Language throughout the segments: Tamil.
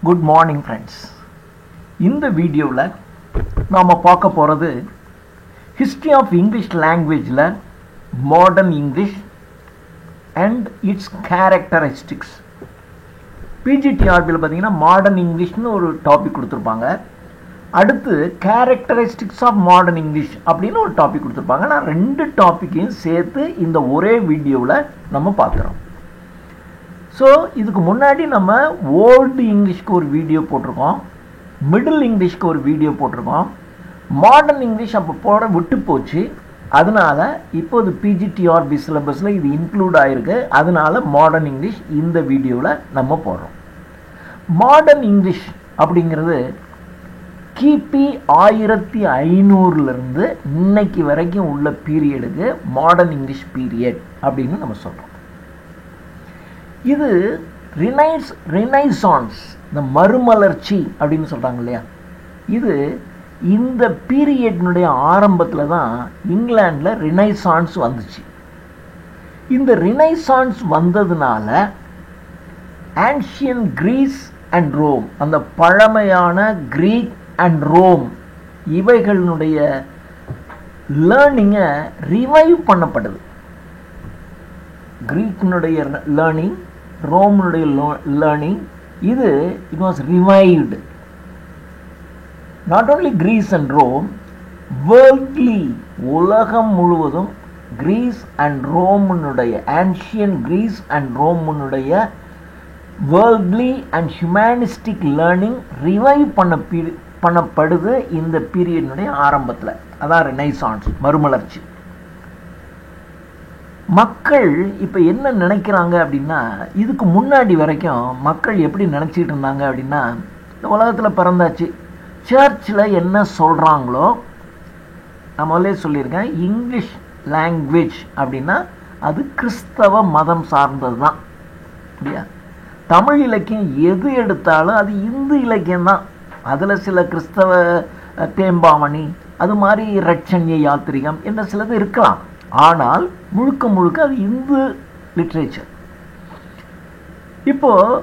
Good morning friends. இந்த வீடியோவில் நாம் பார்க்க போகிறது ஹிஸ்ட்ரி ஆஃப் இங்கிலீஷ் லாங்குவேஜில் modern English and its characteristics. பிஜிடிஆர்பியில் பார்த்தீங்கன்னா மாடர்ன் இங்கிலீஷ்னு ஒரு டாபிக் கொடுத்துருப்பாங்க. அடுத்து கேரக்டரிஸ்டிக்ஸ் ஆஃப் மாடர்ன் இங்கிலீஷ் அப்படின்னு ஒரு டாபிக் கொடுத்துருப்பாங்க. நான் ரெண்டு டாப்பிக்கையும் சேர்த்து இந்த ஒரே வீடியோவில் நம்ம பார்க்குறோம். ஸோ இதுக்கு முன்னாடி நம்ம ஓல்டு இங்கிலீஷ்க்கு ஒரு வீடியோ போட்டிருக்கோம், மிடில் இங்கிலீஷ்க்கு ஒரு வீடியோ போட்டிருக்கோம். மாடர்ன் இங்கிலீஷ் அப்போ போட விட்டு போச்சு. அதனால் இப்போது பிஜிடிஆர்பி சிலபஸில் இது இன்க்ளூட் ஆகிருக்கு. அதனால் மாடர்ன் இங்கிலீஷ் இந்த வீடியோவில் நம்ம போடுறோம். மாடர்ன் இங்கிலீஷ் அப்படிங்கிறது கிபி 1500 இன்னைக்கு வரைக்கும் உள்ள பீரியடுக்கு மாடர்ன் இங்கிலீஷ் பீரியட் அப்படின்னு நம்ம சொல்கிறோம். இது ரினைசான்ஸ், இந்த மறுமலர்ச்சி அப்படின்னு சொல்கிறாங்க இல்லையா, இது இந்த பீரியட்னுடைய ஆரம்பத்தில் தான் இங்கிலாண்டில் ரினைசான்ஸ் வந்துச்சு. இந்த ரினைசான்ஸ் வந்ததுனால ஆன்ஷியன் கிரீஸ் அண்ட் ரோம், அந்த பழமையான கிரீக் அண்ட் ரோம் இவைகளினுடைய லேர்னிங்கை ரிவைவ் பண்ணப்படுது. கிரீக்கினுடைய லேர்னிங், ரோமனுடைய லேர்னிங், இது it was revived. Not only Greece and Rome, worldly உலகம் முழுவதும் கிரீஸ் அண்ட் ரோமனுடைய, ஆன்ஷியன் கிரீஸ் அண்ட் ரோமனுடைய worldly and humanistic learning revive பண்ணப்படுது இந்த பீரியட்னுடைய ஆரம்பத்தில். அதான் ரினைசான்ஸ், மறுமலர்ச்சி. மக்கள் இப்போ என்ன நினைக்கிறாங்க அப்படின்னா, இதுக்கு முன்னாடி வரைக்கும் மக்கள் எப்படி நினச்சிட்டு இருந்தாங்க அப்படின்னா, இந்த உலகத்தில் பிறந்தாச்சு, சர்ச்சில் என்ன சொல்கிறாங்களோ, நான் முதலே சொல்லியிருக்கேன், இங்கிலீஷ் லாங்குவேஜ் அப்படின்னா அது கிறிஸ்தவ மதம் சார்ந்தது தான் இல்லையா. தமிழ் இலக்கியம் எது எடுத்தாலும் அது இந்து இலக்கியம்தான். அதில் சில கிறிஸ்தவ தேம்பாவணி, அது மாதிரி ரட்சண்ய யாத்திரிகம் என்ற சிலது இருக்கலாம். ஆனால் முழுக்க முழுக்க அது இந்து லிட்ரேச்சர். இப்போது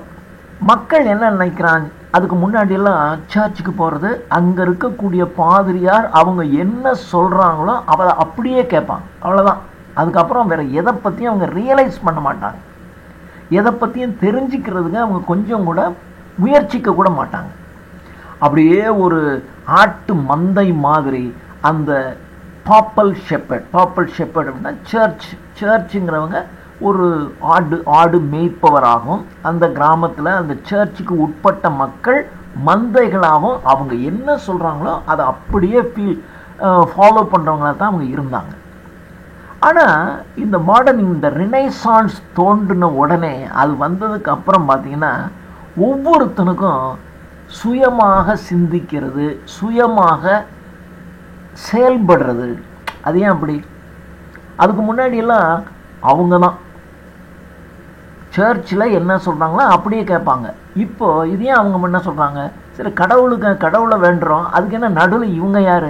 மக்கள் என்ன நினைக்கிறாங்க, அதுக்கு முன்னாடியெல்லாம் சர்ச்சுக்கு போகிறது, அங்கே இருக்கக்கூடிய பாதிரியார் அவங்க என்ன சொல்கிறாங்களோ அவளை அப்படியே கேட்பாங்க, அவ்வளோதான். அதுக்கப்புறம் வேறு எதை பற்றியும் அவங்க ரியலைஸ் பண்ண மாட்டாங்க. எதை பற்றியும் தெரிஞ்சுக்கிறதுக்கு அவங்க கொஞ்சம் கூட முயற்சிக்க கூட மாட்டாங்க. அப்படியே ஒரு ஆட்டு மந்தை மாதிரி அந்த பாப்பல் ஷெப்பர்ட் அப்படின்னா சர்ச்சுங்கிறவங்க ஒரு ஆடு மேய்ப்பவராகவும், அந்த கிராமத்தில் அந்த சர்ச்சுக்கு உட்பட்ட மக்கள் மந்தைகளாகவும் அவங்க என்ன சொல்கிறாங்களோ அதை அப்படியே ஃபாலோ பண்ணுறவங்களா தான் அவங்க இருந்தாங்க. ஆனால் இந்த மாடர்ன், இந்த ரினைசான்ஸ் தோன்றின உடனே, அது வந்ததுக்கு அப்புறம் பார்த்திங்கன்னா ஒவ்வொருத்தனுக்கும் சுயமாக சிந்திக்கிறது, சுயமாக செயல்படுறது. அது ஏன் அப்படி? அதுக்கு முன்னாடியெல்லாம் அவங்க தான் சர்ச்சில் என்ன சொல்கிறாங்களோ அப்படியே கேட்பாங்க. இப்போது இதே அவங்க என்ன சொல்கிறாங்க, சரி கடவுளை வேண்டுறோம், அதுக்கு என்ன நடுவில் இவங்க யார்,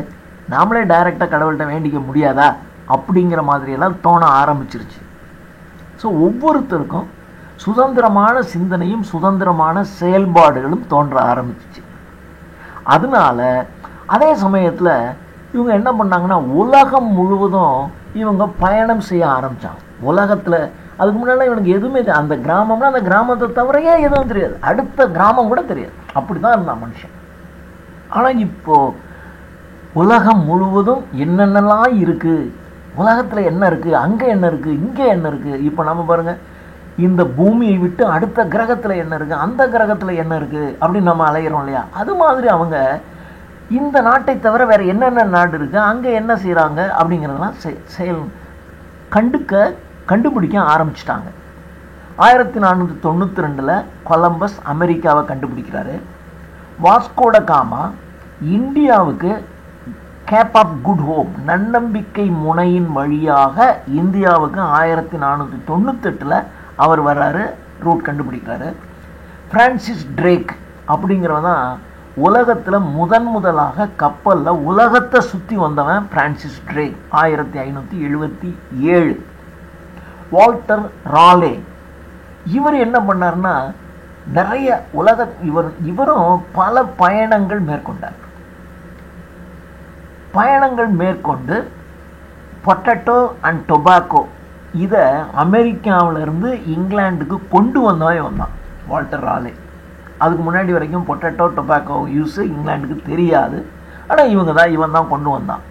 நாமளே டைரெக்டாக கடவுள்கிட்ட வேண்டிக்க முடியாதா அப்படிங்கிற மாதிரியெல்லாம் தோண ஆரம்பிச்சிருச்சு. ஸோ ஒவ்வொருத்தருக்கும் சுதந்திரமான சிந்தனையும் சுதந்திரமான செயல்பாடுகளும் தோன்ற ஆரம்பிச்சிச்சு. அதனால அதே சமயத்தில் இவங்க என்ன பண்ணாங்கன்னா, உலகம் முழுவதும் இவங்க பயணம் செய்ய ஆரம்பித்தாங்க. உலகத்தில் அதுக்கு முன்னாடி இவனுக்கு எதுவுமே அந்த கிராமம்னா அந்த கிராமத்தை தவிரையே எதுவும் தெரியாது, அடுத்த கிராமம் கூட தெரியாது. அப்படி தான் இருந்தான் மனுஷன். ஆனால் இப்போது உலகம் முழுவதும் என்னென்னலாம் இருக்குது, உலகத்தில் என்ன இருக்குது, அங்கே என்ன இருக்குது, இங்கே என்ன இருக்குது. இப்போ நம்ம பாருங்கள், இந்த பூமியை விட்டு அடுத்த கிரகத்தில் என்ன இருக்குது, அந்த கிரகத்தில் என்ன இருக்குது அப்படின்னு நம்ம அலைகிறோம் இல்லையா. அது மாதிரி அவங்க இந்த நாட்டை தவிர வேறு என்னென்ன நாடு இருக்குது, அங்கே என்ன செய்கிறாங்க அப்படிங்கிறதெல்லாம் கண்டுபிடிக்க ஆரம்பிச்சிட்டாங்க. 1492 கொலம்பஸ் அமெரிக்காவை கண்டுபிடிக்கிறாரு. வாஸ்கோட காமா இந்தியாவுக்கு கேப் ஆஃப் குட் ஹோப், நன்னம்பிக்கை முனையின் வழியாக இந்தியாவுக்கு 1498 அவர் வர்றாரு, ரூட் கண்டுபிடிக்கிறாரு. பிரான்சிஸ் ட்ரேக் அப்படிங்கிறவன் தான் உலகத்தில் முதலாக கப்பலில் உலகத்தை சுற்றி வந்தவன் பிரான்சிஸ் ட்ரேக், 1577. வால்டர் ராலே, இவர் என்ன பண்ணார்னா நிறைய இவரும் பல பயணங்கள் மேற்கொண்டார். பயணங்கள் மேற்கொண்டு பொட்டேட்டோ அண்ட் டொபாக்கோ இதை அமெரிக்காவிலிருந்து இங்கிலாந்துக்கு கொண்டு வந்தான் வால்டர் ராலே. அதுக்கு முன்னாடி வரைக்கும் பொட்டேட்டோ டொபாக்கோ யூஸு இங்கிலாந்துக்கு தெரியாது. ஆனால் இவன் தான் கொண்டு வந்தான்.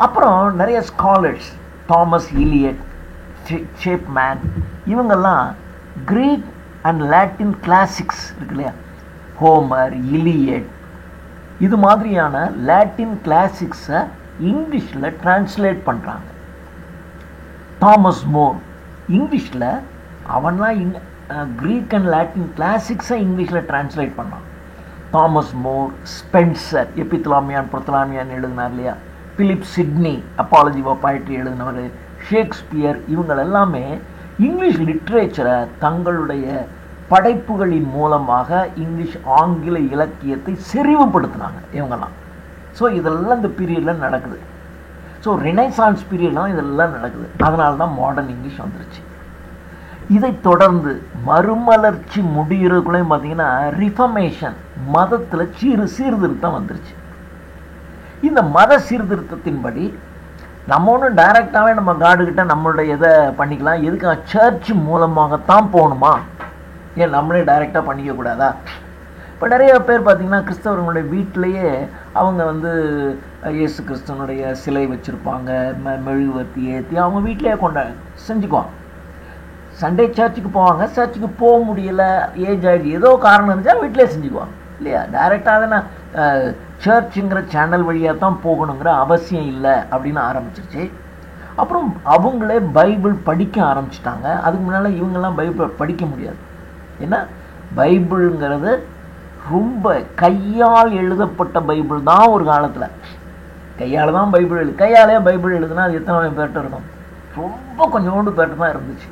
அப்புறம் நிறைய ஸ்காலர்ஸ், தாமஸ் இலியட், சேப்மேன், இவங்கெல்லாம் கிரீக் அண்ட் லாட்டின் கிளாசிக்ஸ் இருக்கு இல்லையா, ஹோமர், இலியட், இது மாதிரியான லாட்டின் கிளாசிக்ஸை இங்கிலீஷில் டிரான்ஸ்லேட் பண்ணுறாங்க. தாமஸ் மோர் இங்கிலீஷில் அவன்லாம் கிரீக் அண்ட் லாட்டின் கிளாசிக்ஸை இங்கிலீஷில் டிரான்ஸ்லேட் பண்ணான். தாமஸ் மோர், ஸ்பென்சர் எபித்லாமியான் புரத்தலாமியான் எழுதினார் இல்லையா, Philip Sidney apology of poetry எழுதினவர், ஷேக்ஸ்பியர், இவங்க எல்லாமே இங்கிலீஷ் லிட்ரேச்சரை தங்களுடைய படைப்புகளின் மூலமாக இங்கிலீஷ் ஆங்கில இலக்கியத்தை செறிவுபடுத்தினாங்க இவங்கெல்லாம். ஸோ இதெல்லாம் இந்த பீரியடில் நடக்குது. ஸோ ரினைசான்ஸ் பீரியட்லாம் இதெல்லாம் நடக்குது. அதனால தான் மாடர்ன் இங்கிலீஷ் வந்துருச்சு. இதை தொடர்ந்து மறுமலர்ச்சி முடிகிறதுக்குள்ளேயும் பார்த்தீங்கன்னா ரிஃபர்மேஷன், மதத்தில் சீர்திருத்தம் வந்துருச்சு. இந்த மத சீர்திருத்தத்தின்படி நம்ம ஒன்றும் டைரெக்டாகவே நம்ம காடுகிட்ட நம்மளுடைய இதை பண்ணிக்கலாம். எதுக்கு சர்ச் மூலமாகத்தான் போகணுமா? ஏன் நம்மளே டைரெக்டாக பண்ணிக்கக்கூடாதா? இப்போ நிறைய பேர் பார்த்திங்கன்னா கிறிஸ்தவர்களுடைய வீட்டிலையே அவங்க இயேசு கிறிஸ்தவனுடைய சிலை வச்சுருப்பாங்க, மெழுகுவர்த்தி ஏற்றி அவங்க வீட்டிலையே செஞ்சுக்குவாங்க. சண்டே சர்ச்சுக்கு போவாங்க, சர்ச்சுக்கு போக முடியலை, ஏஜ் ஆகிடுச்சு, ஏதோ காரணம் இருந்துச்சா வீட்டிலே செஞ்சுக்குவாங்க இல்லையா. டைரெக்டாக தானே சர்ச்சுங்கிற சேனல் வழியாக தான் போகணுங்கிற அவசியம் இல்லை அப்படின்னு ஆரம்பிச்சிருச்சு. அப்புறம் அவங்களே பைபிள் படிக்க ஆரம்பிச்சிட்டாங்க. அதுக்கு முன்னால் இவங்கெல்லாம் பைபிள் படிக்க முடியாது. ஏன்னா பைபிளுங்கிறது ரொம்ப கையால் எழுதப்பட்ட பைபிள் தான். ஒரு காலத்தில் கையால் தான் கையாலே பைபிள் எழுதுனா அது எத்தனை பேர்ட்ட இருக்கும்? ரொம்ப கொஞ்சோண்டு பேர்ட்ட தான் இருந்துச்சு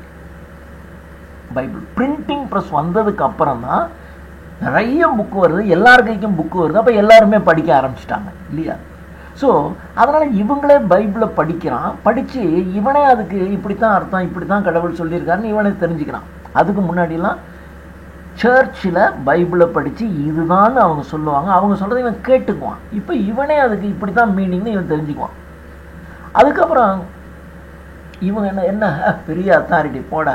பைபிள். பிரிண்டிங் ப்ரெஸ் வந்ததுக்கு அப்புறம் தான் நிறைய புக்கு வருது, எல்லார் கைக்கும் புக்கு வருது. அப்போ எல்லாருமே படிக்க ஆரம்பிச்சிட்டாங்க இல்லையா. ஸோ அதனால் இவங்களே பைபிளை படித்து இவனே அதுக்கு இப்படித்தான் அர்த்தம், இப்படி தான் கடவுள் சொல்லியிருக்காருன்னு இவனே தெரிஞ்சுக்கிறான். அதுக்கு முன்னாடிலாம் சர்ச்சில் பைபிளை படித்து இதுதான் அவங்க சொல்லுவாங்க, அவங்க சொல்கிறத இவன் கேட்டுக்குவான். இப்போ இவனே அதுக்கு இப்படி தான் மீனிங்னு இவன் தெரிஞ்சுக்குவான். அதுக்கப்புறம் இவங்க என்ன பெரிய அத்தாரிட்டி போட,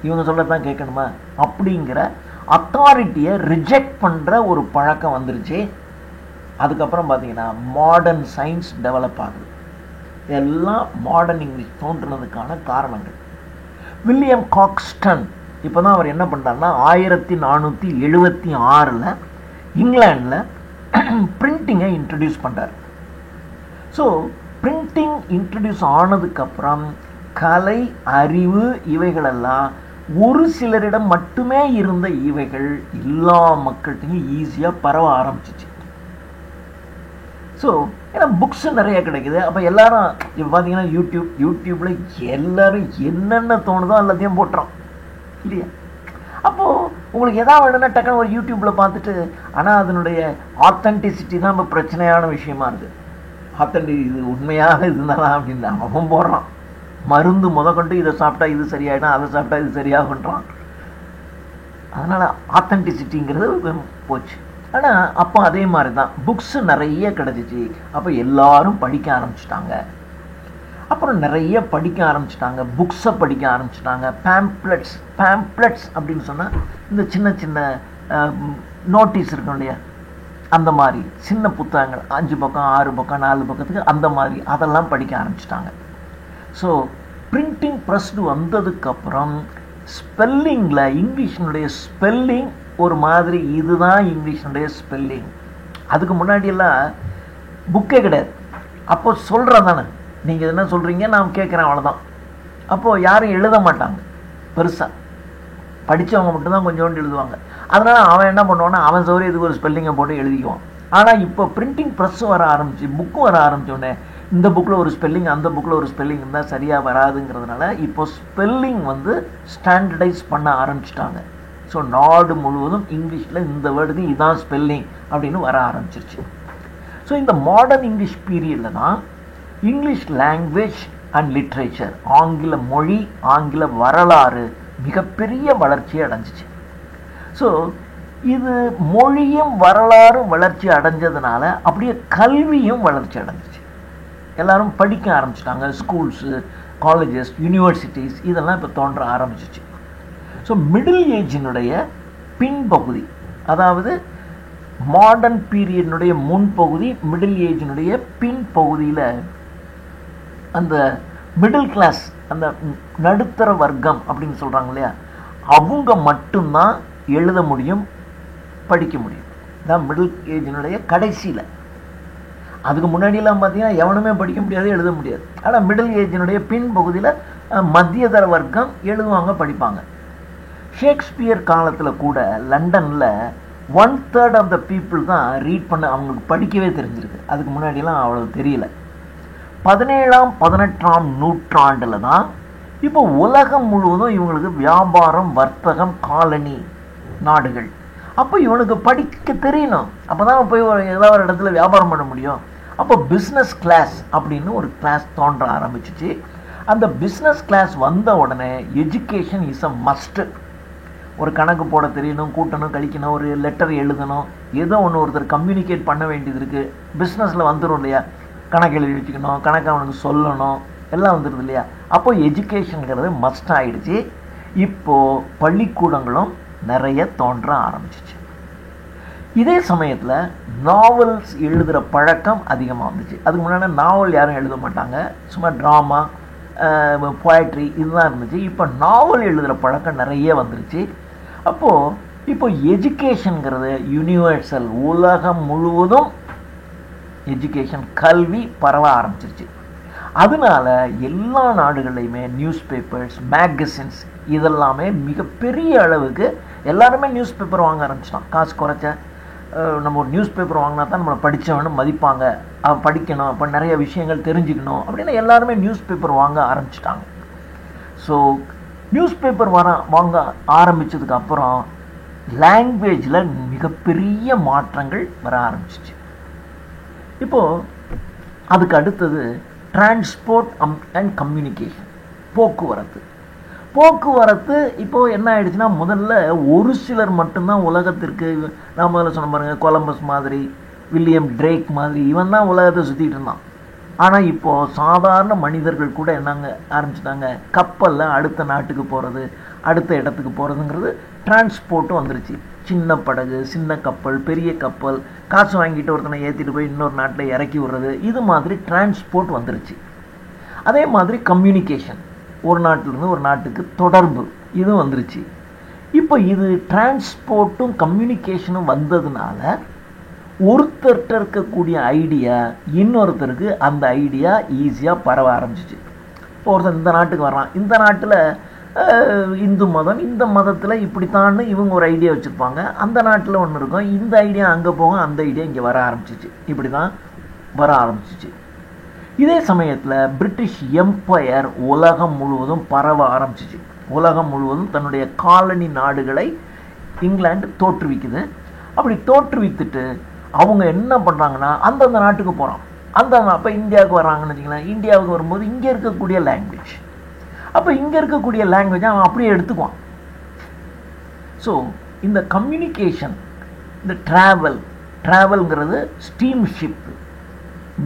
இவங்க சொல்கிறதான் கேட்கணுமா அப்படிங்கிற அத்தாரிட்டியை ரிஜெக்ட் பண்ணுற ஒரு பழக்கம் வந்துருச்சு. அதுக்கப்புறம் பார்த்தீங்கன்னா மாடர்ன் சயின்ஸ் டெவலப் ஆகுது. எல்லாம் மாடர்ன் இங்கிலீஷ் தோன்றுனதுக்கான காரணங்கள். வில்லியம் காக்ஸ்டன் இப்போ தான் அவர் என்ன பண்ணுறாருன்னா 1476 இங்கிலாண்டில் பிரிண்டிங்கை இன்ட்ரடியூஸ் பண்ணுறார். ஸோ பிரிண்டிங் இன்ட்ரடியூஸ் ஆனதுக்கப்புறம் கலை, அறிவு இவைகளெல்லாம் ஒரு சிலரிடம் மட்டுமே இருந்த இவைகள் எல்லா மக்கள்கிட்டையும் ஈஸியாக பரவ ஆரம்பிச்சிச்சு. ஸோ ஏன்னா புக்ஸு நிறைய கிடைக்குது. அப்போ எல்லாரும் இப்போ பார்த்தீங்கன்னா யூடியூப்பில் எல்லோரும் என்னென்ன தோணுதோ எல்லாத்தையும் போட்டுறோம் இல்லையா. அப்போது உங்களுக்கு எதாவது வேணும்னா டக்குன்னு ஒரு யூடியூப்பில் பார்த்துட்டு, ஆனால் அதனுடைய ஆத்தென்டிசிட்டி தான் இப்போ பிரச்சனையான விஷயமா இருக்குது. இது உண்மையாக இருந்தாலும் அப்படின்னு அவன் போடுறான். மருந்து முதற்கொண்டு இதை சாப்பிட்டா இது சரியாயிடும், அதை சாப்பிட்டா இது சரியாகுன்றான். அதனால் ஆத்தென்டிசிட்டிங்கிறது போச்சு. ஆனால் அப்போ அதே மாதிரி தான் புக்ஸு நிறைய கிடச்சிச்சு. அப்போ எல்லாரும் படிக்க ஆரம்பிச்சிட்டாங்க. அப்புறம் நிறைய படிக்க ஆரம்பிச்சிட்டாங்க, புக்ஸை படிக்க ஆரம்பிச்சிட்டாங்க. பேம்ப்ளெட்ஸ் அப்படின்னு சொன்னால் இந்த சின்ன சின்ன நோட்டீஸ் இருக்கும் இல்லையா, அந்த மாதிரி சின்ன புத்தகங்கள் 5 பக்கம் 6 பக்கம் 4 பக்கத்துக்கு அந்த மாதிரி அதெல்லாம் படிக்க ஆரம்பிச்சிட்டாங்க. ஸோ பிரிண்டிங் ப்ரெஸ் வந்ததுக்கப்புறம் ஸ்பெல்லிங்கில் இங்கிலீஷினுடைய ஸ்பெல்லிங் ஒரு மாதிரி, இதுதான் இங்கிலீஷினுடைய ஸ்பெல்லிங். அதுக்கு முன்னாடியெல்லாம் புக்கே கிடையாது. அப்போ சொல்கிறேன் தானே, நீங்கள் என்ன சொல்கிறீங்க நான் கேட்குறேன், அவ்வளோதான். அப்போது யாரும் எழுத மாட்டாங்க பெருசாக, படித்தவங்க மட்டும்தான் கொஞ்சோண்டு எழுதுவாங்க. அதனால் அவன் என்ன பண்ணுவான்னா அவன் சௌரியத்துக்கு ஒரு ஸ்பெல்லிங்கை போட்டு எழுதிக்குவான். ஆனால் இப்போ பிரிண்டிங் ப்ரெஸ்ஸும் வர ஆரம்பிச்சு, புக்கும் வர ஆரம்பித்தோடனே இந்த புக்கில் ஒரு ஸ்பெல்லிங் அந்த புக்கில் ஒரு ஸ்பெல்லிங் இருந்தால் சரியாக வராதுங்கிறதுனால இப்போ ஸ்பெல்லிங் ஸ்டாண்டர்டைஸ் பண்ண ஆரம்பிச்சிட்டாங்க. ஸோ நாடு முழுவதும் இங்கிலீஷில் இந்த வேர்டுக்கு இதான் ஸ்பெல்லிங் அப்படின்னு வர ஆரம்பிச்சிருச்சு. ஸோ இந்த மாடர்ன் இங்கிலீஷ் பீரியடில் தான் இங்கிலீஷ் லாங்குவேஜ் அண்ட் லிட்ரேச்சர், ஆங்கில மொழி, ஆங்கில வரலாறு மிகப்பெரிய வளர்ச்சியை அடைஞ்சிச்சு. ஸோ இது மொழியும் வரலாறும் வளர்ச்சி அடைஞ்சதுனால அப்படியே கல்வியும் வளர்ச்சி அடைஞ்சிச்சு. எல்லாரும் படிக்க ஆரம்பிச்சிட்டாங்க. ஸ்கூல்ஸு, காலேஜஸ், யூனிவர்சிட்டிஸ் இதெல்லாம் இப்போ தோன்ற ஆரம்பிச்சிச்சு. ஸோ மிடில் ஏஜினுடைய பின்பகுதி, அதாவது மாடர்ன் பீரியடினுடைய முன்பகுதி, மிடில் ஏஜினுடைய பின்பகுதியில் அந்த மிடில் கிளாஸ், அந்த நடுத்தர வர்க்கம் அப்படின்னு சொல்கிறாங்க இல்லையா, அவங்க மட்டும்தான் எழுத முடியும், படிக்க முடியும். இதான் மிடில் ஏஜினுடைய கடைசியில். அதுக்கு முன்னாடியெல்லாம் பார்த்தீங்கன்னா எவனுமே படிக்க முடியாது, எழுத முடியாது. ஆனால் மிடில் ஏஜினுடைய பின்பகுதியில் மத்தியதர வர்க்கம் எழுதுவாங்க, படிப்பாங்க. ஷேக்ஸ்பியர் காலத்தில் கூட லண்டனில் 1/3 ஆஃப் த பீப்புள் தான் ரீட் பண்ண, அவங்களுக்கு படிக்கவே தெரிஞ்சிருக்கு. அதுக்கு முன்னாடியெல்லாம் அவ்வளோ தெரியல. 17ஆம் 18ஆம் நூற்றாண்டில் தான் இப்போ உலகம் முழுவதும் இவங்களுக்கு வியாபாரம், வர்த்தகம், காலனி நாடுகள். அப்போ இவனுக்கு படிக்க தெரியணும், அப்போ தான் போய் ஏதாவது ஒரு இடத்துல வியாபாரம் பண்ண முடியும். அப்போ பிஸ்னஸ் கிளாஸ் அப்படின்னு ஒரு கிளாஸ் தோன்ற ஆரம்பிச்சிச்சு. அந்த பிஸ்னஸ் கிளாஸ் வந்த உடனே எஜுகேஷன் இஸ் அ மஸ்ட்டு. ஒரு கணக்கு போட தெரியணும், கூட்டணும், கழிக்கணும், ஒரு லெட்டர் எழுதணும், ஏதோ ஒன்று ஒருத்தர் கம்யூனிகேட் பண்ண வேண்டியது இருக்குது. பிஸ்னஸில் வந்துடும் இல்லையா, கணக்கு எழுதி வச்சுக்கணும், கணக்கு அவனுக்கு சொல்லணும், எல்லாம் வந்துடுது இல்லையா. அப்போ எஜுகேஷனுங்கிறது மஸ்ட் ஆகிடுச்சு. இப்போது பள்ளிக்கூடங்களும் நிறைய தோன்ற ஆரம்பிச்சிச்சு. இதே சமயத்தில் நாவல்ஸ் எழுதுகிற பழக்கம் அதிகமாக வந்துச்சு. அதுக்கு முன்னாடி நாவல் யாரும் எழுத மாட்டாங்க, சும்மா ட்ராமா, போயட்ரி இதுதான் இருந்துச்சு. இப்போ நாவல் எழுதுகிற பழக்கம் நிறைய வந்துருச்சு. அப்போது இப்போ எஜுகேஷனுங்கிறது யூனிவர்சல், உலகம் முழுவதும் எஜுகேஷன், கல்வி பரவ ஆரம்பிச்சிருச்சு. அதனால எல்லா நாடுகள்லையுமே நியூஸ் பேப்பர்ஸ், மேகசின்ஸ் இதெல்லாமே மிகப்பெரிய அளவுக்கு எல்லாருமே நியூஸ் பேப்பர் வாங்க ஆரம்பிச்சிட்டான். காசு குறைச்ச நம்ம ஒரு நியூஸ் பேப்பர் வாங்கினா தான் நம்மளை படித்தவனு மதிப்பாங்க, படிக்கணும், அப்போ நிறைய விஷயங்கள் தெரிஞ்சுக்கணும் அப்படின்னு எல்லாருமே நியூஸ் பேப்பர் வாங்க ஆரம்பிச்சிட்டாங்க. ஸோ நியூஸ் பேப்பர் வாங்க ஆரம்பித்ததுக்கப்புறம் லாங்குவேஜில் மிகப்பெரிய மாற்றங்கள் வர ஆரம்பிச்சிச்சு. இப்போது அதுக்கு அடுத்தது டிரான்ஸ்போர்ட் அண்ட் கம்யூனிகேஷன், போக்குவரத்து. இப்போது என்ன ஆயிடுச்சுன்னா, முதல்ல ஒரு சிலர் மட்டும்தான் உலகத்திற்கு, நான் முதல்ல சொன்ன பாருங்க, கொலம்பஸ் மாதிரி, வில்லியம் ட்ரேக் மாதிரி, இவன் தான் உலகத்தை சுற்றிட்டு இருந்தான். ஆனால் இப்போது சாதாரண மனிதர்கள் கூட என்னங்க ஆரம்பிச்சிட்டாங்க, கப்பலில் அடுத்த நாட்டுக்கு போகிறது, அடுத்த இடத்துக்கு போகிறதுங்கிறது டிரான்ஸ்போர்ட்டும் வந்துருச்சு. சின்ன படகு, சின்ன கப்பல், பெரிய கப்பல், காசு வாங்கிட்டு ஒருத்தனை ஏற்றிட்டு போய் இன்னொரு நாட்டில் இறக்கி விடுறது, இது மாதிரி டிரான்ஸ்போர்ட் வந்துருச்சு. அதே மாதிரி கம்யூனிகேஷன், ஒரு நாட்டிலிருந்து ஒரு நாட்டுக்கு தொடர்பு, இதுவும் வந்துருச்சு. இப்போ இது டிரான்ஸ்போர்ட்டும் கம்யூனிகேஷனும் வந்ததுனால ஒருத்தர்கிட்ட இருக்கக்கூடிய ஐடியா இன்னொருத்தருக்கு அந்த ஐடியா ஈஸியாக பரவ ஆரம்பிச்சிச்சு. இப்போ ஒருத்தர் இந்த நாட்டுக்கு வர்றான், இந்த நாட்டில் இந்து மதம், இந்த மதத்தில் இப்படித்தான்னு இவங்க ஒரு ஐடியா வச்சுருப்பாங்க, அந்த நாட்டில் ஒன்று இருக்கும், இந்த ஐடியா அங்கே போகும், அந்த ஐடியா இங்கே வர ஆரம்பிச்சிச்சு, இப்படி தான் வர ஆரம்பிச்சிச்சு. இதே சமயத்தில் பிரிட்டிஷ் எம்பையர் உலகம் முழுவதும் பரவ ஆரம்பிச்சிச்சு. உலகம் முழுவதும் தன்னுடைய காலனி நாடுகளை இங்கிலாந்து தோற்றுவிக்குது. அப்படி தோற்றுவித்துட்டு அவங்க என்ன பண்ணுறாங்கன்னா, அந்தந்த நாட்டுக்கு போகிறான். அப்போ இந்தியாவுக்கு வர்றாங்கன்னு வச்சுக்கலாம், இந்தியாவுக்கு வரும்போது இங்கே இருக்கக்கூடிய லாங்குவேஜ், அப்போ இங்கே இருக்கக்கூடிய லாங்குவேஜை அவன் அப்படியே எடுத்துக்குவான். ஸோ இந்த கம்யூனிகேஷன், இந்த ட்ராவல்ங்கிறது ஸ்டீம்ஷிப்,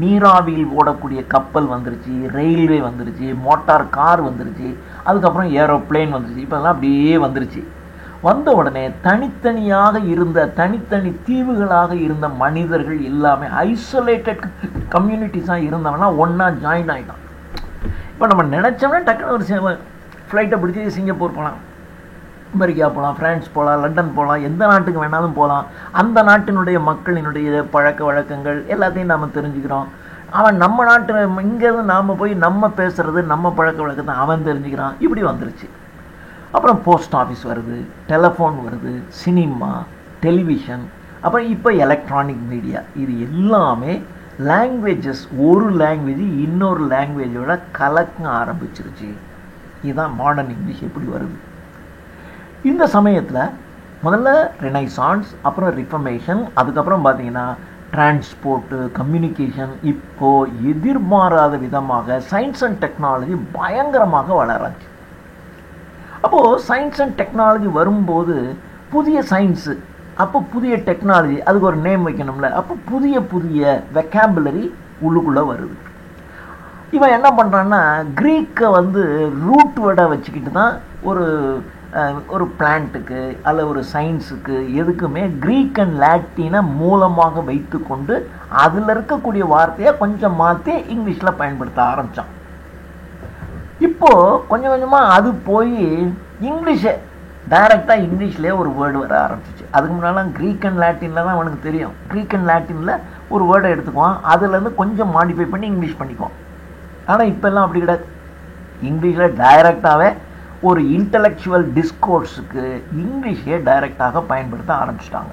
நீராவியில் ஓடக்கூடிய கப்பல் வந்துருச்சு, ரயில்வே வந்துருச்சு, மோட்டார் கார் வந்துருச்சு, அதுக்கப்புறம் ஏரோப்ளேன் வந்துருச்சு. இப்போ அதெல்லாம் அப்படியே வந்துருச்சு. வந்த உடனே தனித்தனியாக இருந்த, தனித்தனி தீவுகளாக இருந்த மனிதர்கள் எல்லாமே ஐசோலேட்டட் கம்யூனிட்டிஸாக இருந்தவனா ஒன்றா ஜாயின் ஆகிட்டான். இப்போ நம்ம நினச்சோம்னா டக்குன்னு ஒரு ஃப்ளைட்டை பிடிச்சி சிங்கப்பூர் போகலாம், அமெரிக்கா போகலாம், ஃப்ரான்ஸ் போகலாம், லண்டன் போகலாம், எந்த நாட்டுக்கு வேணாலும் போகலாம். அந்த நாட்டினுடைய மக்களினுடைய பழக்க வழக்கங்கள் எல்லாத்தையும் நாம் தெரிஞ்சுக்கிறோம். அவன் நம்ம நாட்டு இங்கேருந்து நாம் போய் நம்ம பேசுகிறது, நம்ம பழக்க வழக்கத்தை அவன் தெரிஞ்சுக்கிறான். இப்படி வந்துருச்சு. அப்புறம் போஸ்ட் ஆஃபீஸ் வருது, டெலிஃபோன் வருது, சினிமா, டெலிவிஷன், அப்புறம் இப்போ எலக்ட்ரானிக் மீடியா. இது எல்லாமே லாங்குவேஜஸ், ஒரு லாங்குவேஜ் இன்னொரு லாங்குவேஜோட கலக்க ஆரம்பிச்சிருச்சு. இதுதான் மாடர்ன் இங்கிலீஷ் எப்படி வருது. இந்த சமயத்தில் முதல்ல ரெனைசான்ஸ், அப்புறம் ரிஃபர்மேஷன், அதுக்கப்புறம் பார்த்தீங்கன்னா டிரான்ஸ்போர்ட்டு, கம்யூனிகேஷன். இப்போது எதிர்பாராத விதமாக சயின்ஸ் அண்ட் டெக்னாலஜி பயங்கரமாக வளராச்சு. அப்போது சயின்ஸ் அண்ட் டெக்னாலஜி வரும்போது புதிய சயின்ஸு, அப்போ புதிய டெக்னாலஜி, அதுக்கு ஒரு நேம் வைக்கணும்ல, அப்போ புதிய புதிய வெக்காபுலரி உள்ளுக்குள்ளே வருது. இவன் என்ன பண்ணுறான்னா க்ரீக்கை வந்து ரூட் வேர்டாக வச்சுக்கிட்டு தான் ஒரு பிளான்ட்டுக்கு அல்ல ஒரு சயின்ஸுக்கு எதுக்குமே க்ரீக் அண்ட் லாட்டினை மூலமாக வைத்து கொண்டு அதில் இருக்கக்கூடிய வார்த்தையை கொஞ்சம் மாற்றி இங்கிலீஷில் பயன்படுத்த ஆரம்பித்தான். இப்போது கொஞ்சம் கொஞ்சமாக அது போய் இங்கிலீஷை டைரெக்டாக இங்கிலீஷ்லேயே ஒரு வேர்டு வர ஆரம்பிச்சிச்சு. அதுக்கு முன்னாலாம் க்ரீக் அண்ட் லாட்டினில் தான் அவனுக்கு தெரியும். க்ரீக் அண்ட் லாட்டினில் ஒரு வேர்டை எடுத்துக்குவான், அதுலேருந்து கொஞ்சம் மாடிஃபை பண்ணி இங்கிலீஷ் பண்ணிக்குவான். ஆனால் இப்போல்லாம் அப்படி கிடையாது. இங்கிலீஷில் டைரெக்டாகவே ஒரு இன்டலெக்சுவல் டிஸ்கோர்ஸுக்கு இங்கிலீஷே டைரெக்டாக பயன்படுத்த ஆரம்பிச்சிட்டாங்க.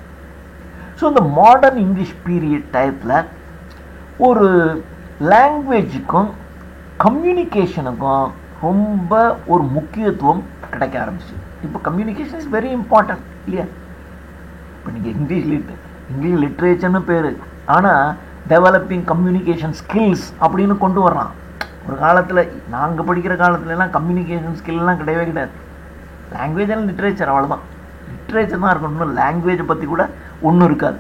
ஸோ இந்த மாடர்ன் இங்கிலீஷ் பீரியட் டயத்தில் ஒரு லாங்குவேஜுக்கும் கம்யூனிகேஷனுக்கும் ரொம்ப ஒரு முக்கியத்துவம் கிடைக்க ஆரம்பிச்சு. இப்போ கம்யூனிகேஷன் இஸ் வெரி இம்பார்ட்டன்ட் இல்லையா? இப்போ நீங்கள் இங்கிலீஷ் லிட்ரேச்சர்னு பேர், ஆனால் டெவலப்பிங் கம்யூனிகேஷன் ஸ்கில்ஸ் அப்படின்னு கொண்டு வர்றான். ஒரு காலத்தில் நாங்கள் படிக்கிற காலத்துலலாம் கம்யூனிகேஷன் ஸ்கில்லாம் கிடையவே கிடையாது. லாங்குவேஜ் அண்ட் லிட்ரேச்சர், அவ்வளோதான். லிட்ரேச்சர் தான் இருக்கணும், லாங்குவேஜை பற்றி கூட ஒன்றும் இருக்காது.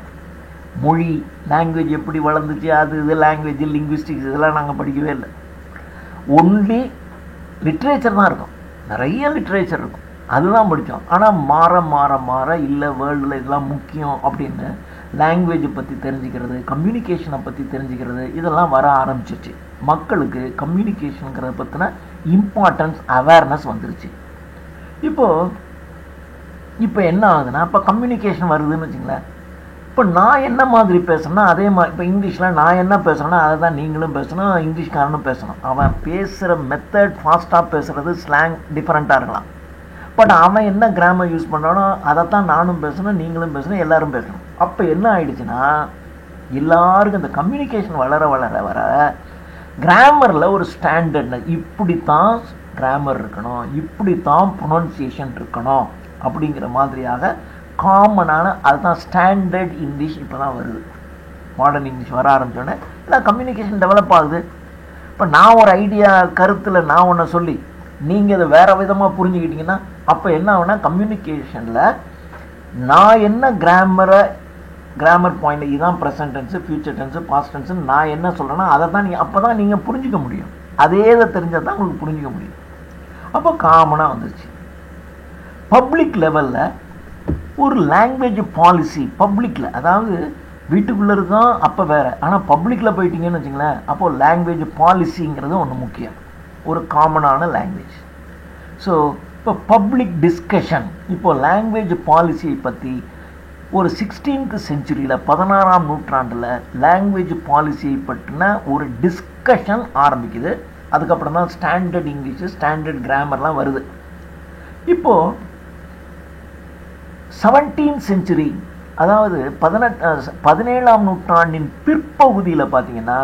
மொழி லாங்குவேஜ் எப்படி வளர்ந்துச்சு, இது லாங்குவேஜ் லிங்குவிஸ்டிக்ஸ் இதெல்லாம் நாங்கள் படிக்கவே இல்லை. ஒன்லி லிட்ரேச்சர் தான் இருக்கும், நிறைய லிட்ரேச்சர் இருக்கும், அதுதான் படித்தோம். ஆனால் மாற மாற மாற இல்லை வேர்ல்டில் இதெல்லாம் முக்கியம் அப்படின்னு லாங்குவேஜை பற்றி தெரிஞ்சுக்கிறது, கம்யூனிகேஷனை பற்றி தெரிஞ்சுக்கிறது இதெல்லாம் வர ஆரம்பிச்சிருச்சு. மக்களுக்கு கம்யூனிகேஷனுங்கிறத பற்றின இம்பார்ட்டன்ஸ் அவேர்னஸ் வந்துருச்சு. இப்போ என்ன ஆகுதுன்னா, இப்போ கம்யூனிகேஷன் வருதுன்னு வச்சுங்களேன். இப்போ நான் என்ன மாதிரி பேசுகிறேன்னா அதே மாதிரி இப்போ இங்கிலீஷில் நான் என்ன பேசுகிறேன்னா அதை தான் நீங்களும் பேசணும், இங்கிலீஷ்காரனும் பேசணும். அவன் பேசுகிற மெத்தட் ஃபாஸ்ட்டாக பேசுகிறது, ஸ்லாங் டிஃப்ரெண்ட்டாக இருக்கலாம். பட் அவன் என்ன கிராமர் யூஸ் பண்ணுறானோ அதைத்தான் நானும் பேசணும், நீங்களும் பேசணும், எல்லோரும் பேசணும். அப்போ என்ன ஆயிடுச்சுன்னா எல்லாருக்கும் இந்த கம்யூனிகேஷன் வளர வளர வர கிராமரில் ஒரு ஸ்டாண்டர்ட், இப்படித்தான் கிராமர் இருக்கணும், இப்படித்தான் ப்ரொனன்சியேஷன் இருக்கணும் அப்படிங்கிற மாதிரியாக காமனான அதுதான் ஸ்டாண்டர்ட் இங்கிலீஷ் இப்போ தான் வருது. மாடர்ன் இங்கிலீஷ் வர ஆரம்பித்தோடனே எல்லாம் கம்யூனிகேஷன் டெவலப் ஆகுது. இப்போ நான் ஒரு ஐடியா கருத்தில் நான் ஒன்று சொல்லி நீங்கள் அதை வேறு விதமாக புரிஞ்சுக்கிட்டிங்கன்னா அப்போ என்ன ஆகுனா கம்யூனிகேஷனில் நான் என்ன கிராமர் பாயிண்ட், இதுதான் present tense, future tense, past டென்ஸுன்னு நான் என்ன சொல்கிறேன்னா அதை தான் நீங்கள் அப்போ தான் நீங்கள் புரிஞ்சிக்க முடியும். அதே இதை தெரிஞ்சால் தான் உங்களுக்கு புரிஞ்சிக்க முடியும். அப்போ காமனாக வந்துருச்சு. பப்ளிக் லெவலில் ஒரு லாங்குவேஜ் பாலிசி பப்ளிக்கில், அதாவது வீட்டுக்குள்ளே இருக்கோம் அப்போ வேறு, ஆனால் பப்ளிக்கில் போயிட்டீங்கன்னு வச்சுங்களேன், அப்போது லாங்குவேஜ் பாலிசிங்கிறது ஒன்று முக்கியம், ஒரு காமனான லாங்குவேஜ். ஸோ இப்போ பப்ளிக் டிஸ்கஷன், இப்போது லாங்குவேஜ் பாலிசியை பற்றி ஒரு 16th செஞ்சுரியில் 16ஆம் நூற்றாண்டில் லாங்குவேஜ் பாலிசியை பற்றின ஒரு டிஸ்கஷன் ஆரம்பிக்குது. அதுக்கப்புறம் தான் ஸ்டாண்டர்ட் இங்கிலீஷு, ஸ்டாண்டர்ட் கிராமர்லாம் வருது. இப்போது 17th செஞ்சுரி, அதாவது 17ஆம் நூற்றாண்டின் பிற்பகுதியில் பார்த்தீங்கன்னா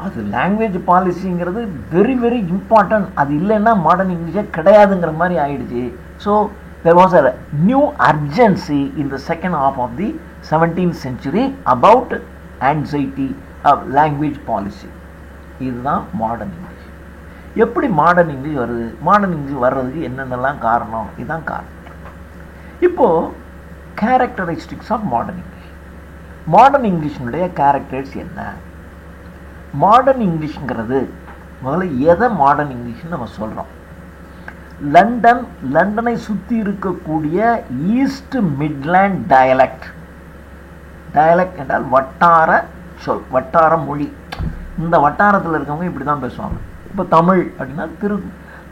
அது லாங்குவேஜ் பாலிசிங்கிறது வெரி வெரி இம்பார்ட்டன்ட். அது இல்லைன்னா மாடர்ன் இங்கிலீஷே கிடையாதுங்கிற மாதிரி ஆயிடுச்சு. So there was a new urgency in the second half of the 17th century about anxiety of language policy. இதுதான் மாடர்ன் இங்கிலீஷ். எப்படி மாடர்ன் இங்கிலீஷ் வருது, மாடர்ன் இங்கிலீஷ் வர்றதுக்கு என்னென்னலாம் காரணம், இதுதான் காரணம். இப்போது characteristics of modern English. Modern இங்கிலீஷினுடைய கேரக்டர்ஸ் என்ன? மாடர்ன் இங்கிலீஷ்ங்கிறது முதல்ல எதை மாடர்ன் இங்கிலீஷ்னு நம்ம சொல்கிறோம்? லண்டனை சுற்றி இருக்கக்கூடிய ஈஸ்ட் மிட்லேண்ட் டயலெக்ட் என்றால் வட்டார சொல், வட்டார மொழி. இந்த வட்டாரத்தில் இருக்கவங்க இப்படி தான் பேசுவாங்க. இப்போ தமிழ் அப்படின்னா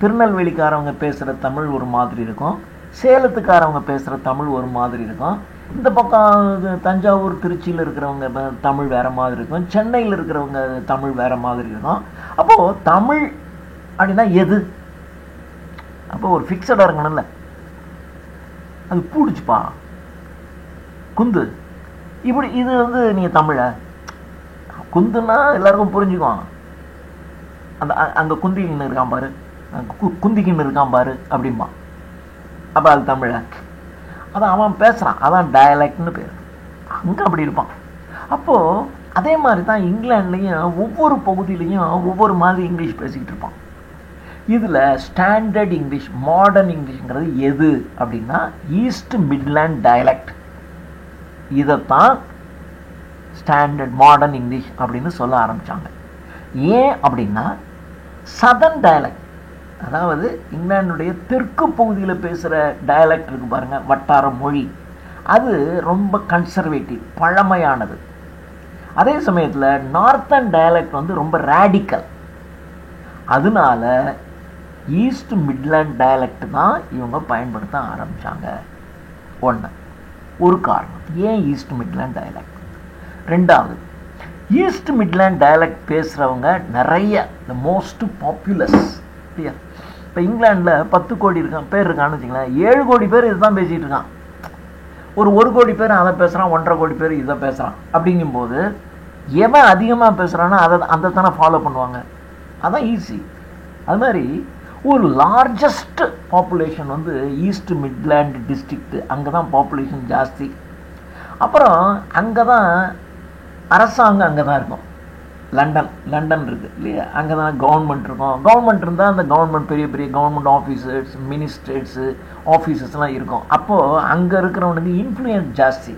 திருநெல்வேலிக்காரவங்க பேசுகிற தமிழ் ஒரு மாதிரி இருக்கும், சேலத்துக்காரவங்க பேசுகிற தமிழ் ஒரு மாதிரி இருக்கும், இந்த பக்கம் தஞ்சாவூர் திருச்சியில் இருக்கிறவங்க தமிழ் வேறு மாதிரி இருக்கும், சென்னையில் இருக்கிறவங்க தமிழ் வேறு மாதிரி இருக்கும். அப்போது தமிழ் அப்படின்னா எது? அப்போ ஒரு ஃபிக்ஸடாக இருக்கணும்ல, அது பூடிச்சுப்பா குந்து இப்படி. இது நீங்கள் தமிழை குந்துன்னா எல்லாருக்கும் புரிஞ்சுக்குவான். அங்கே குந்திக்கின்னு இருக்கான் பாரு, குந்திக்கின்னு இருக்கான் பாரு அப்படிம்பா. அப்போ அது தமிழை, அதான் அவன் பேசுகிறான், அதான் டயலெக்ட்னு பேர். அங்கே அப்படி இருப்பான். அப்போது அதே மாதிரி தான் இங்கிலாண்ட்லேயும் ஒவ்வொரு பகுதியிலையும் ஒவ்வொரு மாதிரி இங்கிலீஷ் பேசிக்கிட்டு இருப்பான். இதில் ஸ்டாண்டர்ட் இங்கிலீஷ், மாடர்ன் இங்கிலீஷ்ங்கிறது எது அப்படின்னா ஈஸ்ட் மிட்லேண்ட் டயலக்ட். இதைத்தான் ஸ்டாண்டர்ட் மாடர்ன் இங்கிலீஷ் அப்படின்னு சொல்ல ஆரம்பித்தாங்க. ஏன் அப்படின்னா சதர்ன் டயலக்ட், அதாவது இங்கிலாந்துடைய தெற்கு பகுதியில் பேசுகிற டயலக்ட் இருக்குது பாருங்கள், வட்டார மொழி, அது ரொம்ப கன்சர்வேட்டிவ், பழமையானது. அதே சமயத்தில் நார்த்தன் டயலக்ட் வந்து ரொம்ப ரேடிக்கல். அதனால ஈஸ்ட் மிட்லேண்ட் டயலக்ட் தான் இவங்க பயன்படுத்த ஆரம்பித்தாங்க. ஒரு காரணம் ஏன் ஈஸ்ட் மிட்லேண்ட் டயலக்ட். ரெண்டாவது, ஈஸ்ட் மிட்லேண்ட் டயலக்ட் பேசுகிறவங்க நிறைய, த மோஸ்ட் பாப்புலஸ். இப்போ இங்கிலாண்டில் 10 கோடி பேர் இருக்கான்னு வச்சுங்களேன், 7 கோடி பேர் இதுதான் பேசிகிட்டு இருக்கான். ஒரு 1 கோடி பேர் அதை பேசுகிறான், 1.5 கோடி பேர் இதை பேசுகிறான். அப்படிங்கும்போது எவன் அதிகமாக பேசுகிறானோ அதை தானே ஃபாலோ பண்ணுவாங்க. அதான் ஈஸி. அது மாதிரி ஒரு லார்ஜஸ்ட் பாப்புலேஷன் வந்து ஈஸ்ட் மிட்லேண்ட் டிஸ்ட்ரிக்ட், அங்கே தான் பாப்புலேஷன் ஜாஸ்தி. அப்புறம் அங்கே தான் அரசாங்கம் அங்கே தான் இருக்கும். லண்டன் இருக்குது இல்லையா, அங்கே தான் கவர்மெண்ட் இருக்கும். கவர்மெண்ட் இருந்தால் அந்த கவர்மெண்ட் பெரிய பெரிய கவர்மெண்ட் ஆஃபீஸர்ஸ், மினிஸ்ட்ரேட்ஸு, ஆஃபீஸஸ்லாம் இருக்கும். அப்போது அங்கே இருக்கிறவனுக்கு இன்ஃப்ளூயன்ஸ் ஜாஸ்தி.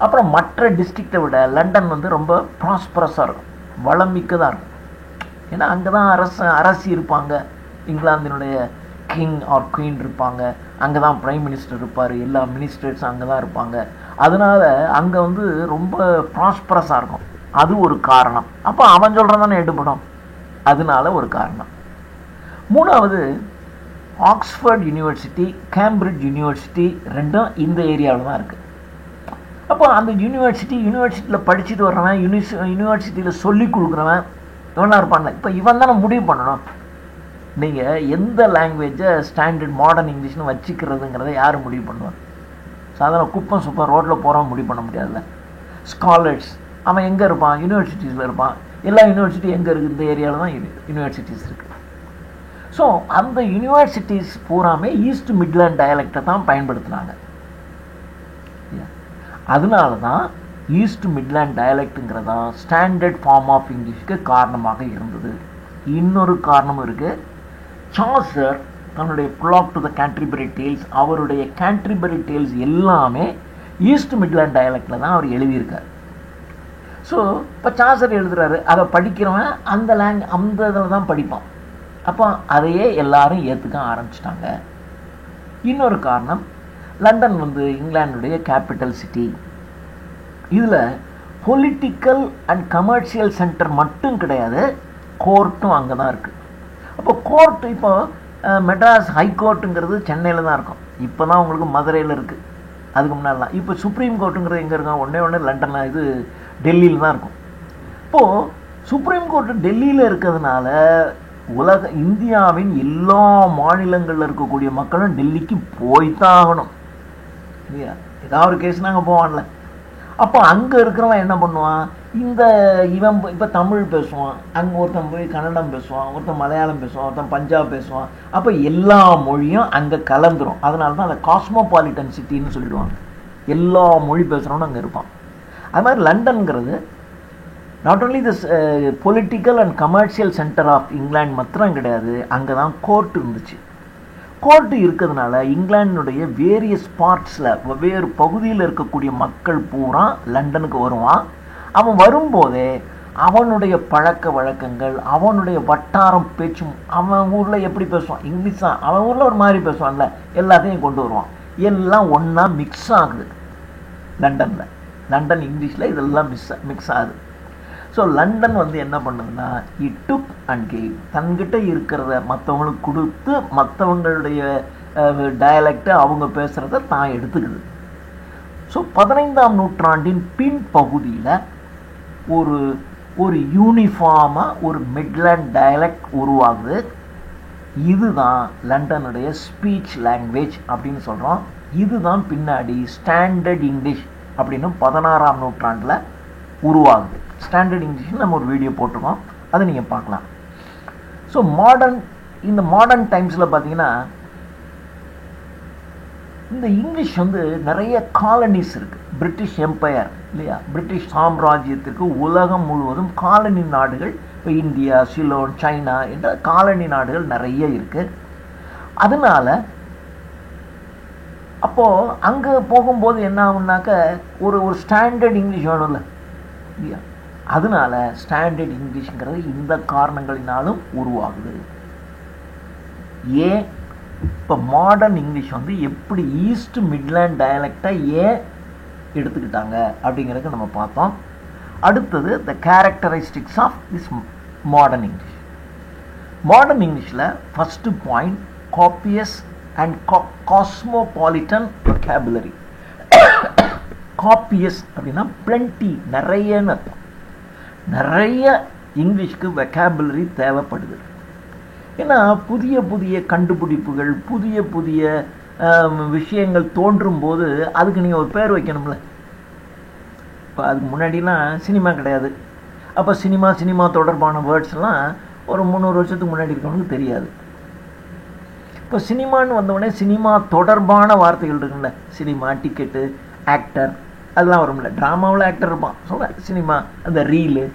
அப்புறம் மற்ற டிஸ்ட்ரிக்டை விட லண்டன் வந்து ரொம்ப ப்ராஸ்பரஸாக இருக்கும், வளமிக்கதாக இருக்கும். ஏன்னா அங்கே தான் அரசி இருப்பாங்க, இங்கிலாந்தினுடைய கிங் ஆர் குயின் இருப்பாங்க, அங்கே தான் பிரைம் மினிஸ்டர் இருப்பார், எல்லா மினிஸ்ட்ரேட்ஸும் அங்கே தான் இருப்பாங்க. அதனால் அங்கே வந்து ரொம்ப ப்ராஸ்பரஸாக இருக்கும். அது ஒரு காரணம். அப்போ அவன் சொல்கிறதானே எடுபடும், அதனால ஒரு காரணம். மூணாவது, ஆக்ஸ்ஃபோர்ட் யூனிவர்சிட்டி, கேம்பிரிட்ஜ் யூனிவர்சிட்டி ரெண்டும் இந்த ஏரியாவில் தான் இருக்குது. அப்போ அந்த யூனிவர்சிட்டியில் படிச்சுட்டு வர்றவன், யூனிவர்சிட்டியில் சொல்லி கொடுக்குறவன் இவனாக இருப்பான்ல. இப்போ இவன் தானே முடிவு பண்ணணும், நீங்கள் எந்த லாங்குவேஜை ஸ்டாண்டர்ட் மாடர்ன் இங்கிலீஷ்னு வச்சுக்கிறதுங்கிறத யார் முடிவு பண்ணுவான்? சாதாரண குப்பம் சூப்பர் ரோட்டில் போகிறவன் முடிவு பண்ண முடியாதுல்ல. ஸ்காலர்ஸ் அவன் எங்கே இருப்பான்? யூனிவர்சிட்டிஸில் இருப்பான். எல்லா யூனிவர்சிட்டி எங்கே இருக்குது? இந்த ஏரியாவில் தான் யூனிவர்சிட்டிஸ் இருக்குது. ஸோ அந்த யூனிவர்சிட்டிஸ் பூராமே ஈஸ்ட் மிட்லேண்ட் டயலக்டை தான் பயன்படுத்தினாங்க. அதனால தான் ஈஸ்ட் மிட்லேண்ட் டயலக்ட்டுங்கிறதா ஸ்டாண்டர்ட் ஃபார்ம் ஆஃப் இங்கிலீஷ்க்கு காரணமாக இருந்தது. இன்னொரு காரணமும் இருக்குது. சாசர் தன்னுடைய prologue to the Canterbury Tales, அவருடைய கேன்டர்பரி டேல்ஸ் எல்லாமே ஈஸ்ட் மிட்லேண்ட் டயலக்டில் தான் அவர் எழுதியிருக்கார். ஸோ இப்போ சாசர் எழுதுகிறாரு, அதை படிக்கிறவன் அந்த இதில் தான் படிப்பான். அப்போ அதையே எல்லாரும் ஏற்றுக்க ஆரம்பிச்சிட்டாங்க. இன்னொரு காரணம், லண்டன் வந்து இங்கிலாந்துடைய கேபிட்டல் சிட்டி. இதில் பொலிட்டிக்கல் அண்ட் கமர்ஷியல் சென்டர் மட்டும் கிடையாது, கோர்ட்டும் அங்கே தான் இருக்குது. அப்போ கோர்ட், இப்போ மெட்ராஸ் ஹைகோர்ட்டுங்கிறது சென்னையில் தான் இருக்கும். இப்போ தான் உங்களுக்கு மதுரையில் இருக்குது. அதுக்கு முன்னாடிலாம் இப்போ சுப்ரீம் கோர்ட்டுங்கிறது எங்கே இருக்கும்? ஒன்றே லண்டனில், இது டெல்லியில் தான் இருக்கும். இப்போது சுப்ரீம் கோர்ட்டு டெல்லியில் இருக்கிறதுனால இந்தியாவின் எல்லா மாநிலங்களில் இருக்கக்கூடிய மக்களும் டெல்லிக்கு போய்தான் ஆகணும் இல்லையா? ஏதாவது ஒரு கேஸ்னால் அங்கே போவான்ல. அப்போ அங்கே இருக்கிறவன் என்ன பண்ணுவான்? இவன் இப்போ தமிழ் பேசுவான், அங்கே ஒருத்தன் போய் கன்னடம் பேசுவான், ஒருத்தன் மலையாளம் பேசுவான், ஒருத்தன் பஞ்சாப் பேசுவான். அப்போ எல்லா மொழியும் அங்கே கலந்துரும். அதனால தான் அதை காஸ்மோபாலிட்டன் சிட்டின்னு சொல்லிடுவாங்க. எல்லா மொழி பேசுகிறவனும் அங்கே இருப்பான். அது மாதிரி லண்டன்கிறது not only this political and commercial centre of England மாத்திரம் கிடையாது, அங்கே தான் கோர்ட் இருந்துச்சு. கோர்ட்டு இருக்கிறதுனால இங்கிலாந்துடைய வேரியஸ் பார்ட்ஸில், வெவ்வேறு பகுதியில் இருக்கக்கூடிய மக்கள் பூரா லண்டனுக்கு வருவான். அவன் வரும்போதே அவனுடைய பழக்க வழக்கங்கள், அவனுடைய வட்டாரம் பேச்சும், அவன் ஊரில் எப்படி பேசுவான், இங்கிலீஷ் தான், அவன் ஊரில் ஒரு மாதிரி பேசுவான்ல, எல்லாத்தையும் கொண்டு வருவான். எல்லாம் ஒன்றா மிக்ஸ் ஆகுது லண்டனில். லண்டன் இங்கிலீஷில் இதெல்லாம் மிக்ஸ் ஆகுது. ஸோ லண்டன் வந்து என்ன பண்ணுதுன்னா, இட் டுக் அண்ட் கேவ், தன்கிட்ட இருக்கிறத மற்றவங்களுக்கு கொடுத்து, மற்றவங்களுடைய டயலக்டை அவங்க பேசுகிறத தான் எடுத்துக்குது. ஸோ 15ஆம் நூற்றாண்டின் பின்பகுதியில் ஒரு யூனிஃபார்மாக ஒரு மிட்லேண்ட் டயலக்ட் உருவாகுது. இதுதான் லண்டனுடைய ஸ்பீச் லாங்குவேஜ் அப்படின்னு சொல்கிறோம். இதுதான் பின்னாடி ஸ்டாண்டர்ட் இங்கிலீஷ் அப்படின்னு 16ஆம் நூற்றாண்டில் உருவாகுது. ஸ்டாண்டர்ட் இங்கிலீஷ்னு நம்ம ஒரு வீடியோ போட்டிருக்கோம், அதை நீங்கள் பார்க்கலாம். ஸோ இந்த மாடர்ன் டைம்ஸில் பார்த்தீங்கன்னா இந்த இங்கிலீஷ் வந்து நிறைய காலனிஸ் இருக்குது. பிரிட்டிஷ் எம்பையர் இல்லையா, பிரிட்டிஷ் சாம்ராஜ்யத்திற்கு உலகம் முழுவதும் காலனி நாடுகள் இப்போ இந்தியா, சிலோன், சைனா என்ற காலனி நாடுகள் நிறைய இருக்குது. அதனால அப்போது அங்கே போகும்போது என்ன ஆகுனாக்க ஒரு ஸ்டாண்டர்ட் இங்கிலீஷ் வேணும்ல இல்லையா? அதனால ஸ்டாண்டர்ட் இங்கிலீஷ்ங்கிறது இந்த காரணங்களினாலும் உருவாகுது. ஏன் இப்போ மாடர்ன் இங்கிலீஷ் வந்து எப்படி ஈஸ்ட் மிட்லேண்ட் டயலெக்டை ஏன் எடுத்துக்கிட்டாங்க அப்படிங்கிறதுக்கு நம்ம பார்த்தோம். அடுத்தது the characteristics of this modern English. Modern இங்கிலீஷில் first point copious and cosmopolitan vocabulary. Copious அப்படின்னா பிளென்டி, நிறையன்னு அர்த்தம். நிறைய இங்கிலீஷ்க்கு வெக்காபுலரி தேவைப்படுது. ஏன்னா புதிய புதிய கண்டுபிடிப்புகள், புதிய புதிய விஷயங்கள் தோன்றும் போது அதுக்கு நீங்கள் ஒரு பேர் வைக்கணும்ல. இப்போ அதுக்கு முன்னாடிலாம் சினிமா கிடையாது. அப்போ சினிமா தொடர்பான வேர்ட்ஸ்லாம் ஒரு 300 வருஷத்துக்கு முன்னாடி இருக்கவனுக்கு தெரியாது. இப்போ சினிமான்னு வந்தவுடனே சினிமா தொடர்பான வார்த்தைகள் இருக்குல்ல, சினிமா, டிக்கெட்டு, ஆக்டர், அதெல்லாம் வரும்ல. ட்ராமாவில் ஆக்டர் இருப்பான், சொல்ல சினிமா, அந்த ரீலு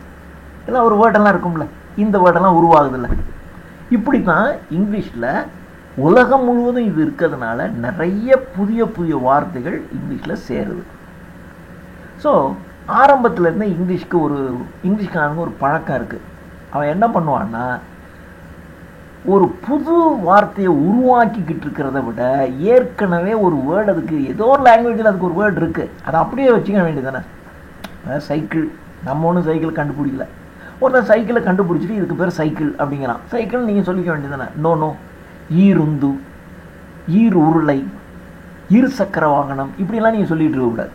எல்லாம் ஒரு வேர்டெல்லாம் இருக்கும்ல. இந்த வேர்டெல்லாம் உருவாகுதில்ல. இப்படி தான் இங்கிலீஷில் உலகம் முழுவதும் இது இருக்கிறதுனால நிறைய புதிய புதிய வார்த்தைகள் இங்கிலீஷில் சேருது. ஸோ ஆரம்பத்துலேருந்து இங்கிலீஷ்காரனுக்கு ஒரு பழக்கம் இருக்குது. அவன் என்ன பண்ணுவான்னா, ஒரு புது வார்த்தையை உருவாக்கிக்கிட்டு இருக்கிறத விட ஏற்கனவே ஒரு வேர்டு, அதுக்கு ஏதோ ஒரு லாங்குவேஜில் அதுக்கு ஒரு வேர்டு இருக்குது, அதை அப்படியே வச்சுக்க வேண்டியதானே. சைக்கிள், நம்ம ஒன்றும் சைக்கிள் கண்டுபிடிக்கல. ஒருத்தன் சைக்கிளை கண்டுபிடிச்சிட்டு இதுக்கு பேர் சைக்கிள் அப்படிங்கிறான். சைக்கிள் நீங்கள் சொல்லிக்க வேண்டியதானே. நோ, ஈருந்து, ஈர் உருளை, இரு சக்கர வாகனம், இப்படிலாம் நீங்கள் சொல்லிட்டு இருக்கக்கூடாது.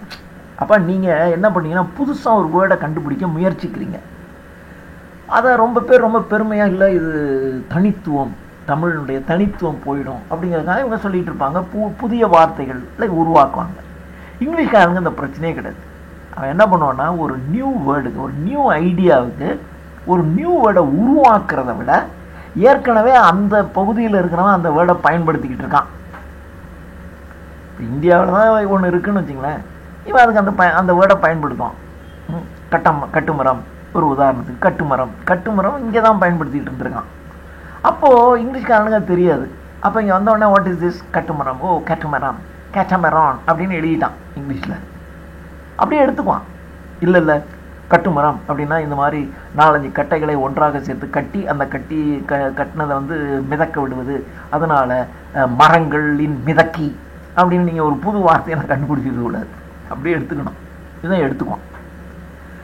அப்போ நீங்கள் என்ன பண்ணீங்கன்னா, புதுசாக ஒரு வேர்டை கண்டுபிடிக்க முயற்சிக்கிறீங்க. அதை ரொம்ப பேர் ரொம்ப பெருமையாக, இல்லை இது தனித்துவம், தமிழனுடைய தனித்துவம் போயிடும் அப்படிங்கிறதுக்காக இவங்க சொல்லிகிட்டு இருப்பாங்க. புதிய வார்த்தைகள் உருவாக்குவாங்க. இங்கிலீஷ்காரங்க அந்த பிரச்சனையே கிடையாது. அவன் என்ன பண்ணுவான்னா, ஒரு நியூ வேர்டுக்கு, ஒரு நியூ ஐடியாவுக்கு ஒரு நியூ வேர்டை உருவாக்குறத விட ஏற்கனவே அந்த பகுதியில் இருக்கிறவன் அந்த வேர்டை பயன்படுத்திக்கிட்டு இருக்கான். இப்போ இந்தியாவில் தான் ஒன்று இருக்குன்னு வச்சுங்களேன், இவன் அதுக்கு அந்த வேர்டை பயன்படுத்துவான். கட்டுமரம், ஒரு உதாரணத்துக்கு கட்டுமரம் இங்கே தான் பயன்படுத்திகிட்டு இருந்திருக்கான். அப்போது இங்கிலீஷ்காரனுங்க தெரியாது. அப்போ இங்கே வந்தோடனே வாட் இஸ் திஸ், கட்டுமரம், ஓ கட்டுமரம், கேட்டமரான் அப்படின்னு எழுதிட்டான் இங்கிலீஷில். அப்படியே எடுத்துக்குவான். இல்லை கட்டுமரம் அப்படின்னா இந்த மாதிரி 4-5 கட்டைகளை ஒன்றாக சேர்த்து கட்டி, அந்த கட்டினதை வந்து மிதக்க விடுவது, அதனால் மரங்களின் மிதக்கி அப்படின்னு நீங்கள் ஒரு புது வார்த்தையை கண்டுபிடிச்சிருக்க கூடாது. அப்படியே எடுத்துக்கணும். இதுதான் எடுத்துக்குவோம்.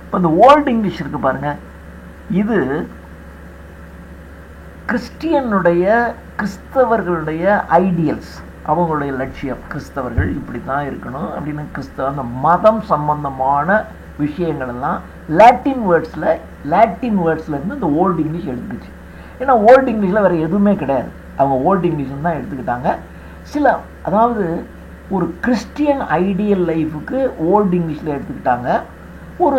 இப்போ இந்த ஓல்டு இங்கிலீஷ் இருக்கு பாருங்க, இது கிறிஸ்தவர்களுடைய ஐடியல்ஸ், அவங்களுடைய லட்சியம். கிறிஸ்தவர்கள் இப்படி தான் இருக்கணும் அப்படின்னு அந்த மதம் சம்பந்தமான விஷயங்கள் எல்லாம் லாட்டின் வேர்ட்ஸ்லேருந்து இந்த ஓல்டு இங்கிலீஷ் எடுத்துக்கிச்சு. ஏன்னா ஓல்டு இங்கிலீஷில் வேறு எதுவுமே கிடையாது. அவங்க ஓல்டு இங்கிலீஷ் தான் எடுத்துக்கிட்டாங்க. அதாவது ஒரு கிறிஸ்டியன் ஐடியல் லைஃபுக்கு ஓல்டு இங்கிலீஷில் எடுத்துக்கிட்டாங்க. ஒரு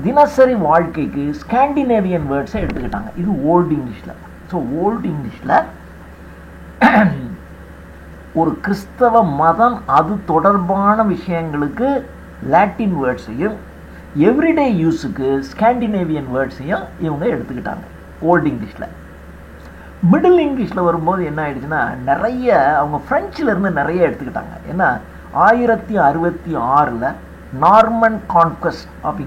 தினசரி வாழ்க்கைக்கு ஸ்காண்டினேவியன் வேர்ட்ஸை எடுத்துக்கிட்டாங்க. இது ஓல்டு இங்கிலீஷில். ஸோ ஓல்டு இங்கிலீஷில் ஒரு கிறிஸ்தவ மதம் அது தொடர்பான விஷயங்களுக்கு லாட்டின் வேர்ட்ஸையும், எவ்ரிடே யூஸுக்கு ஸ்காண்டினேவியன் வேர்ட்ஸையும் இவங்க எடுத்துக்கிட்டாங்க ஓல்டு இங்கிலீஷில். மிடில் இங்கிலீஷில் வரும்போது என்ன ஆயிடுச்சுன்னா, நிறைய அவங்க ஃப்ரெஞ்சிலேருந்து நிறைய எடுத்துக்கிட்டாங்க. ஏன்னா 1066 Norman conquest of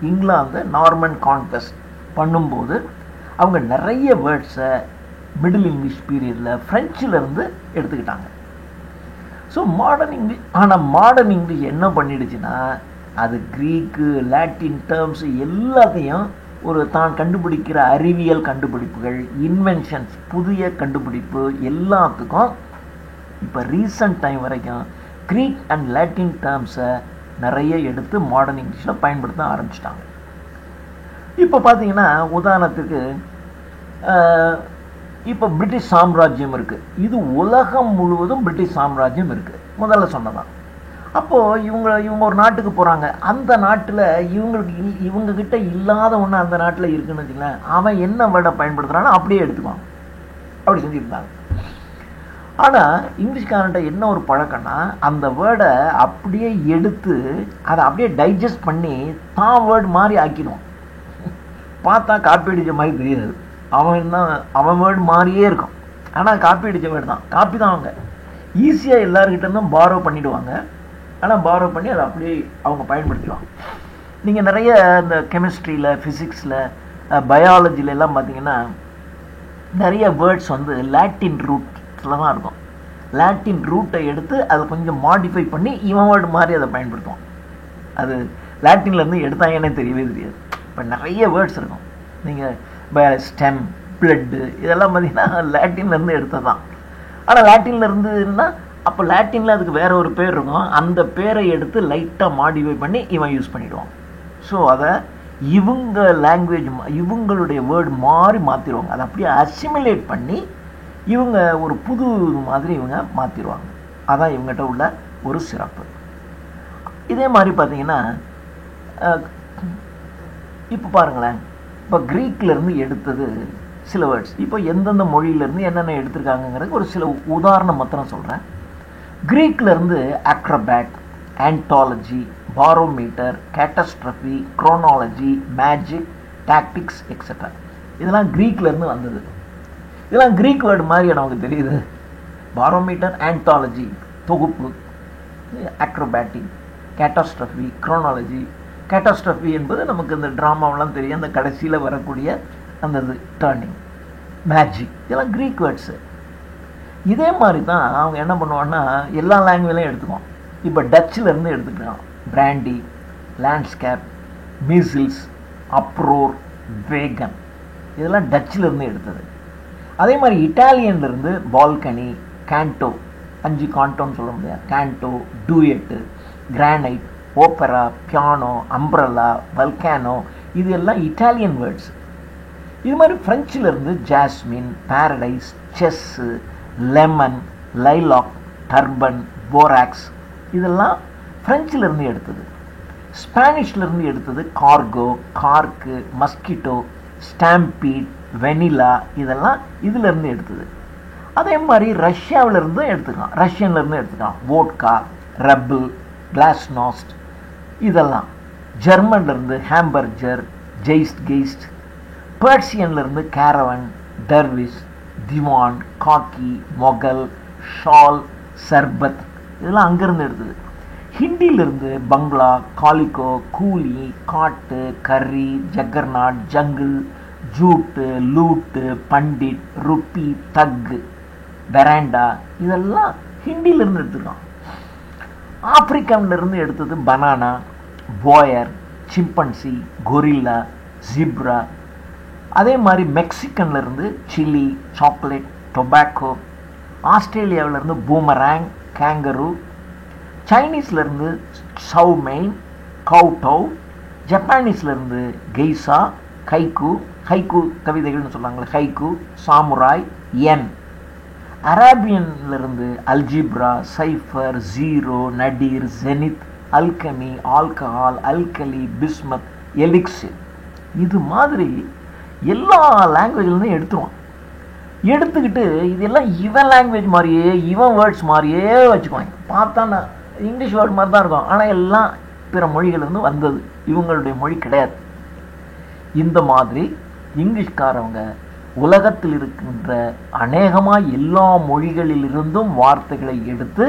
England Norman conquest பண்ணும்போது அவங்க நிறைய வேர்ட்ஸை மிடில் இங்கிலீஷ் பீரியடில் ஃப்ரெஞ்சிலேருந்து எடுத்துக்கிட்டாங்க. ஸோ மாடர்ன் இங்கிலீஷ் என்ன பண்ணிடுச்சுன்னா, அது க்ரீக்கு, லாட்டின் டேர்ம்ஸ் எல்லாத்தையும் தான் கண்டுபிடிக்கிற அறிவியல் கண்டுபிடிப்புகள், இன்வென்ஷன்ஸ், புதிய கண்டுபிடிப்பு எல்லாத்துக்கும் இப்போ ரீசன்ட் டைம் வரைக்கும் க்ரீக் அண்ட் லாட்டின் டேர்ம்ஸை நிறைய எடுத்து மாடர்ன் இங்கிலீஷில் பயன்படுத்த ஆரம்பிச்சிட்டாங்க. இப்போ பார்த்தீங்கன்னா உதாரணத்துக்கு இப்போ பிரிட்டிஷ் சாம்ராஜ்யம் இருக்குது. இது உலகம் முழுவதும் பிரிட்டிஷ் சாம்ராஜ்யம் இருக்குது, முதல்ல சொன்னதான். அப்போது இவங்க ஒரு நாட்டுக்கு போகிறாங்க. அந்த நாட்டில் இவங்கக்கிட்ட இல்லாத ஒன்று அந்த நாட்டில் இருக்குன்னு வச்சுங்களேன், அவன் என்ன வேர்டை பயன்படுத்துகிறானோ அப்படியே எடுத்துக்குவான். அப்படி செஞ்சுருந்தாங்க. ஆனால் இங்கிலீஷ்காரன்ட்ட என்ன ஒரு பழக்கம்னா, அந்த வேர்டை அப்படியே எடுத்து அதை அப்படியே டைஜஸ்ட் பண்ணி தான் வேர்டு மாதிரி ஆக்கிடுவான். பார்த்தா காப்பி அடித்த மாதிரி தெரியாது. அவன் வேர்டு மாதிரியே இருக்கும், ஆனால் காப்பி அடித்த வேர்டு தான், காப்பி தான். அவங்க ஈஸியாக எல்லாருக்கிட்டேருந்தும் பாரோ பண்ணிவிடுவாங்க, ஆனால் பாரோ பண்ணி அதை அப்படியே அவங்க பயன்படுத்திடுவாங்க. நீங்கள் நிறைய இந்த கெமிஸ்ட்ரியில், ஃபிசிக்ஸில், பயாலஜியில் எல்லாம் பார்த்தீங்கன்னா நிறைய வேர்ட்ஸ் வந்து லாட்டின் ரூட்டில் தான் இருக்கும். லாட்டின் ரூட்டை எடுத்து அதை கொஞ்சம் மாடிஃபை பண்ணி இவன் வேர்டு மாதிரி அதை பயன்படுத்துவான். அது லாட்டின்லேருந்து எடுத்தாங்கன்னே தெரியவே தெரியாது. இப்போ நிறைய வேர்ட்ஸ் இருக்கும். நீங்கள் ஸ்டெம், பிளட்டு இதெல்லாம் பார்த்தீங்கன்னா லாட்டின்லேருந்து எடுத்தது தான். ஆனால் லாட்டின்லேருந்துன்னா அப்போ லாட்டினில் அதுக்கு வேறு ஒரு பேர் இருக்கும், அந்த பேரை எடுத்து லைட்டாக மாடிஃபை பண்ணி இவன் யூஸ் பண்ணிவிடுவான். ஸோ அதை இவங்க லாங்குவேஜ், இவங்களுடைய வேர்டு மாதிரி மாற்றிடுவாங்க. அதை அப்படியே அசிமிலேட் பண்ணி இவங்க ஒரு புது மாதிரி இவங்க மாற்றிடுவாங்க. அதான் இவங்ககிட்ட உள்ள ஒரு சிறப்பு. இதே மாதிரி பார்த்தீங்கன்னா இப்போ பாருங்களேன், இப்போ க்ரீக்லேருந்து எடுத்தது சில வேர்ட்ஸ், இப்போ எந்தெந்த மொழியிலேருந்து என்னென்ன எடுத்திருக்காங்கங்கிறது ஒரு சில உதாரணம் மாத்திரம் சொல்கிறேன். க்ரீக்லேருந்து acrobat, ontology, barometer, catastrophe, chronology, magic, tactics etcetera, இதெல்லாம் க்ரீக்லேருந்து வந்தது. இதெல்லாம் க்ரீக் வேர்டு மாதிரி நமக்கு தெரியுது. பாரோமீட்டர், ஆன்டாலஜி தொகுப்பு, அக்ரோபேட்டிக், கேட்டஸ்ட்ரஃபி, குரோனாலஜி. கேட்டஸ்ட்ரஃபி என்பது நமக்கு இந்த ட்ராமாவெலாம் தெரியும், அந்த கடைசியில் வரக்கூடிய அந்த இது டர்னிங். மேஜிக், இதெல்லாம் க்ரீக் வேர்ட்ஸு. இதே மாதிரி தான் அவங்க என்ன பண்ணுவாங்கன்னா எல்லா லாங்குவேஜ்லையும் எடுத்துக்குவோம். இப்போ டச்சிலேருந்து எடுத்துக்கலாம், பிராண்டி, லேண்ட்ஸ்கேப், மீசில்ஸ், அப்ரோர், வேகன், இதெல்லாம் டச்சிலேருந்து எடுத்தது. அதே மாதிரி இட்டாலியன்லேருந்து பால்கனி, கேண்டோ, 5 காண்டோன்னு சொல்ல முடியாது, canto, duet, granite, opera, piano, umbrella, volcano, இது எல்லாம் இட்டாலியன் வேர்ட்ஸ். இது மாதிரி ஃப்ரெஞ்சிலேருந்து jasmine, paradise, chess, lemon, lilac, turban, borax, இதெல்லாம் ஃப்ரெஞ்சிலேருந்து எடுத்தது. ஸ்பானிஷ்லேருந்து எடுத்தது cargo, cork, mosquito, stampede, vanilla, இதெல்லாம் இதிலேருந்து எடுத்தது. அதே மாதிரி ரஷ்யாவிலேருந்து எடுத்துக்கலாம், ரஷ்யன்லேருந்து எடுத்துக்கலாம், வோட்கா, ரப்பிள், கிளாஸ்நாஸ்ட், இதெல்லாம். ஜெர்மன்லேருந்து ஹாம்பர்ஜர், ஜெய்ஸ்ட் கெய்ஸ்ட். பெர்சியன்லேருந்து caravan, dervish, divan, khaki, mogul, shawl, sherbet, இதெல்லாம் அங்கேருந்து எடுத்தது. ஹிந்தியிலிருந்து bungalow, calico, coolie, cot, curry, juggernaut, jungle, jute, loot, pundit, rupee, thug, veranda, இதெல்லாம் ஹிந்தியிலிருந்து எடுத்துக்கலாம். ஆப்பிரிக்காவிலிருந்து எடுத்தது banana, Boer, chimpanzee, gorilla, zebra. அதே மாதிரி மெக்சிகன்லேருந்து சில்லி, சாக்லேட், டொபாக்கோ. ஆஸ்திரேலியாவிலேருந்து பூமராங், கேங்கரு. சைனீஸ்லேருந்து சவுமெயின், கவுடோ. ஜப்பானீஸ்லேருந்து கெய்சா, ஹைக்கு, ஹைக்கு கவிதைகள்னு சொல்கிறாங்களே, ஹைக்கு, சாமுராய், என். அராபியன்லேருந்து algebra, cipher, zero, nadir, zenith, alchemy, alcohol, alkali, bismuth, elixir. இது மாதிரி எல்லா லாங்குவேஜ்லேருந்து எடுத்துருவான். எடுத்துக்கிட்டு இதெல்லாம் இவன் லாங்குவேஜ் மாதிரியே, இவன் வேர்ட்ஸ் மாதிரியே வச்சுக்குவாங்க. பார்த்தா நான் இங்கிலீஷ் வேர்டு மாதிரி தான் இருக்கும், ஆனால் எல்லாம் பிற மொழிகள்லேருந்து வந்தது, இவங்களுடைய மொழி கிடையாது. இந்த மாதிரி இங்கிலீஷ்காரவங்க உலகத்தில் இருக்கின்ற அநேகமாக எல்லா மொழிகளிலிருந்தும் வார்த்தைகளை எடுத்து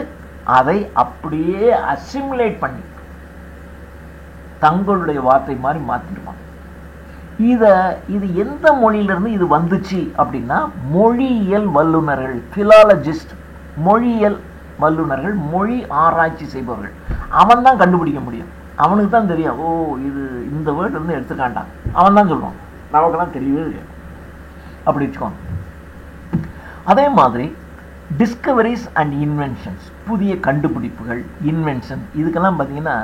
அதை அப்படியே அசிமுலேட் பண்ணி தங்களுடைய வார்த்தை மாதிரி மாற்றிடுவாங்க. இது எந்த மொழியிலிருந்து இது வந்துச்சு அப்படின்னா, மொழியியல் வல்லுநர்கள், ஃபிலாலஜிஸ்ட், மொழியியல் வல்லுநர்கள், மொழி ஆராய்ச்சி செய்பவர்கள், அவன் தான் கண்டுபிடிக்க முடியும். அவனுக்கு தான் தெரியும், ஓ இது இந்த வேர்டு இருந்து எடுத்துக்காண்டான், அவன் தான் சொல்லுவான், நமக்கெல்லாம் தெரியவே தெரியும். அப்படி வச்சுக்கோங்க. அதே மாதிரி டிஸ்கவரிஸ் அண்ட் இன்வென்ஷன்ஸ், புதிய கண்டுபிடிப்புகள், இன்வென்ஷன், இதுக்கெல்லாம் பார்த்தீங்கன்னா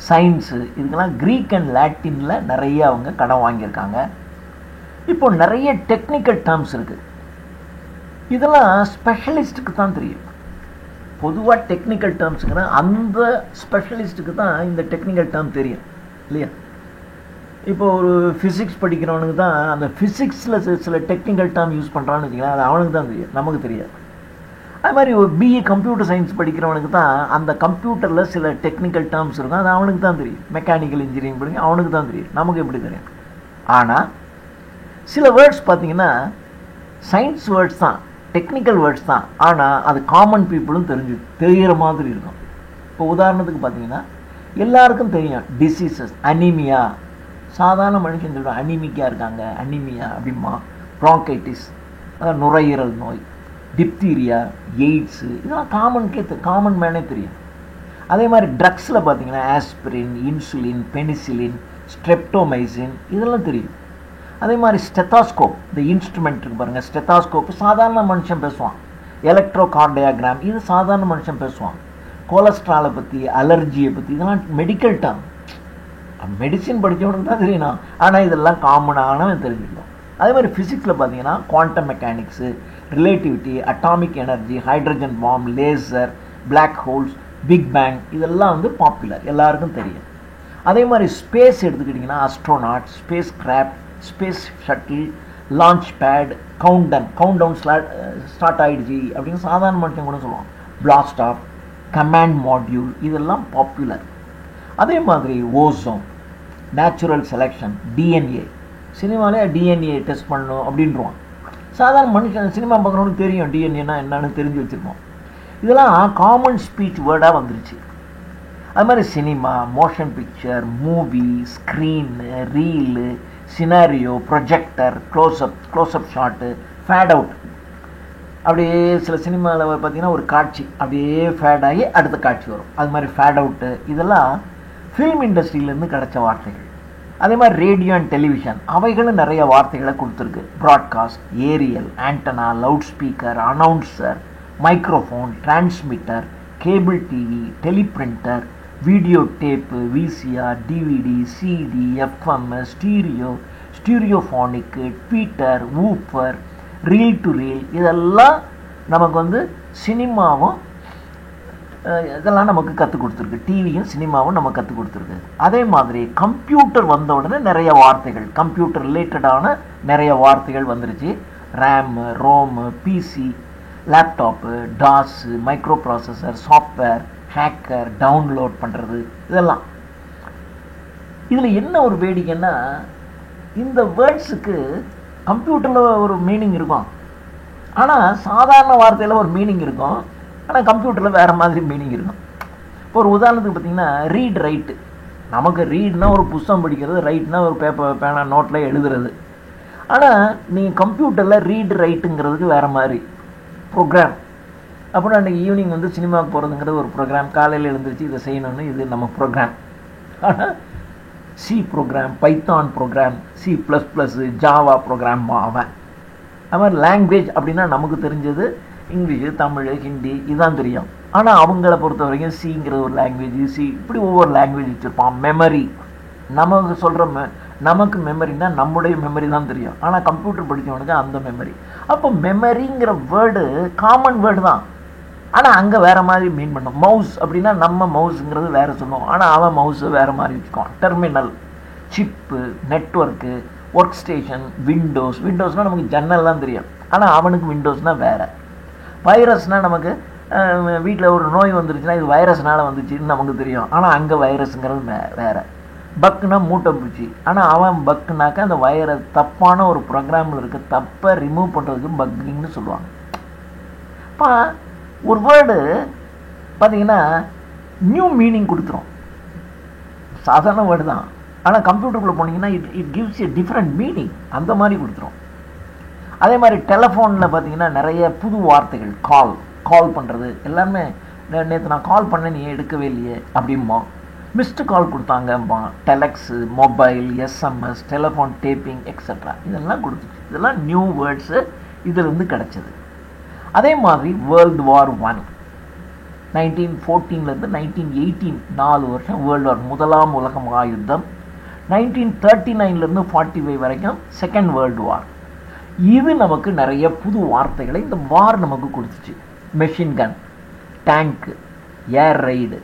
சயின்ஸு, இதுக்கெல்லாம் க்ரீக் அண்ட் லாட்டினில் நிறைய அவங்க கடன் வாங்கியிருக்காங்க. இப்போ நிறைய டெக்னிக்கல் டேர்ம்ஸ் இருக்குது, இதெல்லாம் ஸ்பெஷலிஸ்ட்டுக்கு தான் தெரியும். பொதுவாக டெக்னிக்கல் டேர்ம்ஸுங்கிற அந்த ஸ்பெஷலிஸ்ட்டுக்கு தான் இந்த டெக்னிக்கல் டேர்ம் தெரியும் இல்லையா. இப்போ ஒரு ஃபிசிக்ஸ் படிக்கிறவனுக்கு தான் அந்த ஃபிசிக்ஸில் சில டெக்னிக்கல் டேர்ம் யூஸ் பண்ணுறான்னு வச்சுக்கலாம், அது அவனுக்கு தான் தெரியும், நமக்கு தெரியாது. அது மாதிரி ஒரு பிஏ கம்ப்யூட்டர் சயின்ஸ் படிக்கிறவனுக்கு தான் அந்த கம்ப்யூட்டரில் சில டெக்னிக்கல் டேர்ம்ஸ் இருக்கும், அது அவனுக்கு தான் தெரியும். மெக்கானிக்கல் இன்ஜினியரிங் படிக்க அவனுக்கு தான் தெரியும், நமக்கு எப்படி தெரியும். ஆனால் சில வேர்ட்ஸ் பார்த்தீங்கன்னா சயின்ஸ் வேர்ட்ஸ் தான், டெக்னிக்கல் வேர்ட்ஸ் தான், ஆனால் அது காமன் பீப்புளும் தெரிகிற மாதிரி இருக்கும். இப்போ உதாரணத்துக்கு பார்த்தீங்கன்னா எல்லாருக்கும் தெரியும் டிசீசஸ். அனீமியா, சாதாரண மனுஷன் சொல்லுவாங்க அனீமிக்காக இருக்காங்க, அனீமியா அப்படிமா. ப்ராங்கைட்டிஸ், நுரையீரல் நோய், டிப்தீரியா, எய்ட்ஸு, இதெல்லாம் காமன் மேனே தெரியும். அதே மாதிரி ட்ரக்ஸில் பார்த்தீங்கன்னா ஆஸ்பிரின், இன்சுலின், பெனிசிலின், ஸ்ட்ரெப்டோமைசின், இதெல்லாம் தெரியும். அதே மாதிரி ஸ்டெத்தாஸ்கோப், இந்த இன்ஸ்ட்ருமெண்ட் இருக்கு பாருங்கள், ஸ்டெத்தாஸ்கோப் சாதாரண மனுஷன் பேசுவான். எலக்ட்ரோ கார்டியோகிராம், இது சாதாரண மனுஷன் பேசுவான். கொலஸ்ட்ராலை பற்றி, அலர்ஜியை பற்றி, இதெல்லாம் மெடிக்கல் டேர்ம், மெடிசின் படித்தவனுக்கு தான் தெரியணும், ஆனால் இதெல்லாம் காமனானவன் தெரிஞ்சுக்கலாம். அதே மாதிரி ஃபிசிக்ஸில் பார்த்தீங்கன்னா quantum mechanics, relativity, atomic energy, hydrogen bomb, laser, black holes, big bang, இதெல்லாம் வந்து பாப்புலர், எல்லாருக்கும் தெரியும். அதே மாதிரி ஸ்பேஸ் எடுத்துக்கிட்டிங்கன்னா astronaut, spacecraft, space shuttle, launch pad, countdown start ஆகிடுச்சு அப்படின்னு சாதாரண மனுஷன் கூட சொல்லுவான். பிளாஸ்ட் ஆஃப், கமாண்ட் மாட்யூல், இதெல்லாம் பாப்புலர். அதே மாதிரி ஓசோன், நேச்சுரல் செலெக்ஷன், டிஎன்ஏ, சினிமாலே டிஎன்ஏ டெஸ்ட் பண்ணணும் அப்படின்றான். சாதாரண மனுஷன் சினிமா பார்க்குறவனுக்கு தெரியும் டிஎன்ஏனா என்னன்னு தெரிஞ்சு வச்சுருப்போம். இதெல்லாம் காமன் ஸ்பீச் வேர்டாக வந்துருச்சு. அது மாதிரி cinema, motion picture, movie, screen, reel, scenario, projector, close-up shot, fat out. அப்படியே சில சினிமாவில் பார்த்தீங்கன்னா ஒரு காட்சி அப்படியே ஃபேட் ஆகி அடுத்த காட்சி வரும், அது மாதிரி ஃபேட் அவுட்டு. இதெல்லாம் ஃபில்ம் இண்டஸ்ட்ரியிலேருந்து கிடைச்ச வார்த்தைகள். அதே மாதிரி ரேடியோ அண்ட் டெலிவிஷன், அவைகளும் நிறைய வார்த்தைகளை கொடுத்துருக்கு. Broadcast, aerial, antenna, loud speaker, announcer, microphone, transmitter, cable TV, teleprinter, video tape, VCR, DVD, CD, FM, stereophonic, tweeter, woofer, reel to reel, இதெல்லாம் நமக்கு வந்து சினிமாவும் இதெல்லாம் நமக்கு கற்றுக் கொடுத்துருக்கு. டிவியும் சினிமாவும் நம்ம கற்றுக் கொடுத்துருக்கு. அதே மாதிரி கம்ப்யூட்டர் வந்த உடனே நிறைய வார்த்தைகள், கம்ப்யூட்டர் ரிலேட்டடான நிறைய வார்த்தைகள் வந்துருச்சு. RAM, ROM, PC, laptop, DOS, micro processor, software, hacker, download பண்ணுறது, இதெல்லாம். இதில் என்ன ஒரு வேடிக்கைன்னா, இந்த வேர்ட்ஸுக்கு கம்ப்யூட்டரில் ஒரு மீனிங் இருக்கும், ஆனால் சாதாரண வார்த்தையில் ஒரு மீனிங் இருக்கும், ஆனால் கம்ப்யூட்டரில் வேறு மாதிரி மீனிங் இருக்கும். இப்போ ஒரு உதாரணத்துக்கு பார்த்திங்கன்னா ரீட், ரைட்டு. நமக்கு ரீட்னா ஒரு புத்தகம் படிக்கிறது, ரைட்னா ஒரு பேனா நோட்டில் எழுதுறது. ஆனால் நீங்கள் கம்ப்யூட்டரில் ரீட், ரைட்டுங்கிறதுக்கு வேறு மாதிரி ப்ரோக்ராம். அப்புறம் அன்றைக்கி ஈவினிங் வந்து சினிமாவுக்கு போகிறதுங்கிறது ஒரு ப்ரோக்ராம், காலையில் எழுந்திரிச்சு இதை செய்யணும்னு இது நம்ம ப்ரோக்ராம். ஆனால் C program, Python program, C++, Java program அவன். அது மாதிரி லாங்குவேஜ் அப்படின்னா நமக்கு தெரிஞ்சது இங்கிலீஷு, தமிழ், ஹிந்தி, இதுதான் தெரியும். ஆனால் அவங்கள பொறுத்த வரைக்கும் சிங்கிற ஒரு லாங்குவேஜ், இப்படி ஒவ்வொரு லாங்குவேஜ் வச்சுருப்பான். மெமரி, நமக்கு சொல்கிற நமக்கு மெமரினா நம்முடைய மெமரி தான் தெரியும், ஆனால் கம்ப்யூட்டர் படித்தவனுக்கு அந்த மெமரி. அப்போ மெமரிங்கிற வேர்டு காமன் வேர்டு தான், ஆனால் அங்கே வேறு மாதிரி மீன் பண்ணோம். மவுஸ் அப்படின்னா நம்ம மவுஸுங்கிறது வேறு சொல்லுவோம், ஆனால் அவன் மவுஸு வேறு மாதிரி வச்சுக்குவான். Terminal, chip, network, work station, விண்டோஸ்னால் நமக்கு ஜன்னல் தான் தெரியும், ஆனால் அவனுக்கு விண்டோஸ்னால் வேறு. வைரஸ்னால் நமக்கு வீட்டில் ஒரு நோய் வந்துருச்சுன்னா இது வைரஸ்னால் வந்துச்சுன்னு நமக்கு தெரியும், ஆனால் அங்கே வைரஸுங்கிறது வேறு. பக்குனா மூட்டை பூச்சி, ஆனால் அவன் பக்குனாக்கா அந்த வைரஸ் தப்பான ஒரு ப்ரோக்ராமில் இருக்க தப்பை ரிமூவ் பண்ணுறதுக்கு பக்கிங்னு சொல்லுவாங்க. இப்போ ஒரு வேர்டு பார்த்திங்கன்னா நியூ மீனிங் கொடுத்துரும். சாதாரண வேர்டு தான், ஆனால் கம்ப்யூட்டருக்குள்ளே போனீங்கன்னா it gives a different meaning, அந்த மாதிரி கொடுத்துரும். அதே மாதிரி டெலிஃபோனில் பார்த்தீங்கன்னா நிறைய புது வார்த்தைகள், கால் பண்ணுறது எல்லாமே. நேற்று நான் கால் பண்ணேன் நீ எடுக்கவே இல்லையே அப்படிம்போம். மிஸ்டு கால் கொடுத்தாங்கம்பா. Telex, mobile, SMS, telephone tapping, extra, இதெல்லாம் கொடுத்துச்சு. இதெல்லாம் நியூ வேர்ட்ஸு இதிலிருந்து கிடச்சிது. அதே மாதிரி வேர்ல்டு வார் 1 1914 1918 4 வருஷம் வேர்ல்டு வார், முதலாம் உலக மகாயுத்தம். 1939 45 வரைக்கும் செகண்ட் வேர்ல்டு வார். இது நமக்கு நிறைய புது வார்த்தைகளை இந்த வார் நமக்கு கொடுத்துச்சு. மெஷின் கன், டேங்க்கு, ஏர் ரைடு,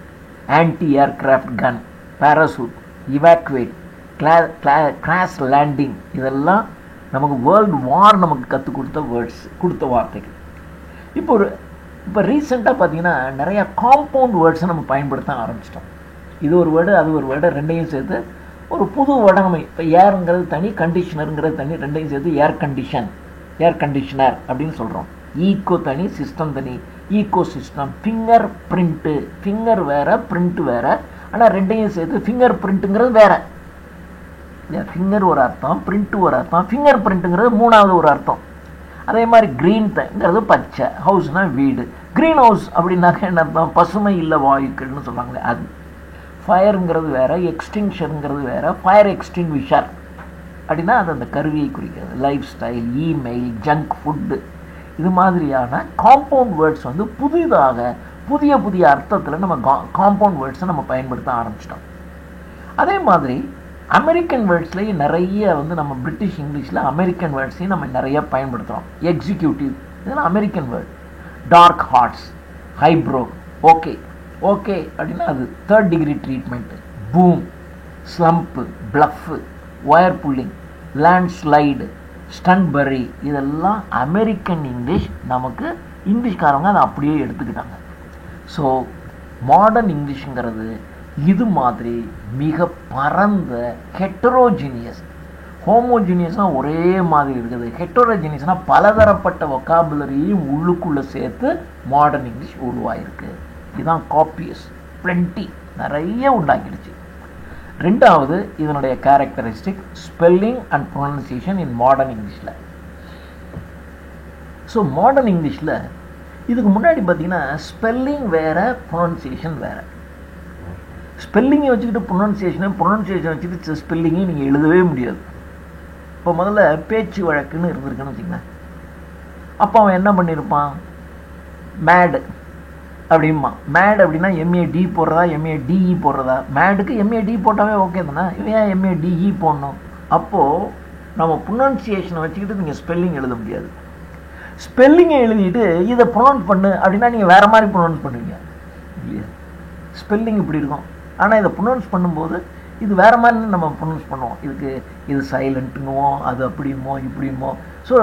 ஆன்டி ஏர்கிராஃப்ட் கன், பேராசூட், இவாக்குவேட், கிராஷ் லேண்டிங், இதெல்லாம் நமக்கு வேர்ல்டு வார் நமக்கு கற்றுக் கொடுத்த வார்த்தைகள். இப்போ ரீசெண்டாக பார்த்தீங்கன்னா நிறையா காம்பவுண்ட் வேர்ட்ஸை நம்ம பயன்படுத்த ஆரம்பிச்சிட்டோம். இது ஒரு வேர்டு, அது ஒரு வேர்டு, ரெண்டையும் சேர்த்து ஒரு புது வடமை. இப்போ ஏருங்கிறது தனி, கண்டிஷனருங்கிறது தனி, ரெண்டையும் சேர்த்து ஏர் கண்டிஷனர் அப்படின்னு சொல்கிறோம். ஈக்கோ தனி, சிஸ்டம் தனி. Eeco system. Finger print, finger வேறு, பிரிண்ட்டு வேறு. ஆனால் ரெண்டையும் சேர்த்து ஃபிங்கர் பிரிண்ட்டுங்கிறது வேறு. ஃபிங்கர் ஒரு அர்த்தம், பிரிண்ட்டு ஒரு அர்த்தம், ஃபிங்கர் பிரிண்ட்டுங்கிறது மூணாவது ஒரு அர்த்தம். அதே மாதிரி க்ரீன்ங்கிறது பச்சை, ஹவுஸ்னால் வீடு. க்ரீன் ஹவுஸ் அப்படின்னாக்க என்ன அர்த்தம்? பசுமை இல்லை வாயுக்கள்னு சொல்லுவாங்களே அது. ஃபயருங்கிறது வேறு, எக்ஸ்டிங்ஷனுங்கிறது வேறு. ஃபயர் எக்ஸ்டிங்விஷர் அப்படின்னா அது அந்த கருவியை குறிக்கிறது. Life style, email, junk food, இது மாதிரியான காம்பவுண்ட் வேர்ட்ஸ் வந்து புதிதாக புதிய புதிய அர்த்தத்தில் நம்ம காம்பவுண்ட் வேர்ட்ஸை நம்ம பயன்படுத்த ஆரம்பிச்சிட்டோம். அதே மாதிரி அமெரிக்கன் வேர்ட்ஸ்லேயே நிறைய வந்து நம்ம பிரிட்டிஷ் இங்கிலீஷில் அமெரிக்கன் வேர்ட்ஸையும் நம்ம நிறைய பயன்படுத்துகிறோம். எக்ஸிக்யூட்டிவ் இதெல்லாம் American word. Dark horse, highbrow, okay அப்படின்னா அது third degree treatment. Boom, slump, bluff, wire pulling, landslide, ஸ்டன்பரி, இதெல்லாம் அமெரிக்கன் இங்கிலீஷ். நமக்கு இங்கிலீஷ்காரங்க அதை அப்படியே எடுத்துக்கிட்டாங்க. ஸோ மாடர்ன் இங்கிலீஷுங்கிறது இது மாதிரி மிக பரந்த ஹெட்டரோஜீனியஸ். ஹோமோஜீனியஸ்னால் ஒரே மாதிரி இருக்குது. ஹெட்டரோஜீனியஸ்னால் பலதரப்பட்ட வொக்காபுலரியும் உள்ளுக்குள்ளே சேர்த்து மாடர்ன் இங்கிலீஷ் உருவாயிருக்கு. இதுதான் காப்பியஸ், பிளென்டி, நிறைய உண்டாக்கிடுச்சு. ரெண்டாவது இதனுடைய characteristic spelling and pronunciation in modern இங்கிலீஷில். ஸோ மாடர்ன் இங்கிலீஷில் இதுக்கு முன்னாடி பார்த்தீங்கன்னா ஸ்பெல்லிங் வேறு, ப்ரொனன்சியேஷன் வேறு. ஸ்பெல்லிங்கை வச்சுக்கிட்டு ப்ரொனன்சியேஷன் வச்சுக்கிட்டு ஸ்பெல்லிங்கையும் நீங்கள் எழுதவே முடியாது. இப்போ முதல்ல பேச்சு வழக்குன்னு இருந்திருக்குன்னு வச்சுக்கோங்களேன். அப்போ அவன் என்ன பண்ணியிருப்பான்? மேடு அப்படிமா. மேட் அப்படின்னா எம்ஏடி போடுறதா, எம்ஏடிஇ போடுறதா? மேடுக்கு எம்ஏடி போட்டாவே ஓகே தானே. ஏன் எம்ஏடிஇ போடணும்? அப்போது நம்ம ப்ரொனன்சியேஷனை வச்சுக்கிட்டு நீங்கள் ஸ்பெல்லிங் எழுத முடியாது. ஸ்பெல்லிங்கை எழுதிட்டு இதை ப்ரொனவுன்ஸ் பண்ணு அப்படின்னா நீங்கள் வேறு மாதிரி ப்ரொனவுன்ஸ் பண்ணுவீங்க இல்லையா? ஸ்பெல்லிங் இப்படி இருக்கும், ஆனால் இதை ப்ரொனவுன்ஸ் பண்ணும்போது இது வேறு மாதிரி நம்ம ப்ரொனவுன்ஸ் பண்ணுவோம். இதுக்கு இது சைலண்ட்டுங்குவோம், அது அப்படிமோ இப்படிமோ. So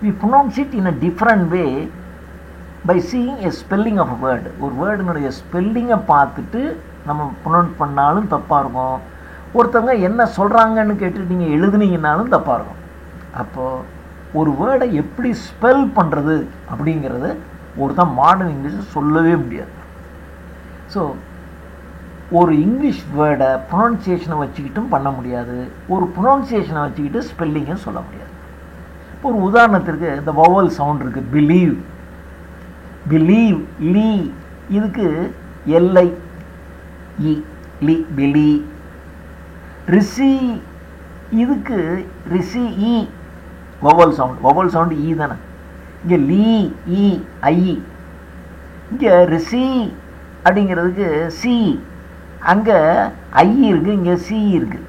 we pronounce it in a different way by seeing a spelling of a word. ஒரு வேர்டுனுடைய ஸ்பெல்லிங்கை பார்த்துட்டு நம்ம ப்ரொனவுன்ஸ் பண்ணாலும் தப்பாக இருக்கும். ஒருத்தவங்க என்ன சொல்கிறாங்கன்னு கேட்டுட்டு நீங்கள் எழுதுனீங்கன்னாலும் தப்பாக இருக்கும். அப்போது ஒரு வேர்டை எப்படி ஸ்பெல் பண்ணுறது அப்படிங்கிறது ஒருத்தன் மாடர்ன் இங்கிலீஷ் சொல்லவே முடியாது. ஸோ ஒரு இங்கிலீஷ் வேர்டை ப்ரொனன்சியேஷனை வச்சுக்கிட்டும் பண்ண முடியாது, ஒரு ப்ரொனன்சியேஷனை வச்சுக்கிட்டு ஸ்பெல்லிங்கும் சொல்ல முடியாது. இப்போ ஒரு உதாரணத்திற்கு இந்த வவல் சவுண்ட் இருக்குது. பிலீவ், லீ, இதுக்கு எல்ஐ இ, லி, பிலி. ரிசி, இதுக்கு ரிசி இ, வவல் சவுண்ட் இ தானே. இங்கே லீ, இ, ஐ. இங்கே ரிசி அப்படிங்கிறதுக்கு சி, அங்கே ஐ இருக்குது, இங்கே சி இருக்குது.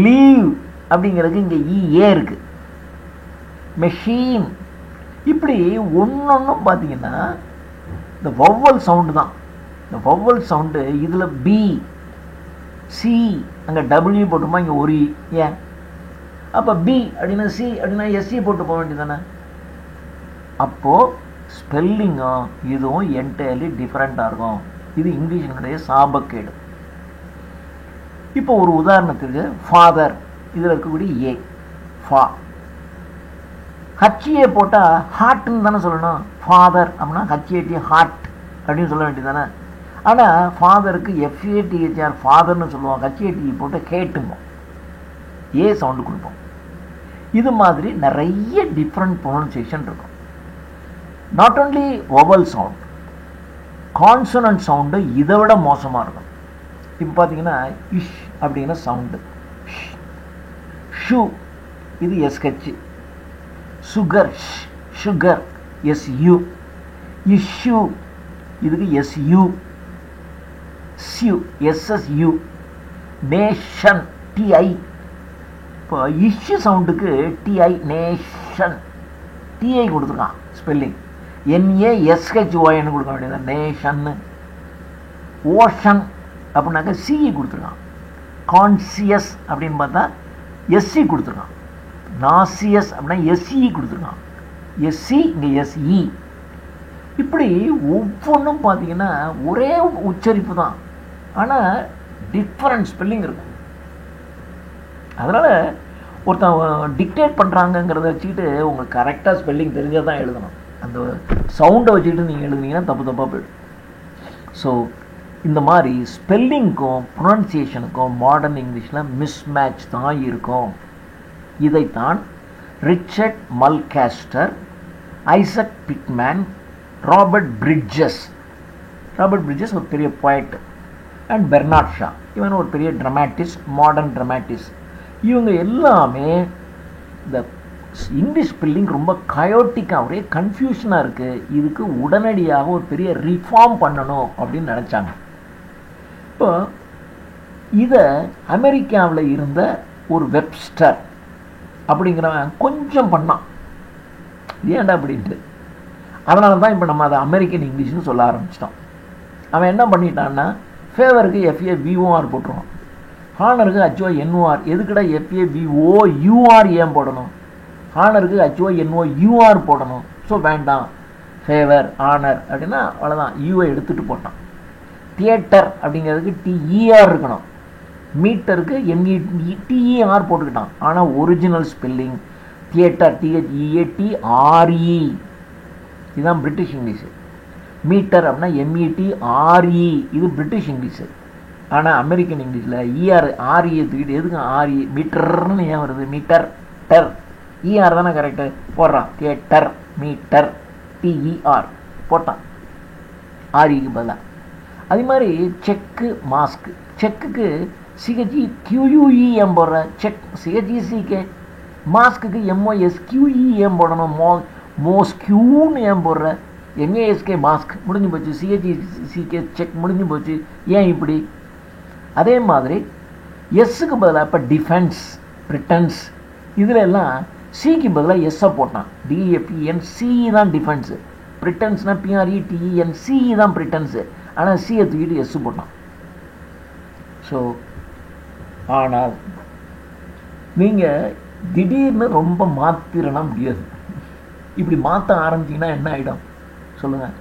லீவ் அப்படிங்கிறதுக்கு இங்கே இஏ இருக்குது. மெஷீன், இப்படி ஒன்றொன்றும் பார்த்தீங்கன்னா இந்த வவ்வல் சவுண்டு தான். இந்த வவ்வல் சவுண்டு இதில் பி, சி, அங்கே டபிள்யூ போட்டுமா, இங்கே ஒரு ஏன். அப்போ பி அப்படின்னா சி அப்படின்னா எஸ்சி போட்டு போக வேண்டியது தானே. அப்போது ஸ்பெல்லிங்கும் இதுவும் என்டையர்லி டிஃப்ரெண்ட்டாக இருக்கும். இது இங்கிலீஷினுடைய சாபக்கேடு. இப்போ ஒரு உதாரணத்துக்கு ஃபாதர், இதில் இருக்கக்கூடிய ஏ, ஃபா. ஹச்ஏ போட்டால் ஹார்ட்னு தானே சொல்லணும். ஃபாதர் அப்படின்னா ஹச்ஏடி, ஹார்ட் அப்படின்னு சொல்ல வேண்டியது தானே. ஆனால் ஃபாதருக்கு எஃப்ஏடிஹெச்ஆர் ஃபாதர்னு சொல்லுவோம். ஹச்ஏடி போட்டு கேட்டுமோ, ஏ சவுண்டு கொடுப்போம். இது மாதிரி நிறைய டிஃப்ரெண்ட் ப்ரொனன்சியேஷன் இருக்கும். Not only vowel sound, consonant sound இதை விட மோசமாக இருக்கும். இப்போ பார்த்தீங்கன்னா இஷ் அப்படிங்கிற சவுண்டு. ஷூ, இது SH. Sugar, sugar, SU. Issue, இதுக்கு எஸ்யூ. சியூ, எஸ்எஸ்யூ. Nation, TI. இப்போ இஷ்யூ சவுண்டுக்கு டிஐ, நேஷன். டிஐ கொடுத்துருக்கான் ஸ்பெல்லிங். என்ஏஎஸ்ஹெச்ஓஎன்னு கொடுக்க வேண்டியது நேஷன்னு. ஓஷன் அப்படின்னாக்கா சிஇ கொடுத்துருக்கான். கான்சியஸ் அப்படின்னு பார்த்தா எஸ்சி கொடுத்துருக்கான். நாசியஸ் அப்படின்னா எஸ்இ கொடுத்துருக்கான். எஸ்சி, இங்கே எஸ்இ. இப்படி ஒவ்வொன்றும் பார்த்தீங்கன்னா ஒரே உச்சரிப்பு தான், ஆனால் டிஃப்ரெண்ட் ஸ்பெல்லிங் இருக்கும். அதனால் ஒருத்தன் டிக்டேட் பண்ணுறாங்கங்கிறத வச்சுக்கிட்டு உங்களுக்கு கரெக்டாக ஸ்பெல்லிங் தெரிஞ்சால் தான் எழுதணும். அந்த சவுண்டை வச்சுக்கிட்டு நீங்கள் எழுதுனீங்கன்னா தப்பாக போய்டும். ஸோ இந்த மாதிரி ஸ்பெல்லிங்க்கும் ப்ரொனன்சியேஷனுக்கும் மாடர்ன் இங்கிலீஷில் மிஸ்மேட்ச் தான் இருக்கும். இதைத்தான் Richard Mulcaster, Isaac Pitman, Robert Bridges ஒரு பெரிய போய்ட், அண்ட் பெர்னார்ட் ஷா, இவன் ஒரு பெரிய ட்ராமாட்டிஸ்ட், மாடர்ன் ட்ராமாட்டிஸ்ட், இவங்க எல்லாமே இந்த இங்கிலீஷ் ஸ்பெல்லிங் ரொம்ப கயோட்டிக்காக ஒரே கன்ஃபியூஷனாக இருக்குது, இதுக்கு உடனடியாக ஒரு பெரிய ரிஃபார்ம் பண்ணணும் அப்படின்னு நினச்சாங்க. இப்போ இதை அமெரிக்காவில் இருந்த ஒரு வெப்ஸ்டர் அப்படிங்கிறவன் கொஞ்சம் பண்ணான், ஏன்டா அப்படின்ட்டு. அதனால தான் இப்போ நம்ம அதை அமெரிக்கன் இங்கிலீஷ்னு சொல்ல ஆரம்பிச்சிட்டோம். அவன் என்ன பண்ணிட்டான்னா, ஃபேவருக்கு FAVOR போட்டுருவான், ஹானருக்கு HONOR. எதுக்குடா FAVOUR ஏன் போடணும்? ஹானருக்கு HONOUR போடணும். ஸோ வேண்டாம், ஃபேவர் ஆனர் அப்படின்னா அவ்வளோதான், யூவை எடுத்துகிட்டு போட்டான். தியேட்டர் அப்படிங்கிறதுக்கு TER இருக்கணும், மீட்டருக்கு METER போட்டுக்கிட்டான். ஆனால் ஒரிஜினல் ஸ்பெல்லிங் தியேட்டர் THEATRE. இதுதான் பிரிட்டிஷ் இங்கிலீஷு. மீட்டர் அப்படின்னா METRE, இது பிரிட்டிஷ் இங்கிலீஷு. ஆனால் அமெரிக்கன் இங்கிலீஷில் RE தூக்கிட்டு எதுக்கு RE மீட்டர்னு ஏன் வருது? மீட்டர் டர் ER தானே கரெக்டு போடுறான். தியேட்டர் மீட்டர் TER போட்டான் REக்கு பதிலாக. அதே மாதிரி செக்கு மாஸ்க், செக்குக்கு CHEQUEM போடுற, செக் CHECK. மாஸ்க்குக்கு MOSQUEM போடணும், மோஸ்கியூன்னு ஏன் போடுற? MASK மாஸ்க் முடிஞ்சு போச்சு, CHECK செக் முடிஞ்சு போச்சு, ஏன் இப்படி? அதே மாதிரி எஸ்ஸுக்கு பதிலாக இப்போ டிஃபென்ஸ், பிரிட்டன்ஸ், இதில் எல்லாம் சிக்கு பதிலாக எஸ்ஸை போட்டான். DEFENC தான் டிஃபென்ஸு, பிரிட்டன்ஸ்னால் PRETENC தான் பிரிட்டன்ஸு. ஆனால் சியை தூக்கிட்டு எஸ்ஸு போட்டான். ஸோ ஆனால் நீங்கள் திடீர்னு ரொம்ப மாற்றிடலாம் முடியாது. இப்படி மாற்ற ஆரம்பிச்சிங்கன்னா என்ன ஆகிடும் சொல்லுங்கள்?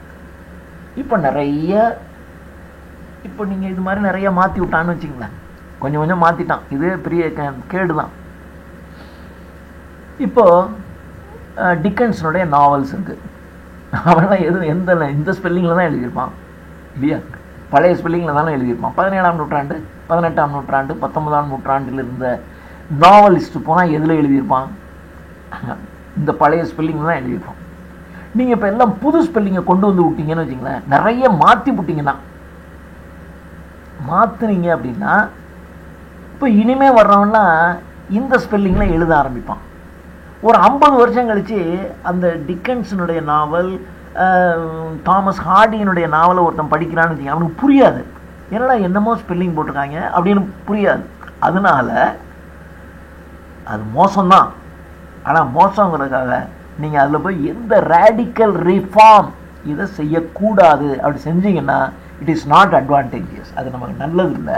இப்போ நீங்கள் இது மாதிரி நிறைய மாற்றி விட்டான்னு வச்சுங்களேன், கொஞ்சம் கொஞ்சம் மாற்றிட்டான், இது பெரிய கேடு தான். இப்போது டிக்கன்ஸனுடைய நாவல்ஸ் இருக்குது, அவனெல்லாம் இந்த ஸ்பெல்லிங்கில் தான் எழுதியிருப்பான் இல்லையா? பழைய ஸ்பெல்லிங்கில் தானே எழுதியிருப்பான். 17ஆம் நூற்றாண்டு, 18ஆம் நூற்றாண்டு, 19ஆம் நூற்றாண்டில் இருந்த நாவலிஸ்ட்டு போனால் எதில் எழுதியிருப்பான்? இந்த பழைய ஸ்பெல்லிங் தான் எழுதியிருப்பான். நீங்கள் இப்போ எல்லாம் புது ஸ்பெல்லிங்கை கொண்டு வந்து விட்டீங்கன்னு வச்சிங்களேன், நிறைய மாற்றி விட்டிங்கன்னா, மாற்றுனீங்க அப்படின்னா இப்போ இனிமேல் வர்றவன்லாம் இந்த ஸ்பெல்லிங்கில் எழுத ஆரம்பிப்பான். ஒரு 50 வருஷம் கழித்து அந்த டிக்கன்ஸனுடைய நாவல், தாமஸ் ஹார்டியினுடைய நாவலை ஒருத்தன் படிக்கிறான்னு வச்சுக்கோங்க, அவனுக்கு புரியாது, என்னடா என்னமோ ஸ்பெல்லிங் போட்டிருக்காங்க அப்படின்னு புரியாது. அதனால அது மோசம்தான். ஆனால் மோசங்கிறதுக்காக நீங்கள் அதில் போய் எந்த ரேடிக்கல் ரிஃபார்ம் இதை செய்யக்கூடாது. அப்படி செஞ்சீங்கன்னா இட் இஸ் நாட் அட்வான்டேஜஸ், அது நமக்கு நல்லது இல்லை,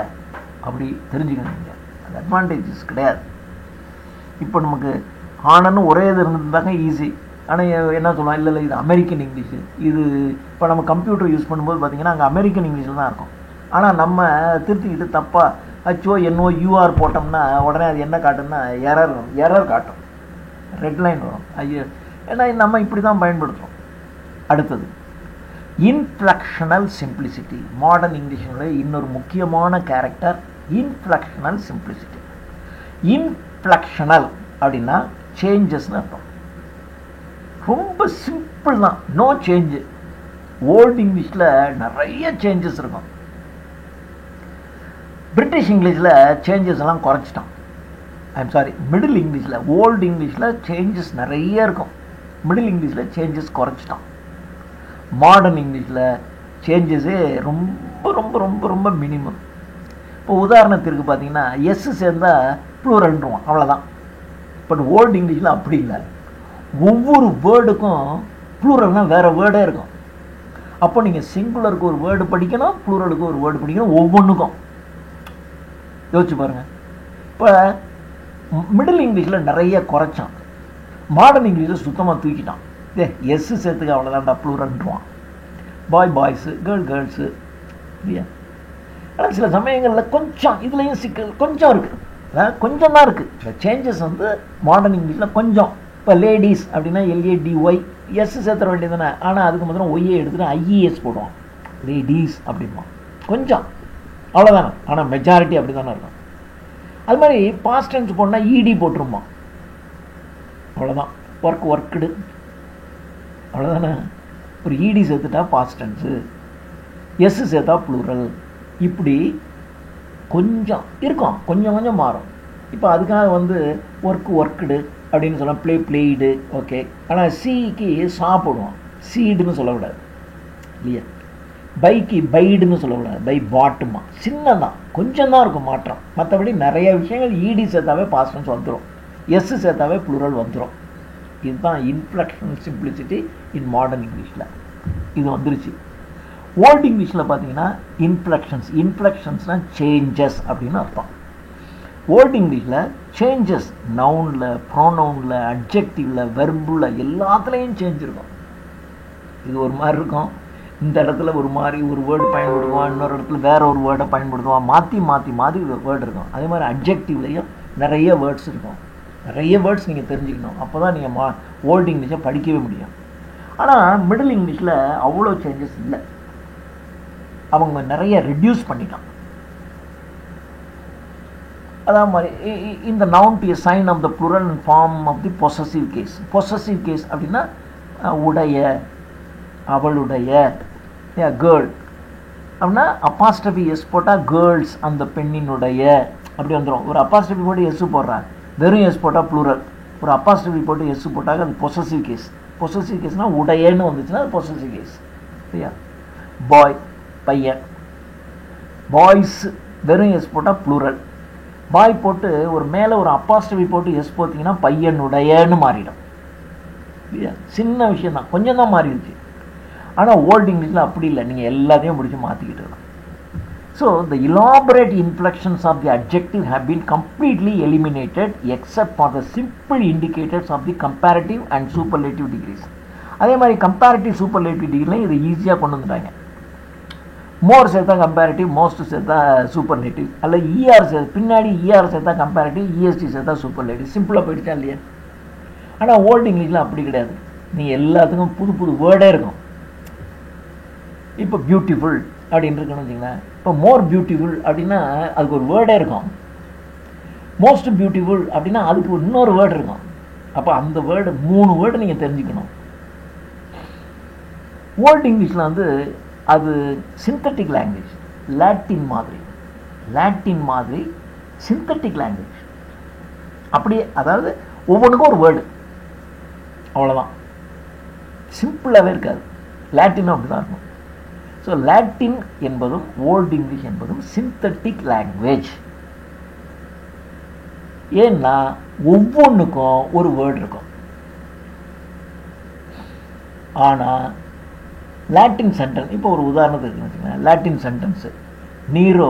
அப்படி தெரிஞ்சுக்கணும். நீங்கள் அது அட்வான்டேஜஸ் கிடையாது. இப்போ நமக்கு ஆனன்னு ஒரே இது இருந்திருந்தாங்க ஈஸி. ஆனால் என்ன சொல்லலாம், இல்லை இது அமெரிக்கன் இங்கிலீஷு, இது இப்போ நம்ம கம்ப்யூட்டர் யூஸ் பண்ணும்போது பார்த்திங்கன்னா அங்கே அமெரிக்கன் இங்கிலீஷில் தான் இருக்கும். ஆனால் நம்ம திருத்திக்கிட்டு தப்பாக HONOUR போட்டோம்னா உடனே அது என்ன காட்டும்னா எரர் காட்டும், ரெட் லைன் வரும். ஐயோ, ஏன்னா நம்ம இப்படி தான் பயன்படுத்துகிறோம். அடுத்தது இன்ஃப்ளெக்ஷனல் சிம்பிளிசிட்டி. மாடர்ன் இங்கிலீஷினுடைய இன்னொரு முக்கியமான கேரக்டர் இன்ஃப்ளெக்ஷனல் சிம்பிளிசிட்டி. இன்ஃப்ளெக்ஷனல் அப்படின்னா சேஞ்சஸ்னு அர்த்தம். ரொம்ப சிம்பிள் தான், நோ சேஞ்சு. ஓல்டு இங்கிலீஷில் நிறைய சேஞ்சஸ் இருக்கும், பிரிட்டிஷ் இங்கிலீஷில் சேஞ்சஸ் எல்லாம் குறைச்சிட்டான். மிடில் இங்கிலீஷில், ஓல்டு இங்கிலீஷில் சேஞ்சஸ் நிறைய இருக்கும், மிடில் இங்கிலீஷில் சேஞ்சஸ் குறைச்சிட்டான். மாடர்ன் இங்கிலீஷில் சேஞ்சஸே ரொம்ப ரொம்ப ரொம்ப ரொம்ப மினிமம். இப்போ உதாரணத்திற்கு பார்த்தீங்கன்னா எஸ் சேர்ந்தால் ப்ளூரல்ன்றுவான், அவ்வளோதான். பட் ஓல்டு இங்கிலீஷில் அப்படி இல்லை, ஒவ்வொரு வேர்டுக்கும் ப்ளூரல்னால் வேறு வேர்டே இருக்கும். அப்போ நீங்கள் சிங்குலருக்கு ஒரு வேர்டு படிக்கணும், ப்ளூரலுக்கு ஒரு வேர்டு படிக்கணும், ஒவ்வொன்றுக்கும். யோசிச்சு பாருங்கள். இப்போ மிடில் இங்கிலீஷில் நிறைய குறைச்சான், மாடர்ன் இங்கிலீஷில் சுத்தமாக தூக்கிட்டான். எஸ்ஸு சேர்த்துக்க அவ்வளோதான்டா ப்ளூரல்ன்றுவான். பாய்ஸு, கேர்ள்ஸு இல்லையா? ஆனால் சில சமயங்களில் கொஞ்சம் இதுலேயும் சிக்கல் கொஞ்சம் இருக்குது. அதாவது கொஞ்சம் தான் இருக்குது. இந்த சேஞ்சஸ் வந்து மாடர்ன் இங்கிலீஷில் கொஞ்சம். இப்போ லேடிஸ் அப்படின்னா LADY எஸ் சேர்த்துற வேண்டியது தானே. ஆனால் அதுக்கு மாத்திரம் ஒய்யை எடுத்துகிட்டு IES போடுவோம், லேடிஸ் அப்படிமா கொஞ்சம், அவ்வளோதானே. ஆனால் மெஜாரிட்டி அப்படி தானே இருக்கும். அது மாதிரி பாஸ்ட் டென்ஸ் போனால் ED போட்டுருமா, அவ்வளோதான். ஒர்க்குடு அவ்வளோதானே. ஒரு ED சேர்த்துட்டா பாஸ்ட் டென்ஸு, எஸ் சேர்த்தா ப்ளூரல். இப்படி கொஞ்சம் இருக்கும், கொஞ்சம் கொஞ்சம் மாறும். இப்போ அதுக்காக வந்து ஒர்க்குடு அப்படின்னு சொன்னால் பிளேடு, ஓகே. ஆனால் சிக்கு சாப்பிடுவோம், சீடுன்னு சொல்லக்கூடாது இல்லையா. பைக்கு பைடுன்னு சொல்லக்கூடாது, பை பாட்டுமா. சின்னதான், கொஞ்சம் தான் இருக்கும் மாற்றம். மற்றபடி நிறைய விஷயங்கள் ED சேர்த்தாவே பாஸ்ட் டென்ஸ் வந்துடும், எஸ் சேர்த்தாவே ப்ளூரல் வந்துடும். இதுதான் இன்ஃப்ளெக்ஷனல் சிம்பிளிசிட்டி இன் மாடர்ன் இங்கிலீஷில். இது வந்துருச்சு. ஓல்டு இங்கிலீஷில் பார்த்தீங்கன்னா இன்ஃப்ளெக்ஷன்ஸ்னால் சேஞ்சஸ் அப்படின்னு அர்த்தம். ஓல்டு இங்கிலீஷில் சேஞ்சஸ் நவுனில், ப்ரோனவுனில், அட்ஜெக்டிவில், வெர்பில் எல்லாத்துலேயும் சேஞ்ச் இருக்கும். இது ஒரு மாதிரி இருக்கும். இந்த இடத்துல ஒரு மாதிரி ஒரு வேர்டு பயன்படுத்துவான், இன்னொரு இடத்துல வேற ஒரு வேர்டை பயன்படுத்துவான், மாற்றி வேர்டு இருக்கும். அதே மாதிரி அட்ஜெக்டிவ்லேயும் நிறைய வேர்ட்ஸ் இருக்கும். நிறைய வேர்ட்ஸ் நீங்கள் தெரிஞ்சுக்கணும், அப்போ தான் நீங்கள் ஓல்டு இங்கிலீஷை படிக்கவே முடியும். ஆனால் மிடில் இங்கிலீஷில் அவ்வளோ சேஞ்சஸ் இல்லை, அவங்க நிறைய ரெடியூஸ் பண்ணிட்டான். அதே மாதிரி இந்த noun to sign of the plural and form of the possessive case. Possessive case அப்படின்னா உடைய, அவளுடைய, கேர்ள் அப்படின்னா அப்பாஸ்ட்ரஃபி எஸ் போட்டால் கேர்ள்ஸ், அந்த பெண்ணினுடைய அப்படி வந்துடும். ஒரு அப்பாஸ்ட்ரஃபி போட்டு எஸ் போடுறாங்க, வெறும் எஸ் போட்டால் ப்ளூரல். ஒரு அப்பாஸ்ட்ரஃபி போட்டு எஸ் போட்டால் அது பொசசிவ் கேஸ். பொசசிவ் கேஸ்னால் உடையன்னு வந்துச்சுன்னா அது பொசசிவ் கேஸ் சரியா. பாய் பையன், பாய்ஸ் வெறும் எஸ் போட்டால் ப்ளூரல். பாய் போட்டு ஒரு மேலே ஒரு அப்பாஸ்ட்ரஃபி போட்டு எஸ் போட்டிங்கன்னா பையனுடையன்னு மாறிடும் இல்லையா. சின்ன விஷயம் தான், கொஞ்சம் தான் மாறிடுச்சு. ஆனால் ஓல்டு இங்கிலீஷில் அப்படி இல்லை, நீங்கள் எல்லாத்தையும் பிடிச்சி மாற்றிக்கிட்டு இருக்கணும். So the elaborate inflections of the adjective have been completely eliminated except for the simple indicators of the comparative and superlative degrees. அதே மாதிரி கம்பேரிட்டிவ் சூப்பர்லேட்டிவ் டிகிரிலையும் இதை ஈஸியாக கொண்டு வந்துட்டாங்க. மோர் சேர்த்தா கம்பேரிட்டிவ், மோஸ்ட் சேர்த்தா சூப்பர்லேட்டிவ், அல்ல ER பின்னாடி ER சேர்த்தா கம்பேரிட்டிவ், EST சேர்த்தா சூப்பர்லேட்டிவ். சிம்பிளாக போயிடுச்சா இல்லையா. ஆனால் ஓல்டு இங்கிலீஷில் அப்படி கிடையாது, நீங்கள் எல்லாத்துக்கும் புது புது வேர்டே இருக்கும். இப்போ பியூட்டிஃபுல் அப்படின்னு இருக்குன்னு வச்சிங்களேன். இப்போ மோர் பியூட்டிஃபுல் அப்படின்னா அதுக்கு ஒரு வேர்டே இருக்கும். மோஸ்ட் பியூட்டிஃபுல் அப்படின்னா அதுக்கு இன்னொரு வேர்டு இருக்கும். அப்போ அந்த வேர்டு 3 வேர்டு நீங்கள் தெரிஞ்சுக்கணும். ஓல்டு இங்கிலீஷில் வந்து அது சிந்தட்டிக் லாங்குவேஜ், லாட்டின் மாதிரி சிந்தட்டிக் லாங்குவேஜ். அப்படியே அதாவது ஒவ்வொன்றுக்கும் ஒரு வேர்டு, அவ்வளோதான். சிம்பிளாகவே இருக்காது. லாட்டினும் அப்படி தான் இருக்கும். ஸோ லாட்டின் என்பதும் ஓல்டு இங்கிலீஷ் என்பதும் சிந்தட்டிக் லாங்குவேஜ். ஏன்னா ஒவ்வொன்றுக்கும் ஒரு வேர்டு இருக்கும். ஆனால் லாட்டின் சென்டென்ஸ், இப்போ ஒரு உதாரணத்துக்கு வச்சுக்கோங்க. லாட்டின் சென்டென்ஸு நீரோ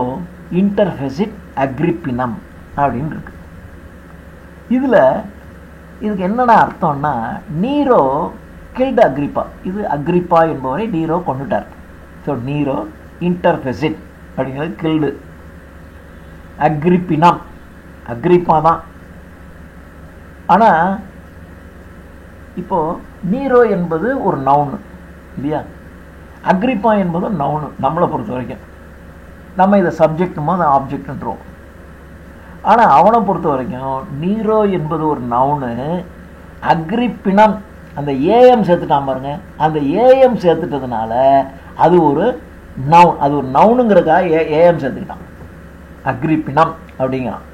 இன்டர்ஃபெசிட் அக்ரிப்பினம் அப்படின்னு இருக்கு. இதுக்கு என்னென்ன அர்த்தம்னா, நீரோ கில்டு அக்ரிப்பா, இது அக்ரிப்பா என்பவரை நீரோ கொண்டுட்டார். ஸோ நீரோ இன்டர்ஃபெசிட் அப்படிங்கிறது கில்டு, அக்ரிப்பினம் அக்ரிப்பா தான். ஆனால் இப்போது நீரோ என்பது ஒரு நவுனு இல்லையா, அக்ரிப்பா என்பது நவுனு. நம்மளை பொறுத்த வரைக்கும் நம்ம இதை சப்ஜெக்டுமோ அதை ஆப்ஜெக்ட்ன்றோம். ஆனால் அவனை பொறுத்த வரைக்கும் நீரோ என்பது ஒரு நவுனு, அக்ரிப்பினம் அந்த ஏஎம் சேர்த்துட்டான் பாருங்க, அந்த ஏஎம் சேர்த்துட்டதுனால அது ஒரு நவுன், அது ஒரு நவுனுங்கிறதுக்காக ஏஎம் சேர்த்துக்கிட்டான், அக்ரிப்பினம் அப்படிங்கிறான்.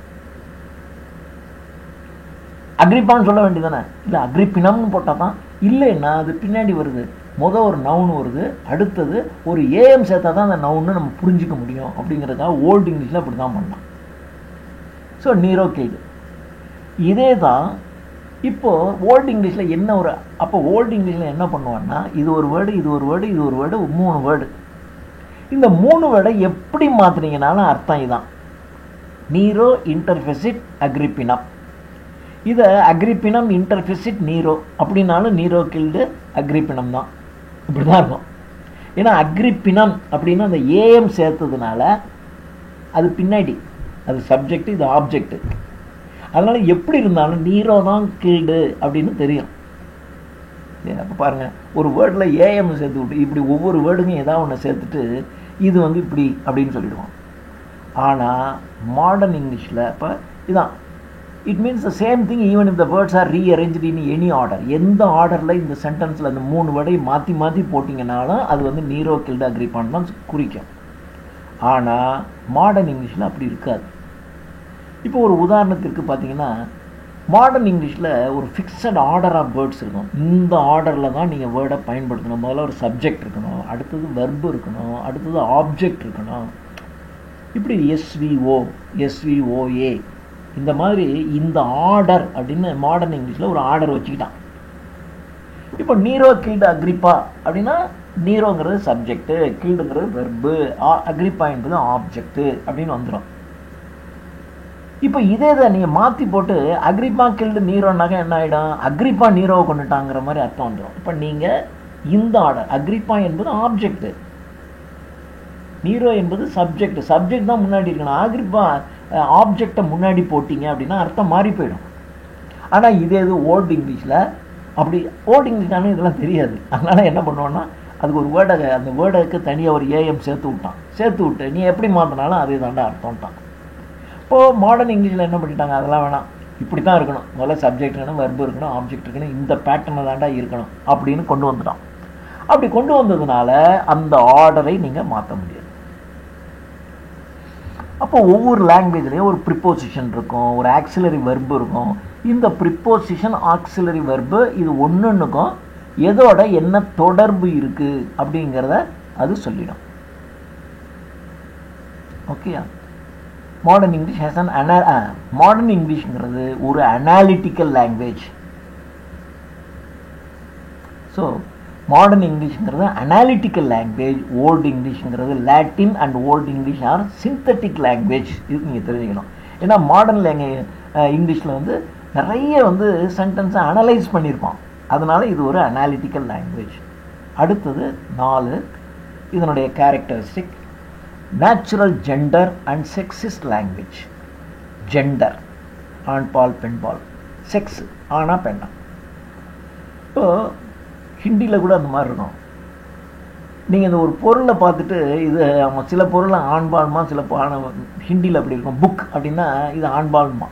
அக்ரிப்பான்னு சொல்ல வேண்டியதானே, இல்லை அக்ரிப்பினம்னு போட்டால் தான். இல்லைன்னா அது பின்னாடி வருது, முதல் ஒரு நவுன் வருது, அடுத்தது ஒரு ஏஎம் சேர்த்தா தான் அந்த நவுன்னு நம்ம புரிஞ்சிக்க முடியும். அப்படிங்கிறதுக்காக ஓல்டு இங்கிலீஷில் அப்படி தான் பண்ணலாம். ஸோ நீரோ கில்டு. இதே தான் இப்போது ஓல்டு இங்கிலீஷில் என்ன ஒரு, அப்போ ஓல்டு இங்கிலீஷில் என்ன பண்ணுவான்னா, இது ஒரு வேர்டு, இது ஒரு வேர்டு, இது ஒரு வேர்டு, 3 வேர்டு. இந்த 3 வேர்டை எப்படி மாற்றினீங்கனாலும் அர்த்தம் இதான், நீரோ இன்டர்ஃபெசிட் அக்ரிப்பினம். இதை அக்ரிப்பினம் இன்டர்ஃபெசிட் நீரோ அப்படின்னாலும் நீரோ கில்டு அக்ரிப்பினம் தான், இப்படி தான் இருக்கும். ஏன்னா அக்ரிப்பினம் அப்படின்னா அந்த ஏஎம் சேர்த்ததுனால அது பின்னாடி, அது சப்ஜெக்ட், இது ஆப்ஜெக்ட். அதனால் எப்படி இருந்தாலும் நீரோ தான் கீல்டு அப்படின்னு தெரியும். அப்போ பாருங்கள், ஒரு வேர்டில் ஏஎம் சேர்த்து விட்டு இப்படி ஒவ்வொரு வேர்டுக்கும் ஏதாவது ஒன்று சேர்த்துட்டு இது வந்து இப்படி அப்படின்னு சொல்லிடுவோம். ஆனால் மாடர்ன் இங்கிலீஷில் இப்போ இதான் it means the same thing even if the words are rearranged in any order. எந்த ஆர்டரில் இந்த சென்டென்ஸில் அந்த 3 வேர்டையும் மாற்றி மாற்றி போட்டிங்கனாலும் அது வந்து நீரோ கில்டு அக்ரிப்பான் தான் குறிக்கும். ஆனால் மாடர்ன் இங்கிலீஷில் அப்படி இருக்காது. இப்போ ஒரு உதாரணத்திற்கு பார்த்தீங்கன்னா, மாடர்ன் இங்கிலீஷில் ஒரு ஃபிக்ஸட் ஆர்டர் ஆஃப் வேர்ட்ஸ் இருக்கும். இந்த ஆர்டரில் தான் நீங்கள் வேர்டை பயன்படுத்தணும். முதல்ல ஒரு சப்ஜெக்ட் இருக்கணும், அடுத்தது வெர்பு இருக்கணும், அடுத்தது ஆப்ஜெக்ட் இருக்கணும். இப்படி எஸ்விஓ, எஸ்விஓஏ இந்த மாதிரி இந்த ஆர்டர் அப்படின்னு மாடர்ன் இங்கிலீஷில் ஒரு ஆர்டர் வச்சுக்கிட்டான். இப்போ நீரோ கில்டு அக்ரிப்பா அப்படின்னா நீரோங்கிறது சப்ஜெக்டு, கில்டுங்கிறது வெர்பு, அக்ரிப்பா என்பது ஆப்ஜெக்டு அப்படின்னு வந்துடும். இப்போ இதே தான் நீங்கள் மாற்றி போட்டு அக்ரிப்பா கில்டு நீரோனாக்க என்ன ஆகிடும்? அக்ரிப்பா நீரோவை கொண்டுட்டாங்கிற மாதிரி அர்த்தம் வந்துடும். இப்போ நீங்கள் இந்த ஆர்டர், அக்ரிப்பா என்பது ஆப்ஜெக்டு, நீரோ என்பது சப்ஜெக்ட், சப்ஜெக்ட் தான் முன்னாடி இருக்கணும். அக்ரிப்பா ஆப்ஜெக்டை முன்னாடி போட்டிங்க அப்படின்னா அர்த்தம் மாறி போயிடும். ஆனால் இதே இது ஓல்டு இங்கிலீஷில் அப்படி ஓல்டு இங்கிலீஷ்னாலும் இதெல்லாம் தெரியாது. அதனால் என்ன பண்ணுவோன்னா, அதுக்கு ஒரு வேர்டை, அந்த வேர்டுக்கு தனியாக ஒரு ஏஎம் சேர்த்து விட்டு நீ எப்படி மாற்றினாலும் அதே தாண்டா அர்த்தம்ட்டான். இப்போது மாடர்ன் இங்கிலீஷில் என்ன பண்ணிட்டாங்க, அதெல்லாம் வேணாம், இப்படி தான் இருக்கணும், முதல்ல சப்ஜெக்ட் இருக்கணும், வெர்பு இருக்கணும், ஆப்ஜெக்ட் இருக்கணும், இந்த பேட்டர்னை தாண்டா இருக்கணும் அப்படின்னு கொண்டு வந்துட்டான். அப்படி கொண்டு வந்ததுனால அந்த ஆர்டரை நீங்கள் மாற்ற முடியாது. அப்போ ஒவ்வொரு லாங்குவேஜ்லேயும் ஒரு ப்ரிப்போசிஷன் இருக்கும், ஒரு ஆக்சிலரி வெர்பு இருக்கும். இந்த ப்ரிப்போசிஷன், ஆக்சிலரி வெர்பு இது ஒன்றுக்கும் எதோட என்ன தொடர்பு இருக்குது அப்படிங்கிறத அது சொல்லிடும். ஓகேயா? மாடர்ன் இங்கிலீஷ் ஹேஸ் மாடர்ன் இங்கிலீஷ்ங்கிறது ஒரு அனாலிட்டிக்கல் லாங்குவேஜ். ஸோ மாடர்ன் இங்கிலீஷ்ங்கிறது அனாலிட்டிக்கல் லாங்குவேஜ். ஓல்டு இங்கிலீஷ்ங்கிறது Latin and Old English are synthetic language. இது நீங்கள் தெரிஞ்சுக்கணும். ஏன்னா மாடர்ன் இங்கிலீஷில் வந்து நிறைய வந்து சென்டென்ஸை அனலைஸ் பண்ணியிருப்பான். அதனால் இது ஒரு அனாலிட்டிக்கல் லாங்குவேஜ். அடுத்தது 4 இதனுடைய characteristic. Natural gender and sexist language. Gender ஆண்பால் பெண்பால், செக்ஸ் ஆனா பெண்ணா. இப்போது ஹிந்தியில் கூட அந்த மாதிரி இருக்கும். நீங்கள் இந்த ஒரு பொருளை பார்த்துட்டு இது சில பொருளை ஆண்பால்மா, சில ஹிந்தியில் அப்படி இருக்கும். புக் அப்படின்னா இது ஆண்பால்மா,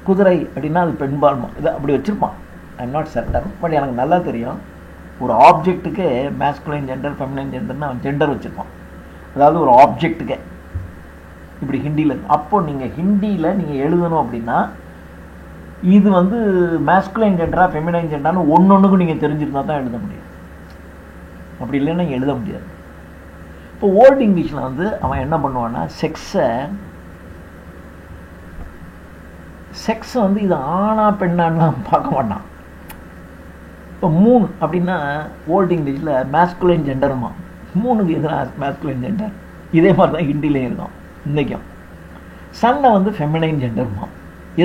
குதிரை அப்படின்னா அது பெண்பால்மா, இதை அப்படி வச்சுருப்பான். I am not certain, but எனக்கு நல்லா தெரியும் ஒரு ஆப்ஜெக்ட்டுக்கு மேஸ்குலைன் ஜெண்டர், ஃபெமினைன் ஜெண்டர்னு அவன் ஜெண்டர் வச்சுருப்பான். அதாவது ஒரு ஆப்ஜெக்ட்டுக்கே இப்படி ஹிந்தியில். அப்போது நீங்கள் ஹிந்தியில் நீங்கள் எழுதணும் அப்படின்னா இது வந்து மேஸ்குலைன் ஜெண்டரா ஃபெமினைன் ஜெண்டரான்னு ஒன்றுக்கும் நீங்கள் தெரிஞ்சிருந்தா தான் எழுத முடியும். அப்படி இல்லைன்னா எழுத முடியாது. இப்போ ஓல்டு இங்கிலீஷில் வந்து அவன் என்ன பண்ணுவான்னா, செக்ஸை வந்து இது ஆணா பெண்ணான்னு பார்க்க மாட்டான். இப்போ 3 அப்படின்னா ஓல்டு இங்கிலீஷில் மேஸ்குலைன் ஜெண்டருமா, 3க்கு எதிராக மேஸ்குலைன் ஜெண்டர். இதே மாதிரி தான் ஹிந்திலையும் இருக்கும் இன்றைக்கும். சன்னை வந்து ஃபெமினைன் ஜெண்டருமா.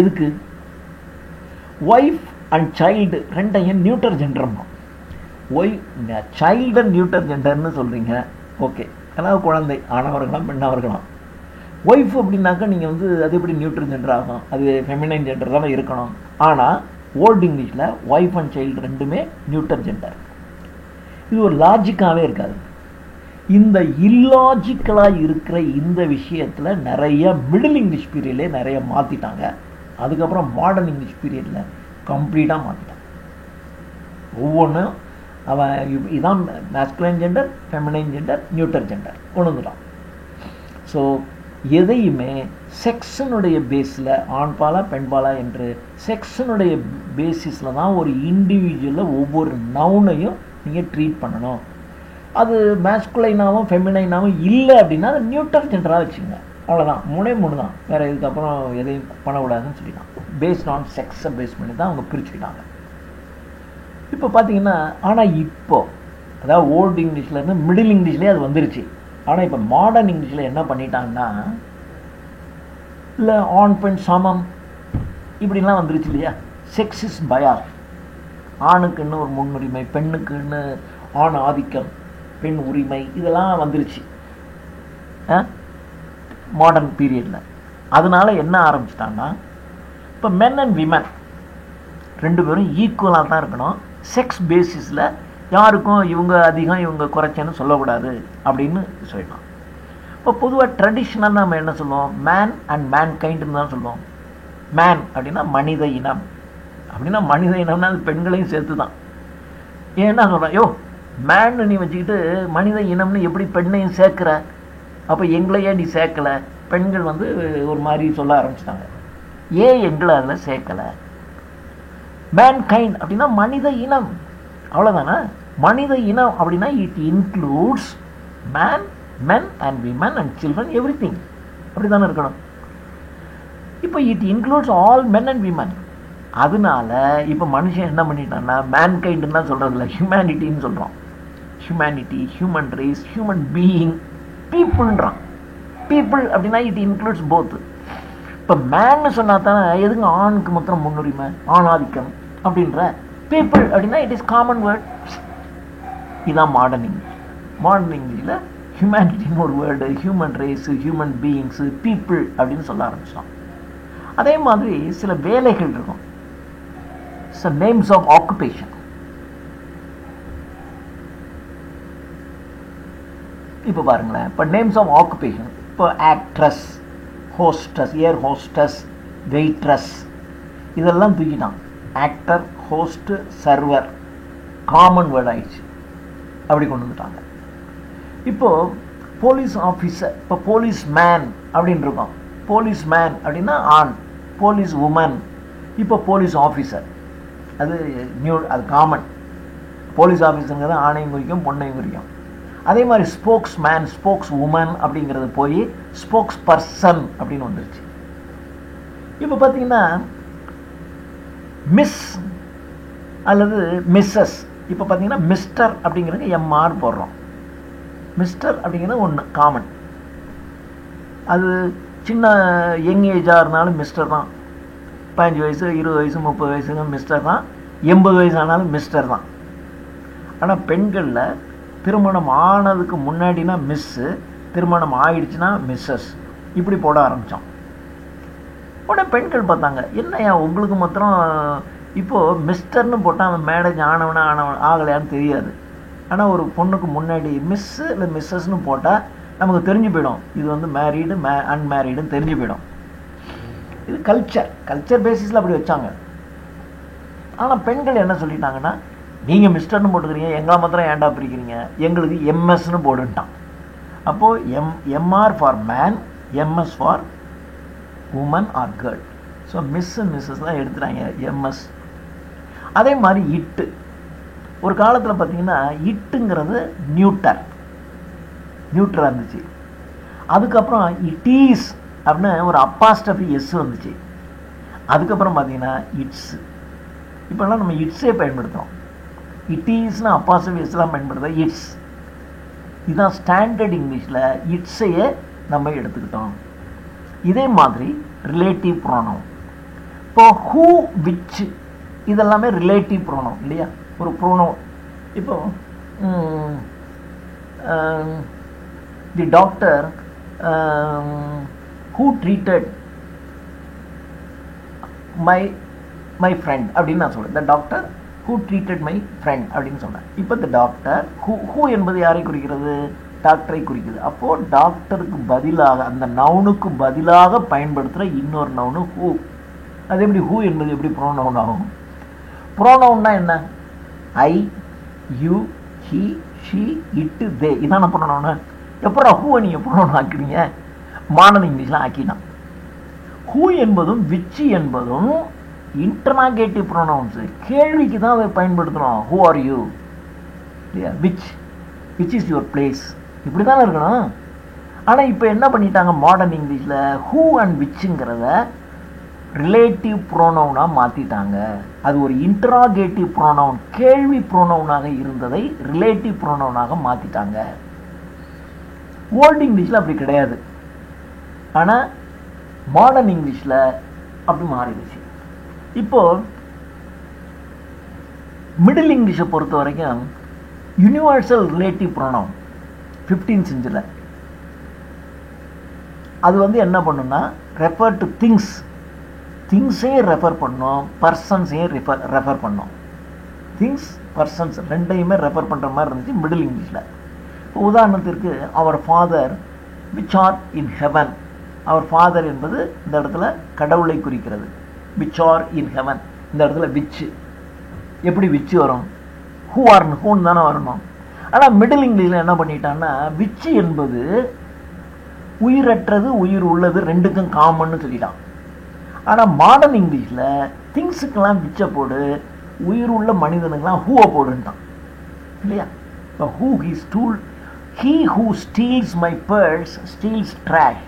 எதுக்கு? ஒய்ஃப் அண்ட் சைல்டு ரெண்டையும் நியூட்டர் ஜெண்டருமா. சைல்டு அண்ட் நியூட்டர் ஜெண்டர்னு சொல்கிறீங்க, ஓகே, அதாவது குழந்தை ஆணாக இருக்கலாம் பெண்ணாக இருக்கலாம். ஒய்ஃப் அப்படின்னாக்கா நீங்கள் வந்து அது எப்படி நியூட்டர் ஜெண்டர் ஆகும்? அது ஃபெமினைன் ஜெண்டர் தானே இருக்கணும். ஆனால் ஓல்டு இங்கிலீஷில் ஒய்ஃப் அண்ட் சைல்டு ரெண்டுமே நியூட்டர் ஜெண்டர். இது ஒரு லாஜிக்காகவே இருக்காது. இந்த இல்லாஜிக்கலாக இருக்கிற இந்த விஷயத்தில் நிறைய மிடில் இங்கிலீஷ் பீரியட்லேயே நிறைய மாற்றிட்டாங்க. அதுக்கப்புறம் மாடர்ன் இங்கிலீஷ் பீரியடில் கம்ப்ளீட்டாக மாற்றிட்டான். ஒவ்வொன்றும் அவன் இதான் masculine gender, feminine gender, நியூட்டர் gender கொண்டு வந்துட்டான். ஸோ எதையுமே செக்ஷனுடைய பேஸில் ஆண்பாலா பெண்பாலா என்று செக்ஷனுடைய பேசிஸில் தான் ஒரு இண்டிவிஜுவலில் ஒவ்வொரு நவுனையும் நீங்கள் ட்ரீட் பண்ணணும். அது மேஸ்குலைனாகவும் ஃபெமினைனாகவும் இல்லை அப்படின்னா அது நியூட்டர் ஜெண்டராக வச்சுங்க. அவ்வளோதான், 3 தான். வேறு இதுக்கப்புறம் எதையும் பண்ணக்கூடாதுன்னு சொல்லிட்டான். பேஸ்ட் ஆன் செக்ஸை பேஸ் பண்ணி தான் அவங்க பிரிச்சுக்கிட்டாங்க. இப்போ பார்த்தீங்கன்னா, ஆனால் இப்போது அதாவது ஓல்டு இங்கிலீஷ்லேருந்து மிடில் இங்கிலீஷ்லேயே அது வந்துருச்சு. ஆனால் இப்போ மாடர்ன் இங்கிலீஷில் என்ன பண்ணிட்டாங்கன்னா, இல்லை ஆண் பெண் சமம் இப்படிலாம் வந்துருச்சு இல்லையா. செக்ஸிஸ்ட் பயாஸ், ஆணுக்குன்னு ஒரு முன்னுரிமை, பெண்ணுக்குன்னு ஆண் ஆதிக்கம், பெண் உரிமை, இதெல்லாம் வந்துருச்சு மாடர்ன் பீரியடில். அதனால என்ன ஆரம்பிச்சிட்டாங்கன்னா, இப்போ மென் அண்ட் விமன் ரெண்டு பேரும் ஈக்குவலாக தான் இருக்கணும். செக்ஸ் பேசிஸில் யாருக்கும் இவங்க அதிகம் இவங்க குறைச்சேன்னு சொல்லக்கூடாது அப்படின்னு சொல்லலாம். இப்போ பொதுவாக ட்ரெடிஷ்னலாக நம்ம என்ன சொல்லுவோம், மேன் அண்ட் மேன் கைண்டுன்னு தான் சொல்லுவோம். மேன் அப்படின்னா மனித இனம், அப்படின்னா மனித இனம்னா அது பெண்களையும் சேர்த்து தான். ஏன்னா சொல்கிறேன், யோ மேன்னு நீ வச்சுக்கிட்டு மனித இனம்னு எப்படி பெண்ணையும் சேர்க்குற, அப்போ எங்களையே நீ சேர்க்கலை. பெண்கள் வந்து ஒரு மாதிரி சொல்ல ஆரம்பிச்சிட்டாங்க, ஏன் எங்களை அதில் சேர்க்கலை. மேன் கைண்ட் அப்படின்னா மனித இனம், அவ்வளோதானே. மனித இனம் அப்படின்னா it includes man, men and women and children, every thing. அப்படி தானே இருக்கணும். இப்போ it includes all men and women. அதனால இப்போ மனுஷன் என்ன பண்ணிட்டான்னா மேன் கைண்டுன்னு தான் சொல்கிறதில்ல, ஹியூமனிட்டின்னு சொல்கிறோம். Humanity, human race, human being, பீப்புள்ன்றான். பீப்புள் அப்படின்னா இட் இன்க்ளூட்ஸ் போத். இப்போ மேன்னு சொன்னா தானே எதுங்க ஆணுக்கு மாத்திரம் முன்னுரிமை, ஆணாதிக்கம் அப்படின்ற. பீப்புள் அப்படின்னா இட் இஸ் காமன் வேர்ட். இதுதான் மாடர்ன் இங்கிலீஷ். மாடர்ன் இங்கிலீஷில் ஹியூமனிட்டின்னு ஒரு word, human race, human beings, people அப்படின்னு சொல்ல ஆரம்பிச்சோம். அதே மாதிரி சில வேலைகள் இருக்கும், நேம்ஸ் ஆஃப் ஆக்குபேஷன். இப்போ பாருங்களேன், இப்போ நேம்ஸ் ஆஃப் ஆக்குபேஷன், இப்போ actress, hostess, air hostess, waitress, இதெல்லாம் தூக்கிட்டான். Actor, host, server common word ஆயிடுச்சு, அப்படி கொண்டு வந்துட்டாங்க. இப்போது போலீஸ் ஆஃபீஸர், இப்போ போலீஸ் மேன் அப்படின்னு இருக்கோம். போலீஸ் மேன் அப்படின்னா ஆண், போலீஸ் உமன், இப்போ போலீஸ் ஆஃபீஸர், அது நியூ, அது காமன். போலீஸ் ஆஃபீஸருங்கிறது ஆணையும் குறிக்கும், பொண்ணையும் குறிக்கும். அதே மாதிரி ஸ்போக்ஸ் மேன், ஸ்போக்ஸ் உமன் அப்படிங்கிறது போய் ஸ்போக்ஸ் பர்சன் அப்படின்னு வந்துருச்சு. இப்போ பார்த்தீங்கன்னா மிஸ் அல்லது மிஸ்ஸஸ், இப்போ பார்த்தீங்கன்னா மிஸ்டர் அப்படிங்கிறது எம்ஆர் போடுறோம். மிஸ்டர் அப்படிங்கிறது ஒன்று காமன். அது சின்ன யங் ஏஜாக இருந்தாலும் மிஸ்டர் தான். 15 வயசு, 20 வயசு, 30 வயசுங்க மிஸ்டர் தான். 80 வயசு ஆனாலும் மிஸ்டர் தான். ஆனால் பெண்களில் திருமணம் ஆனதுக்கு முன்னாடினா மிஸ்ஸு, திருமணம் ஆயிடுச்சுன்னா மிஸ்ஸஸ், இப்படி போட ஆரம்பித்தோம். உடனே பெண்கள் பார்த்தாங்க, என்னையா உங்களுக்கு மாத்திரம் இப்போது மிஸ்டர்னு போட்டால் அவன் மேரேஜ் ஆனவனா ஆகலையான்னு தெரியாது. ஆனால் ஒரு பொண்ணுக்கு முன்னாடி மிஸ்ஸு இல்லை மிஸ்ஸஸ்ன்னு போட்டால் நமக்கு தெரிஞ்சு போயிடும், இது வந்து மேரீடு, அன்மேரீடுன்னு தெரிஞ்சு போயிடும். இது கல்ச்சர் பேசிஸில் அப்படி வச்சாங்க. ஆனால் பெண்கள் என்ன சொல்லிட்டாங்கன்னா, நீங்கள் மிஸ்டர்னு போட்டுக்கிறீங்க, எங்களை மாத்திரம் ஏன்டா பிரிக்கிறீங்க, எங்களுக்கு எம்எஸ்ன்னு போடுன்ட்டான். அப்போது MR for man, MS for woman or girl. So miss மிஸ்ஸஸ்லாம் எடுத்துட்டாங்க எம்எஸ். அதே மாதிரி இட்டு, ஒரு காலத்தில் பார்த்தீங்கன்னா இட்டுங்கிறது நியூட்டராக இருந்துச்சு. அதுக்கப்புறம் இட்டீஸ் அப்படின்னு ஒரு அப்பாஸ்டபி எஸ் வந்துச்சு. அதுக்கப்புறம் பார்த்தீங்கன்னா இட்ஸ். இப்போல்லாம் நம்ம இட்ஸே பயன்படுத்துகிறோம். இட்டீஸ்னால் அப்பாஸ்டபி எஸ்லாம் பயன்படுத்த இட்ஸ். இதுதான் ஸ்டாண்டர்ட் இங்கிலீஷில் இட்ஸையே நம்ம எடுத்துக்கிட்டோம். இதே மாதிரி ரிலேட்டிவ் ப்ரோனவுன். இப்போ ஹூ, விச், இதெல்லாமே ரிலேட்டிவ் ப்ரோனவுன் இல்லையா, ஒரு ப்ரோனவுன். இப்போ the doctor who treated my friend அப்படின்னு நான் சொல்கிறேன். The doctor who treated my friend அப்படின்னு சொன்னேன். இப்போ த டாக்டர் ஹூ என்பது யாரை குறிக்கிறது, டாக்டரை குறிக்குது. அப்போது டாக்டருக்கு பதிலாக, அந்த நவுனுக்கு பதிலாக பயன்படுத்துகிற இன்னொரு நவுனு ஹூ. அது எப்படி ஹூ என்பது எப்படி ப்ரோனவுன் ஆகும்? ப்ரோனவுன்னா என்ன? ஐ, யூ, ஹி, ஷி, இட்டு, தே, இதான ப்ரோனவுனு. எப்போ ஹூவை நீங்கள் ப்ரோனவுன் ஆக்குறீங்க? மாடர்ன் இங்கிலீஷில் ஆக்கினான். ஹூ என்பதும் விச் என்பதும் இன்டர்னாகேட்டிவ் ப்ரோனவுன்ஸு, கேள்விக்கு தான் அதை பயன்படுத்துகிறோம். ஹூ ஆர் யூ, இல்லையா, விச் இஸ் யுவர் பிளேஸ், இப்படி தானே இருக்கணும். ஆனால் இப்போ என்ன பண்ணிட்டாங்க மாடர்ன் இங்கிலீஷில், ஹூ அண்ட் விச்சுங்கிறத ரிலேட்டிவ் ப்ரோனவுனாக மாற்றிட்டாங்க. அது ஒரு இன்டராகேட்டிவ் ப்ரோனவுன், கேள்வி ப்ரோனவுனாக இருந்ததை ரிலேட்டிவ் ப்ரோனவுனாக மாற்றிட்டாங்க. ஓல்டு இங்கிலீஷில் அப்படி கிடையாது, ஆனால் மாடர்ன் இங்கிலீஷில் அப்படி மாறிடுச்சு. இப்போது மிடில் இங்கிலீஷை பொறுத்த வரைக்கும் universal relative pronoun 15th century அது வந்து என்ன பண்ணுன்னா ரெஃபர் டு திங்ஸ் திங்ஸையும் ரெஃபர் பண்ணோம், பர்சன்ஸையும் ரெஃபர் பண்ணோம். திங்ஸ் பர்சன்ஸ் ரெண்டையுமே ரெஃபர் பண்ணுற மாதிரி இருந்துச்சு மிடில் இங்கிலீஷில். இப்போ உதாரணத்திற்கு our father which are in heaven. Our father என்பது இந்த இடத்துல கடவுளை குறிக்கிறது. விச் ஆர் இன் ஹெவன், இந்த இடத்துல விச். எப்படி விச் வரும்? ஹூன்னு தானே வரணும். ஆனால் மிடில் இங்கிலீஷில் என்ன பண்ணிட்டான்னா விச் என்பது உயிரற்றது உயிர் உள்ளது ரெண்டுக்கும் காமன்னு சொல்லிட்டான். ஆனால் மாடர்ன் இங்கிலீஷில் திங்ஸுக்கெல்லாம் விச்சை போடு, உயிர் உள்ள மனிதனுக்கெல்லாம் ஹூவை போடுன்ட்டான் இல்லையா? இப்போ he who Steeles my purse Steeles trash.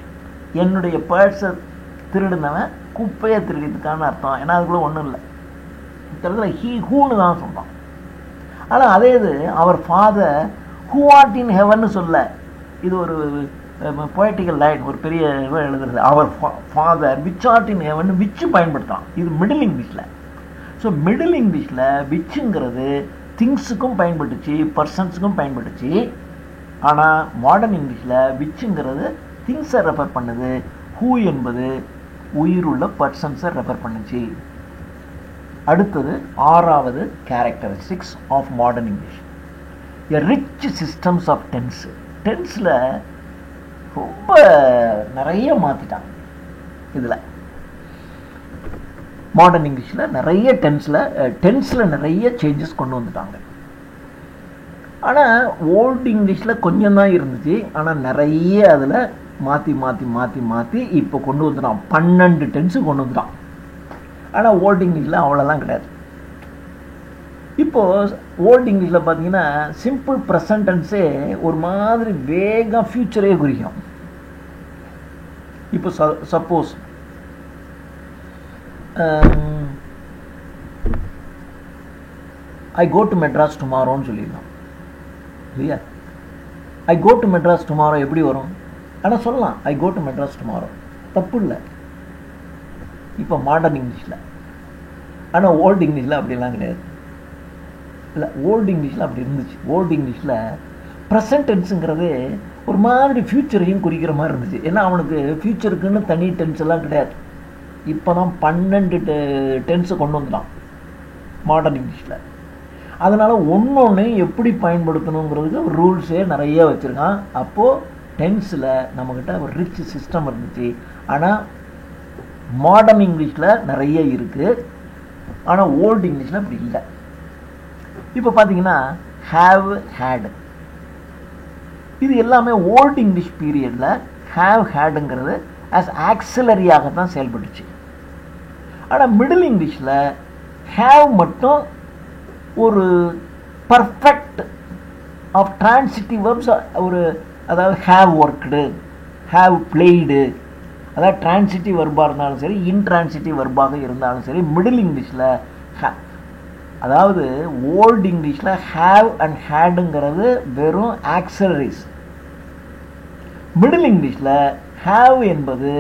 என்னுடைய பர்ஸை திருடுனவன் குப்பையை திருடிதுக்கான அர்த்தம். ஏன்னா அதுக்குள்ளே ஒன்றும் இல்லை. இந்த இடத்துல ஹீ ஹூன்னு தான் சொல்கிறான். ஆனால் அதே இது our father who art in ஹெவன்னு சொல்ல. இது ஒரு பொயட்டிக்கல் லைன், ஒரு பெரிய எழுதுறது. Our father which art in heaven which பயன்படுத்தான். இது மிடில் இங்கிலீஷில். ஸோ மிடில் இங்கிலீஷில் விச்சுங்கிறது திங்ஸுக்கும் பயன்பட்டுச்சு, பர்சன்ஸுக்கும் பயன்பட்டுச்சு. ஆனால் மாடர்ன் இங்கிலீஷில் விச்சுங்கிறது திங்ஸை ரெஃபர் பண்ணுது, ஹூ என்பது உயிருள்ள பர்சன்ஸை ரெஃபர் பண்ணுச்சு. அடுத்தது 6வது characteristics of modern English, a rich systems of tense. டென்ஸில் ரொம்ப நிறைய மாற்றிட்டாங்க. இதில் மாடர்ன் இங்கிலீஷில் நிறைய டென்ஸில் நிறைய சேஞ்சஸ் கொண்டு வந்துட்டாங்க. ஆனால் ஓல்டு இங்கிலீஷில் கொஞ்சம் தான் இருந்துச்சு. ஆனால் நிறைய அதில் மாற்றி மாற்றி மாற்றி மாற்றி இப்போ கொண்டு வந்துட்டான். 12 டென்ஸு கொண்டு வந்துட்டான். ஆனால் ஓல்டு இங்கிலீஷில் அவ்வளோலாம் கிடையாது. இப்போது ஓல்டு இங்கிலீஷில் பார்த்தீங்கன்னா சிம்பிள் ப்ரெசன்ட் டென்ஸே ஒரு மாதிரி வேகம் ஃப்யூச்சரே குறிக்கும். இப்போ suppose I go to Madras டுமாரோன்னு சொல்லிடலாம் இல்லையா? I go to Madras tomorrow எப்படி வரும்? ஆனால் சொல்லலாம் I go to Madras tomorrow, தப்பு இல்லை இப்போ மாடர்ன் இங்கிலீஷில். ஆனால் ஓல்டு இங்கிலீஷில் அப்படிலாம் கிடையாது. இல்லை, ஓல்டு இங்கிலீஷில் அப்படி இருந்துச்சு. ஓல்டு இங்கிலீஷில் ப்ரெசன்ட் டென்ஸுங்கிறது ஒரு மாதிரி ஃப்யூச்சரையும் குறிக்கிற மாதிரி இருந்துச்சு. ஏன்னா அவனுக்கு ஃப்யூச்சருக்குன்னு தனி டென்ஸ் எல்லாம் கிடையாது. இப்போ தான் 12 டென்ஸை கொண்டு வந்துட்டான் மாடர்ன் இங்கிலீஷில். அதனால் ஒன்று எப்படி பயன்படுத்தணுங்கிறதுக்கு ரூல்ஸே நிறைய வச்சுருக்கான். அப்போது டென்ஸில் நம்மக்கிட்ட ஒரு ரிச் சிஸ்டம் இருந்துச்சு. ஆனால் மாடர்ன் இங்கிலீஷில் நிறைய இருக்குது. ஆனால் ஓல்டு இங்கிலீஷில் அப்படி இல்லை. இப்போ பார்த்தீங்கன்னா ஹேவ் ஹேடு, இது எல்லாமே ஓல்டு இங்கிலீஷ் பீரியடில் ஹேவ் ஹேடுங்கிறது ஆஸ் ஆக்சிலரியாகத்தான் செயல்பட்டுச்சு. ஆனால் மிடில் இங்கிலீஷில் ஹேவ் மட்டும் ஒரு பர்ஃபெக்ட் ஆஃப் டிரான்சிட்டிவ் வெர்ப்ஸ், ஒரு அதாவது ஹேவ் ஒர்க்டு, ஹேவ் பிளேய்டு, அதாவது டிரான்சிட்டிவ் வெர்பாக இருந்தாலும் சரி, இன்ட்ரான்சிட்டிவ் வெர்பாக இருந்தாலும் சரி, மிடில் இங்கிலீஷில் அதாவது ஓல்டு இங்கிலீஷில் ஹேவ் அண்ட் ஹேடுங்கிறது வெறும் ஆக்சிலரிஸ். மிடில் இங்கிலீஷில் ஹேவ் என்பது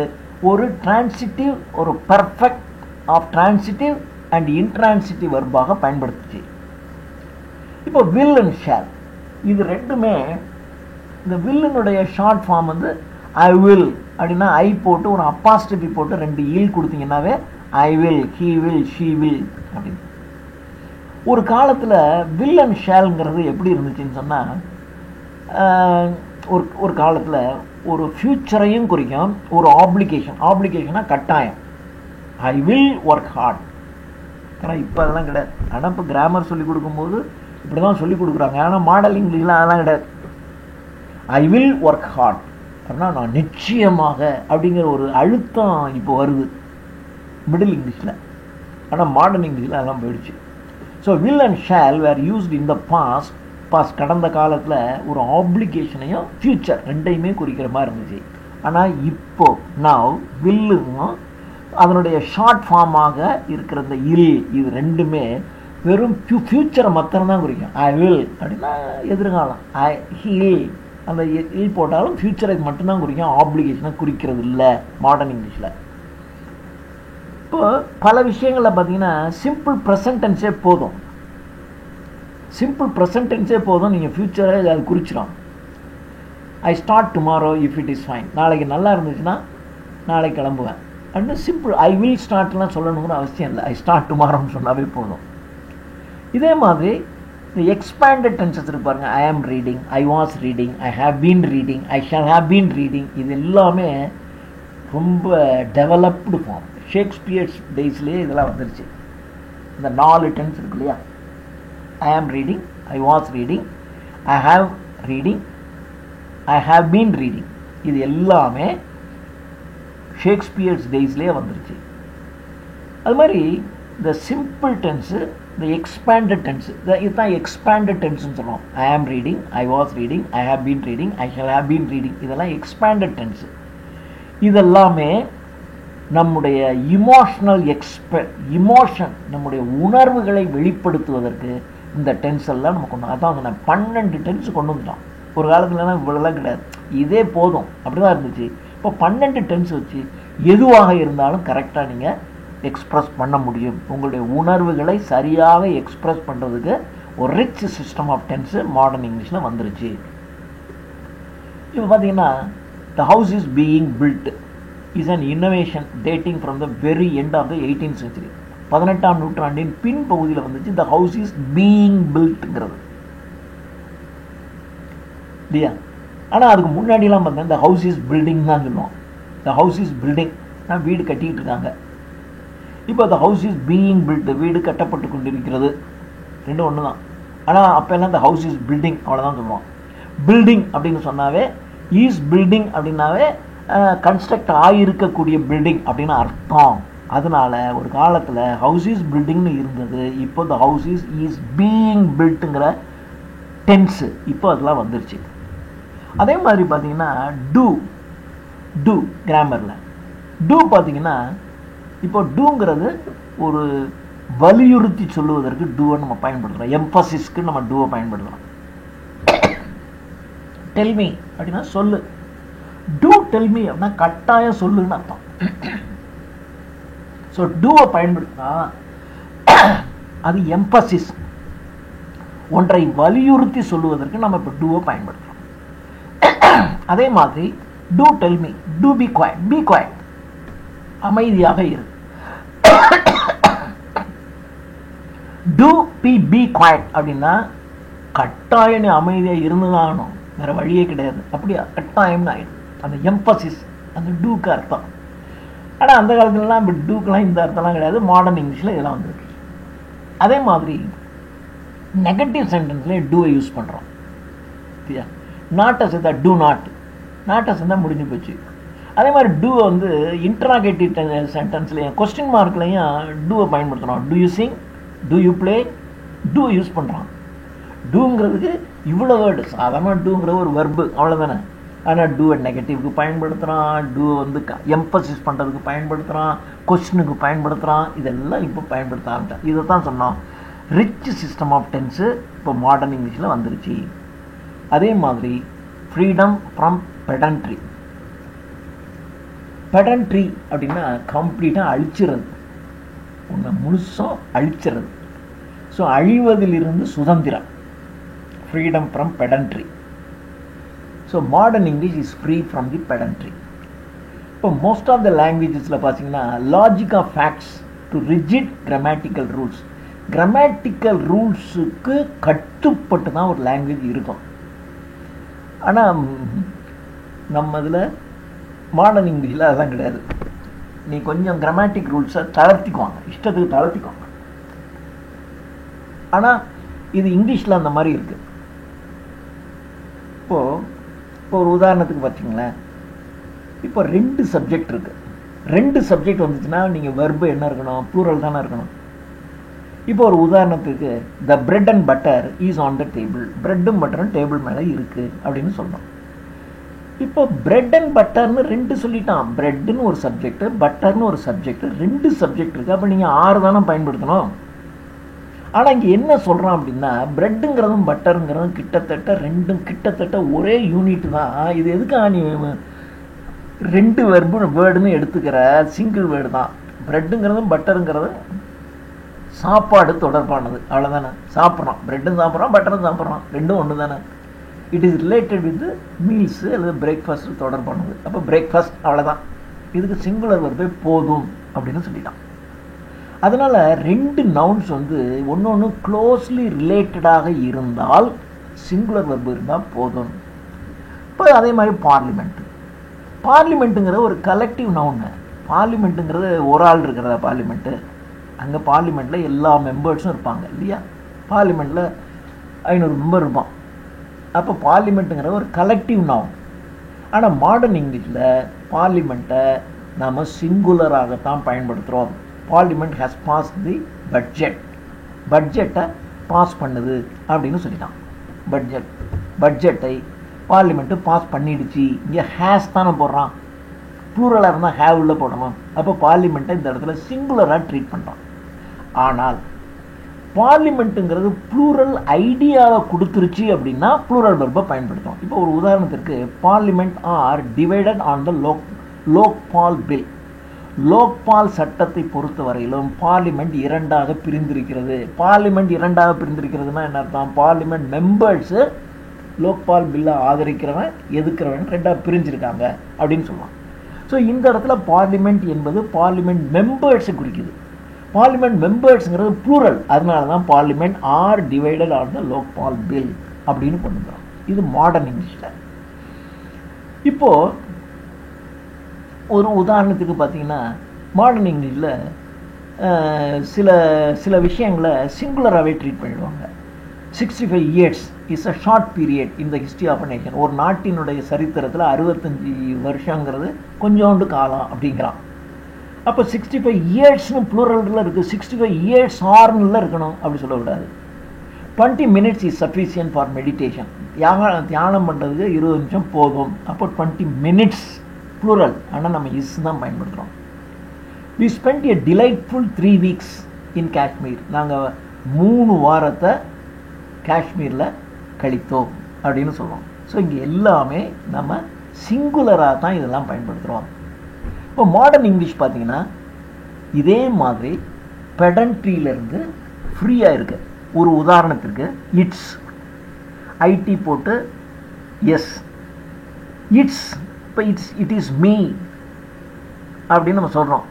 ஒரு டிரான்சிட்டிவ், ஒரு perfect of transitive and intransitive வெர்பாக பயன்படுத்துச்சு. இப்போ வில் அண்ட் ஷேல், இது ரெண்டுமே இந்த வில்லினுடைய ஷார்ட் ஃபார்ம் வந்து ஐ வில் அப்படின்னா ஐ போட்டு ஒரு அப்பாஸ்ட்ரஃபி போட்டு 2 ஈல் கொடுத்தீங்கன்னாவே I will, he will, she will அப்படின்னு. ஒரு காலத்தில் வில் அண்ட் ஷேல்ங்கிறது எப்படி இருந்துச்சுன்னு சொன்னால், ஒரு காலத்தில் ஒரு ஃப்யூச்சரையும் குறிக்கும், ஒரு ஆப்ளிகேஷனாக கட்டாயம், ஐ வில் ஒர்க் ஹார்ட். ஆனால் இப்போ அதெல்லாம் கிடையாது. ஆனால் இப்போ கிராமர் சொல்லிக் கொடுக்கும்போது இப்படி தான் சொல்லிக் கொடுக்குறாங்க. ஆனால் மாடல் இங்கிலீஷில் அதெல்லாம் கிடையாது. ஐ வில் ஒர்க் ஹார்ட் அப்படின்னா நான் நிச்சயமாக அப்படிங்கிற ஒரு அழுத்தம் இப்போ வருது மிடில் இங்கிலீஷில். ஆனால் மாடர்ன் இங்கிலீஷில் அதெல்லாம் போயிடுச்சு. So will and shall were used in the past கடந்த காலத்தில் ஒரு ஆப்ளிகேஷனையும் ஃப்யூச்சர் ரெண்டையுமே குறிக்கிற மாதிரி இருந்துச்சு. ஆனால் இப்போ நவ் வில்லுங்கும் அதனுடைய ஷார்ட் ஃபார்மாக இருக்கிற இந்த இல், இது ரெண்டுமே வெறும் ஃப்யூச்சரை மாத்திரம்தான் குறிக்கும். ஐ வில் அப்படின்னா எதிர்காலம், ஹீல் அந்த இல் போட்டாலும் ஃப்யூச்சரை மட்டும்தான் குறிக்கும், ஆப்ளிகேஷனை குறிக்கிறது இல்லை மாடர்ன் இங்கிலீஷில். இப்போ பல விஷயங்களில் பார்த்தீங்கன்னா சிம்பிள் ப்ரெசன்ட் டென்ஸே போதும். நீங்கள் ஃப்யூச்சரை அது குறிச்சிடும். I start tomorrow if it is fine, நாளைக்கு நல்லா இருந்துச்சுன்னா நாளைக்கு கிளம்புவேன். அண்ட் சிம்பிள் ஐ வில் ஸ்டார்ட்லாம் சொல்லணுங்கிற அவசியம் இல்லை. ஐ ஸ்டார்ட் டுமாரோன்னு சொன்னாவே போதும். இதே மாதிரி இந்த எக்ஸ்பேண்டட் டென்சஸ் இருக்கு பாருங்க. ஐ ஆம் reading, I was reading, I have been reading, I shall have been reading. இது எல்லாமே ரொம்ப டெவலப்டு ஃபார்ம். ஷேக்ஸ்பியர்ஸ் டேஸ்லேயே இதெல்லாம் வந்துருச்சு. இந்த 4 டென்ஸ் இருக்கு இல்லையா, ஐ ஆம் reading, I was reading, I have reading, I have been reading. இது எல்லாமே ஷேக்ஸ்பியர்ஸ் டேஸ்லேயே வந்துருச்சு. அது மாதிரி இந்த சிம்பிள் டென்ஸு, இந்த எக்ஸ்பேண்டட் டென்ஸு, இதுதான் எக்ஸ்பேண்டட் டென்ஸ்னு சொல்லுவோம். ஐ ஆம் reading, I was reading, I have been reading, I shall have been reading. இதெல்லாம் எக்ஸ்பேண்டட் டென்ஸு. இதெல்லாமே நம்முடைய இமோஷன், நம்முடைய உணர்வுகளை வெளிப்படுத்துவதற்கு இந்த டென்ஸ் எல்லாம் நம்ம கொண்டு அதான் 12 டென்ஸ் கொண்டு வந்துட்டோம். ஒரு காலத்துலலாம் இவ்வளோலாம் கிடையாது, இதே போதும் அப்படி தான் இருந்துச்சு. இப்போ 12 டென்ஸ் வச்சு எதுவாக இருந்தாலும் கரெக்டாக நீங்கள் எக்ஸ்ப்ரெஸ் பண்ண முடியும். உங்களுடைய உணர்வுகளை சரியாக எக்ஸ்ப்ரெஸ் பண்ணுறதுக்கு ஒரு rich system of tense modern இங்கிலீஷில் வந்துருச்சு. இப்போ பார்த்தீங்கன்னா the house is being built is an innovation dating from the very end of the 18th century. 18ஆம் நூற்றாண்டின் பின் பகுதியில் வந்துச்சு the house is being builtங்கிறது இல்லையா. ஆனால் அதுக்கு முன்னாடிலாம் பார்த்தீங்கன்னா the house is building தான் சொல்லுவோம். the house is building நான் வீடு கட்டிக்கிட்டு இருக்காங்க. இப்போ the house is being built, வீடு கட்டப்பட்டு கொண்டிருக்கிறது, ரெண்டும் ஒன்று தான். ஆனால் அப்போ எல்லாம் the house is building அவ்வளோதான் சொல்லுவோம். பில்டிங் அப்படின்னு சொன்னாவே, ஈஸ் பில்டிங் அப்படின்னாவே கன்ஸ்ட்ரக்ட் ஆகியிருக்கக்கூடிய பில்டிங் அப்படின்னு அர்த்தம். அதனால ஒரு காலத்தில் ஹவுஸ் இஸ் பில்டிங்னு இருந்தது. இப்போ த ஹவுஸ் இஸ் பீயிங் பில்ட்டுங்கிற டென்ஸு இப்போ அதெல்லாம் வந்துருச்சு. அதே மாதிரி பார்த்தீங்கன்னா டூ கிராமரில் டூ பார்த்தீங்கன்னா இப்போ டூங்கிறது ஒரு வலியுறுத்தி சொல்லுவதற்கு டூவை நம்ம பயன்படுத்துகிறோம். எம்பசிஸ்க்கு நம்ம டூவை பயன்படுத்துகிறோம். டெல்மி அப்படின்னா சொல்லு. டூ டெல்மி அப்படின்னா கட்டாயம் சொல்லுன்னு அர்த்தம். ஸோ டூவை பயன்படுத்தினா அது எம்பசிஸ், ஒன்றை வலியுறுத்தி சொல்லுவதற்கு நம்ம இப்போ டூவை பயன்படுத்துகிறோம். அதே மாதிரி do tell me, do be quiet, அமைதியாக இரு. டூ பி குவைட் அப்படின்னா கட்டாயம் அமைதியாக இருந்துதான், வேற வழியே கிடையாது, அப்படியா கட்டாயம்னு ஆயிடும். அந்த எம்பசிஸ் அந்த டூக்கு அர்த்தம். ஆனால் அந்த காலத்துலலாம் இப்போ டூக்கெலாம் இந்த அர்த்தம்லாம் கிடையாது. மாடர்ன் இங்கிலீஷில் இதெல்லாம் வந்துருக்கு. அதே மாதிரி நெகட்டிவ் சென்டென்ஸ்லேயே டூவை யூஸ் பண்ணுறோம். சரியா, நாட்டை சேர்த்தா டூ நாட்டை சேர்ந்தா முடிஞ்சு போச்சு. அதே மாதிரி டூவை வந்து இன்ட்ராகேட்டிவ் சென்டென்ஸ்லையும் கொஸ்டின் மார்க்லையும் டூவை பயன்படுத்துகிறோம். Do you sing, do you play, do use பண்ணுறோம். டூங்கிறதுக்கு இவ்வளோ வேர்டு, சாதாரணமாக டூங்கிற ஒரு வெர்பு அவ்வளோதானே. ஆனால் டூவை நெகட்டிவ்க்கு பயன்படுத்துகிறான், டூவை வந்து எம்பசிஸ் பண்ணுறதுக்கு பயன்படுத்துகிறான், கொஸ்டினுக்கு பயன்படுத்துகிறான். இதெல்லாம் இப்போ பயன்படுத்த ஆரம்பித்தான். இதை தான் சொன்னோம் ரிச் சிஸ்டம் ஆஃப் டென்ஸு இப்போ மாடர்ன் இங்கிலீஷில் வந்துருச்சு. அதே மாதிரி ஃப்ரீடம் ஃப்ரம் பெடன்ட்ரி. பெடன்ட்ரி அப்படின்னா கம்ப்ளீட்டாக அழிச்சிடுறது, ஒன்று முழுசும் அழிச்சிடுறது. ஸோ அழிவதிலிருந்து சுதந்திரம், freedom from pedantry. So modern English is free from the pedantry. இப்போ most of the languagesல பார்த்தீங்கன்னா logic of facts to rigid grammatical rules, grammatical ரூல்ஸுக்கு கட்டுப்பட்டு தான் ஒரு லாங்குவேஜ் இருக்கும். ஆனால் நம்ம இதில் மாடர்ன் இங்கிலீஷில் அதெல்லாம் கிடையாது. நீ கொஞ்சம் கிராமட்டிக் ரூல்ஸை தளர்த்திக்குவாங்க, இஷ்டத்துக்கு தளர்த்திக்குவாங்க. ஆனால் இது இங்கிலீஷில் அந்த மாதிரி இருக்குது. இப்போ ஒரு உதாரணத்துக்கு பார்த்தீங்களேன், இப்போ 2 சப்ஜெக்ட் இருக்குது. 2 சப்ஜெக்ட் வந்துச்சுன்னா நீங்கள் வெர்பு என்ன இருக்கணும், ப்ளூரல் தானே இருக்கணும். இப்போ ஒரு உதாரணத்துக்கு the bread and butter is on the table, பிரெட்டும் பட்டரும் டேபிள் மேலே இருக்குது அப்படின்னு சொல்லணும். இப்போ பிரெட் அண்ட் பட்டர்னு 2 சொல்லிட்டான். பிரெட்டுன்னு ஒரு சப்ஜெக்ட், பட்டர்னு ஒரு சப்ஜெக்ட், 2 சப்ஜெக்ட் இருக்குது. அப்போ நீங்கள் 6 தானே பயன்படுத்தணும். ஆனால் இங்கே என்ன சொல்கிறான் அப்படின்னா, பிரெட்டுங்கிறதும் பட்டருங்கிறதும் கிட்டத்தட்ட ரெண்டும் கிட்டத்தட்ட ஒரே யூனிட் தான். இது எதுக்காக நீ 2 வேர்டுன்னு எடுத்துக்கிற, சிங்கிள் வேர்டு தான். பிரெட்டுங்கிறதும் பட்டருங்கிறதும் சாப்பாடு தொடர்பானது, அவ்வளோதானே. சாப்பிட்றோம், பிரெட்டும் சாப்பிட்றோம், பட்டரும் சாப்பிட்றோம், ரெண்டும் ஒன்று தானே. It is related with meals அல்லது பிரேக்ஃபாஸ்ட்டு தொடர்பானது. அப்போ பிரேக்ஃபாஸ்ட் அவ்வளோதான். இதுக்கு சிங்குலர் வெர்பே போதும் அப்படின்னு சொல்லிட்டான். அதனால் ரெண்டு நவுன்ஸ் வந்து ஒன்று க்ளோஸ்லி ரிலேட்டடாக இருந்தால் சிங்குலர் வெர்பு இருந்தால் போதும். இப்போ அதே மாதிரி பார்லிமெண்ட்டுங்கிறது ஒரு கலெக்டிவ் நவுன்னு. பார்லிமெண்ட்டுங்கிறது ஒரு ஆள் இருக்கிறதா பார்லிமெண்ட்டு? அங்கே பார்லிமெண்ட்டில் எல்லா மெம்பர்ஸும் இருப்பாங்க இல்லையா? பார்லிமெண்ட்டில் 500 மெம்பர் இருப்பான். அப்போ பார்லிமெண்ட்டுங்கிற ஒரு கலெக்டிவ் நவுன். ஆனால் மாடர்ன் இங்கிலீஷில் பார்லிமெண்ட்டை நாம் சிங்குலராகத்தான் பயன்படுத்துகிறோம். பார்லிமெண்ட் ஹேஸ் பாஸ் தி பட்ஜெட்டை பாஸ் பண்ணுது அப்படின்னு சொல்லிட்டான். பட்ஜெட்டை பார்லிமெண்ட்டு பாஸ் பண்ணிடுச்சு. இங்கே ஹேஸ் தானே போடுறான். ப்ளூரலாக இருந்தால் ஹேவில் போடணும். அப்போ பார்லிமெண்ட்டை இந்த இடத்துல சிங்குலராக ட்ரீட் பண்ணுறான். ஆனால் பார்லிமெண்ட்டுங்கிறது ப்ளூரல் ஐடியாவை கொடுத்துருச்சு அப்படின்னா ப்ளூரல் வெர்பை பயன்படுத்தும். இப்போ ஒரு உதாரணத்திற்கு parliament are divided on the Lokpal bill. Lokpal சட்டத்தை பொறுத்த வரையிலும் பார்லிமெண்ட் இரண்டாக பிரிந்திருக்கிறது. பார்லிமெண்ட் இரண்டாக பிரிந்திருக்கிறதுனா என்ன அர்த்தம்? பார்லிமெண்ட் மெம்பர்ஸு லோக்பால் பில்லை ஆதரிக்கிறவன் எதிர்க்கிறவன் ரெண்டாக பிரிஞ்சிருக்காங்க அப்படின்னு சொல்லுவான். ஸோ இந்த இடத்துல பார்லிமெண்ட் என்பது பார்லிமெண்ட் மெம்பர்ஸை குறிக்குது. பார்லிமெண்ட் மெம்பர்ஸுங்கிறது ப்ளூரல். அதனால தான் parliament are divided on the Lokpal bill அப்படின்னு கொண்டு வந்துடும். இது மாடர்ன் இங்கிலீஷில். இப்போது ஒரு உதாரணத்துக்கு பார்த்தீங்கன்னா மாடர்ன் இங்கிலீஷில் சில விஷயங்களை சிங்குலராகவே ட்ரீட் பண்ணிடுவாங்க. 65 years is a short period in the history of a nation. ஒரு நாட்டினுடைய சரித்திரத்தில் 65 வருஷங்கிறது கொஞ்சோண்டு காலம் அப்படிங்கிறான். அப்போ 65 yearsனு ப்ளூரலில் இருக்குது. 65 years ஆர்னில் இருக்கணும் அப்படி சொல்லக்கூடாது. 20 minutes is sufficient for meditation. தியானம் பண்ணுறதுக்கு 20 நிமிஷம் போதும். அப்போ 20 minutes ப்ளூரல். ஆனால் நம்ம இஸ் தான் பயன்படுத்துகிறோம். We spend a delightful 3 weeks in Kashmir. நாங்கள் 3 வாரத்தை காஷ்மீரில் கழித்தோம் அப்படின்னு சொல்லுவோம். ஸோ இங்கே எல்லாமே நம்ம சிங்குலராக தான் இதெல்லாம் பயன்படுத்துகிறோம். இப்போ மாடர்ன் இங்கிலீஷ் பார்த்தீங்கன்னா இதே மாதிரி பெடன்ட்ரியிலேருந்து ஃப்ரீயாக இருக்குது. ஒரு உதாரணத்திற்கு இட்ஸ் ஐடி போட்டு எஸ் இட்ஸ். இப்போ இட் இஸ் மீ அப்படின்னு நம்ம சொல்கிறோம்.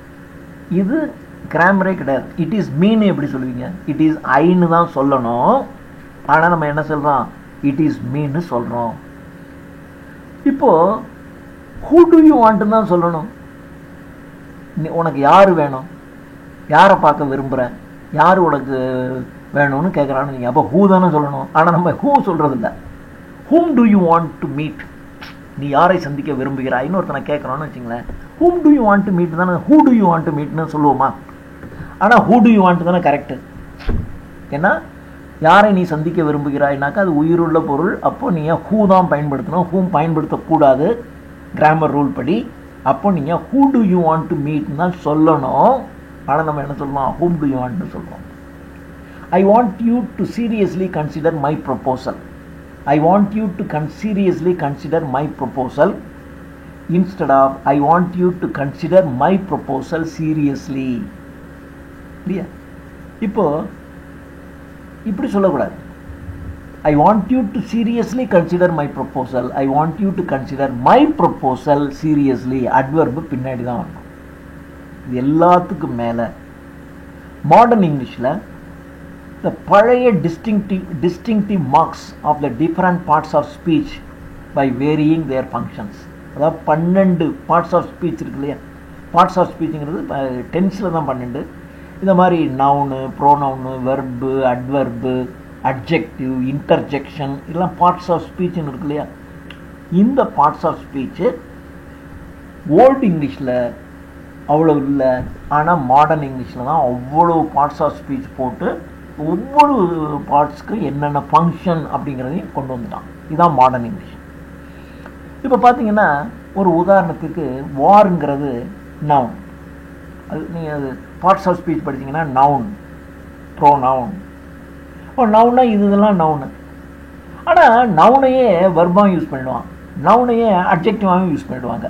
இது கிராமரே கிடையாது. இட் இஸ் மீன்னு எப்படி சொல்லுவீங்க? இட் இஸ் ஐன்னு தான் சொல்லணும். ஆனால் நம்ம என்ன சொல்கிறோம்? இட் இஸ் மீன்னு சொல்கிறோம். இப்போது ஹூ டு யூ வாண்ட்னு தான் சொல்லணும். உனக்கு யார் வேணும்? யாரை பார்க்க விரும்புகிற? யார் உனக்கு வேணும்னு கேட்குறான்னு நீங்கள் அப்போ ஹூ தானே சொல்லணும். ஆனால் நம்ம ஹூ சொல்கிறதில்ல. Whom do you want to meet? நீ யாரை சந்திக்க விரும்புகிறாய்னு ஒருத்தனை கேட்குறோன்னு வச்சுங்களேன். Whom do you want to meet தானே who do you want to மீட்னு சொல்லுவோமா? ஆனால் ஹூ டு யூ வாண்ட் தானே கரெக்டு. ஏன்னா யாரை நீ சந்திக்க விரும்புகிறாய்னாக்கா அது உயிருள்ள பொருள். அப்போது நீங்கள் ஹூ தான் பயன்படுத்தணும். ஹூம் பயன்படுத்தக்கூடாது கிராமர் ரூல் படி. அப்போ நீங்கள் who do you want to மீட்னு தான் சொல்லணும். ஆனால் நம்ம என்ன சொல்லணும்? ஹூம் டு யூ வாண்ட்னு சொல்கிறோம். I want you to seriously consider my proposal. I want you to seriously consider my proposal instead of I want you to consider my proposal seriously. இல்லையா? இப்போது இப்படி சொல்லக்கூடாது. I want you to seriously consider my proposal. I want you to consider my proposal seriously. Adverb பின்னாடி தான் வரணும். இது எல்லாத்துக்கும் மேலே மாடர்ன் இங்கிலீஷில் இந்த பழைய distinctive marks of the different parts of speech by varying their functions. அதாவது 12 பார்ட்ஸ் ஆஃப் ஸ்பீச் இருக்கு இல்லையா? பார்ட்ஸ் ஆஃப் ஸ்பீச்சுங்கிறது டென்ஸில் தான் 12. இந்த மாதிரி noun, pronoun, verb, adverb, adjective, interjection இதெல்லாம் பார்ட்ஸ் ஆஃப் ஸ்பீச்சுன்னு இருக்கு இல்லையா? இந்த பார்ட்ஸ் ஆஃப் ஸ்பீச்சு ஓல்டு இங்கிலீஷில் அவ்வளோ இல்லை. ஆனால் மாடர்ன் இங்கிலீஷில் தான் அவ்வளோ பார்ட்ஸ் ஆஃப் ஸ்பீச் போட்டு ஒவ்வொரு பார்ட்ஸ்க்கு என்னென்ன ஃபங்க்ஷன் அப்படிங்கிறதையும் கொண்டு வந்துட்டான். இதுதான் மாடர்ன் இங்கிலீஷ். இப்போ பார்த்தீங்கன்னா ஒரு உதாரணத்துக்கு வாருங்கிறது நவுன். அது நீங்கள் அது பார்ட்ஸ் ஆஃப் ஸ்பீச் படித்தீங்கன்னா நவுன், ப்ரோ நவுன். இப்போ நவுன்னா இதெல்லாம் நவுனு. ஆனால் நவுனையே வெர்பாக யூஸ் பண்ணிடுவான், நவுனையே அட்ஜெக்டிவாகவும் யூஸ் பண்ணிடுவாங்க.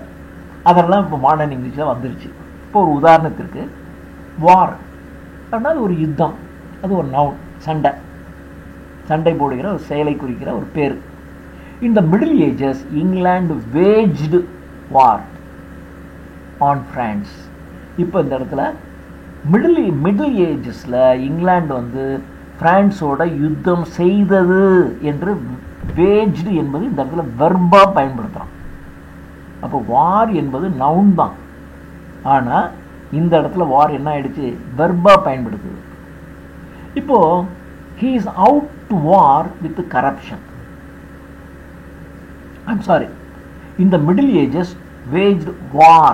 அதெல்லாம் இப்போ மாடர்ன் இங்கிலீஷில் வந்துருச்சு. இப்போ ஒரு உதாரணத்திற்கு வார் அப்படின்னா அது ஒரு யுத்தம், அது ஒரு நவுன். சண்டை போடுகிற ஒரு செயலை குறிக்கிற ஒரு பேர். In the Middle Ages, England waged war. On France. இப்போ இந்த இடத்துல மிடில் ஏஜஸில் இங்கிலாந்து வந்து பிரான்ஸோட யுத்தம் செய்தது என்று வேஜ்டு என்பது இந்த இடத்துல வெர்பா பயன்படுத்துகிறோம். அப்போ வார் என்பது நவுன் தான், ஆனால் இந்த இடத்துல வார் என்ன ஆயிடுச்சு, வெர்பா பயன்படுத்துது. இப்போ he is out to war with corruption. I'm sorry, in the middle ages waged war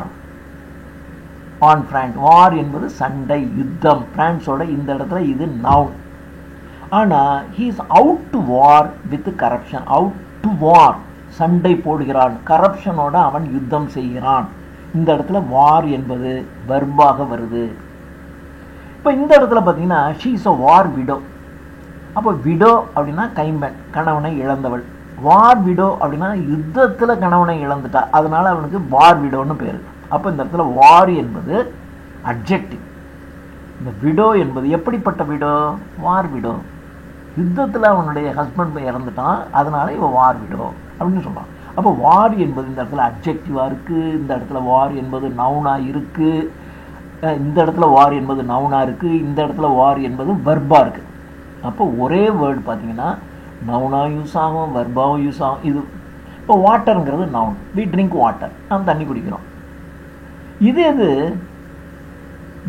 on France. war என்பது சண்டை, யுத்தம். பிரான்ஸோட இந்த இடத்துல இது நவுன். ஆனால் he is out to war with corruption. out to war, சண்டை போடுகிறான், கரப்ஷனோட அவன் யுத்தம் செய்கிறான். இந்த இடத்துல வார் என்பது வெர்பாக வருது. இப்போ இந்த இடத்துல பார்த்தீங்கன்னா she is a war widow. அப்போ விடோ அப்படின்னா கைம்பெண், கணவனை இழந்தவள். வார் விடோ அப்படின்னா யுத்தத்தில் கணவனை இழந்துட்டா, அதனால அவனுக்கு வார் விடோன்னு பேர். அப்போ இந்த இடத்துல வார் என்பது அட்ஜெக்டிவ். இந்த விடோ என்பது எப்படிப்பட்ட விடோ, வார் விடோ. யுத்தத்தில் அவனுடைய ஹஸ்பண்ட் இறந்துட்டான், அதனால இவன் வார் விடோ அப்படின்னு சொல்கிறான். அப்போ வார் என்பது இந்த இடத்துல அட்ஜெக்டிவாக இருக்குது, இந்த இடத்துல வார் என்பது நவுனாக இருக்குது, இந்த இடத்துல வார் என்பது நவுனாக இருக்குது, இந்த இடத்துல வார் என்பது வெர்பாக இருக்குது. அப்போ ஒரே வேர்டு பார்த்தீங்கன்னா நவுனாக யூஸ் ஆகும், வெர்பாவும் யூஸ் ஆகும். இது இப்போ வாட்டருங்கிறது நவுன், வி ட்ரிங்க் வாட்டர், நாம் தண்ணி குடிக்கிறோம். இது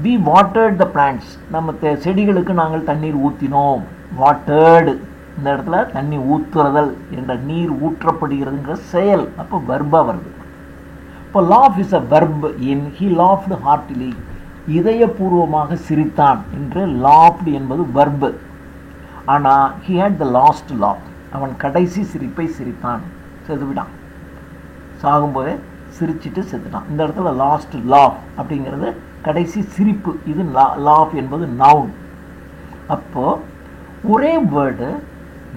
வி வாட்டர்ட் த பிளான்ட்ஸ், நம்ம செடிகளுக்கு நாங்கள் தண்ணீர் ஊற்றினோம். வாட்டர்டு இந்த இடத்துல தண்ணி ஊற்றுறதல் என்ற, நீர் ஊற்றப்படுகிறதுங்கிற செயல், அப்போ வெர்பா வருது. இப்போ laugh is a verb in he laughed heartily, இதயபூர்வமாக சிரித்தான் என்று லாஃப்டு என்பது வெர்பு. ஆனால் he had the last laugh, அவன் கடைசி சிரிப்பை சிரித்தான், செத்துவிட்டான், சாகும்போதே சிரிச்சிட்டு செத்துட்டான். இந்த இடத்துல லாஸ்ட் லாஃப் அப்படிங்கிறது கடைசி சிரிப்பு, இது லாஃப் என்பது நவுன். அப்போது ஒரே வேர்டு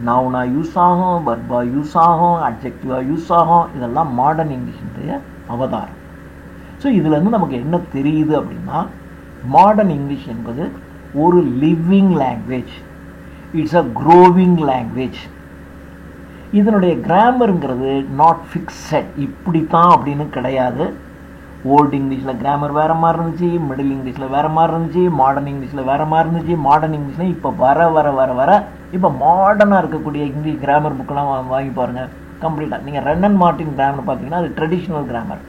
நவுனாக யூஸ் ஆகும், வெர்பா யூஸ் ஆகும், அட்ஜெக்டிவாக யூஸ் ஆகும். இதெல்லாம் மாடர்ன் இங்கிலீஷினுடைய அவதாரம். ஸோ இதுலேருந்து நமக்கு என்ன தெரியுது அப்படின்னா, மாடர்ன் இங்கிலீஷ் என்பது ஒரு living language, it's a growing language. இதனுடைய கிராமருங்கிறது நாட் ஃபிக்ஸட், இப்படி தான் அப்படின்னு கிடையாது. ஓல்டு இங்கிலீஷில் கிராமர் வேறு மாதிரி இருந்துச்சு, மிடில் இங்கிலீஷில் வேறு மாதிரி இருந்துச்சு, மாடர்ன் இங்கிலீஷில் வேறு மாதிரி இருந்துச்சு. மாடர்ன் இங்கிலீஷில் இப்போ வர இப்போ மாடர்னாக இருக்கக்கூடிய இங்கிலீஷ் கிராமர் புக்கெலாம் வாங்கி பாருங்கள், கம்ப்ளீட்டாக. நீங்கள் ரன்னன் மார்ட்டின் கிராமர் பார்த்தீங்கன்னா அது ட்ரெடிஷ்னல் கிராமர்.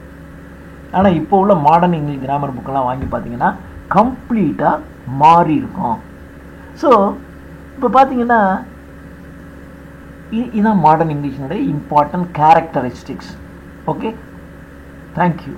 ஆனால் இப்போ உள்ள மாடர்ன் இங்கிலீஷ் கிராமர் புக்கெல்லாம் வாங்கி பார்த்தீங்கன்னா கம்ப்ளீட்டாக மாறி இருக்கும். ஸோ இப்போ பார்த்தீங்கன்னா இதுதான் மாடர்ன் இங்கிலீஷினுடைய இம்பார்ட்டன்ட் கேரக்டரிஸ்டிக்ஸ். Okay, thank you.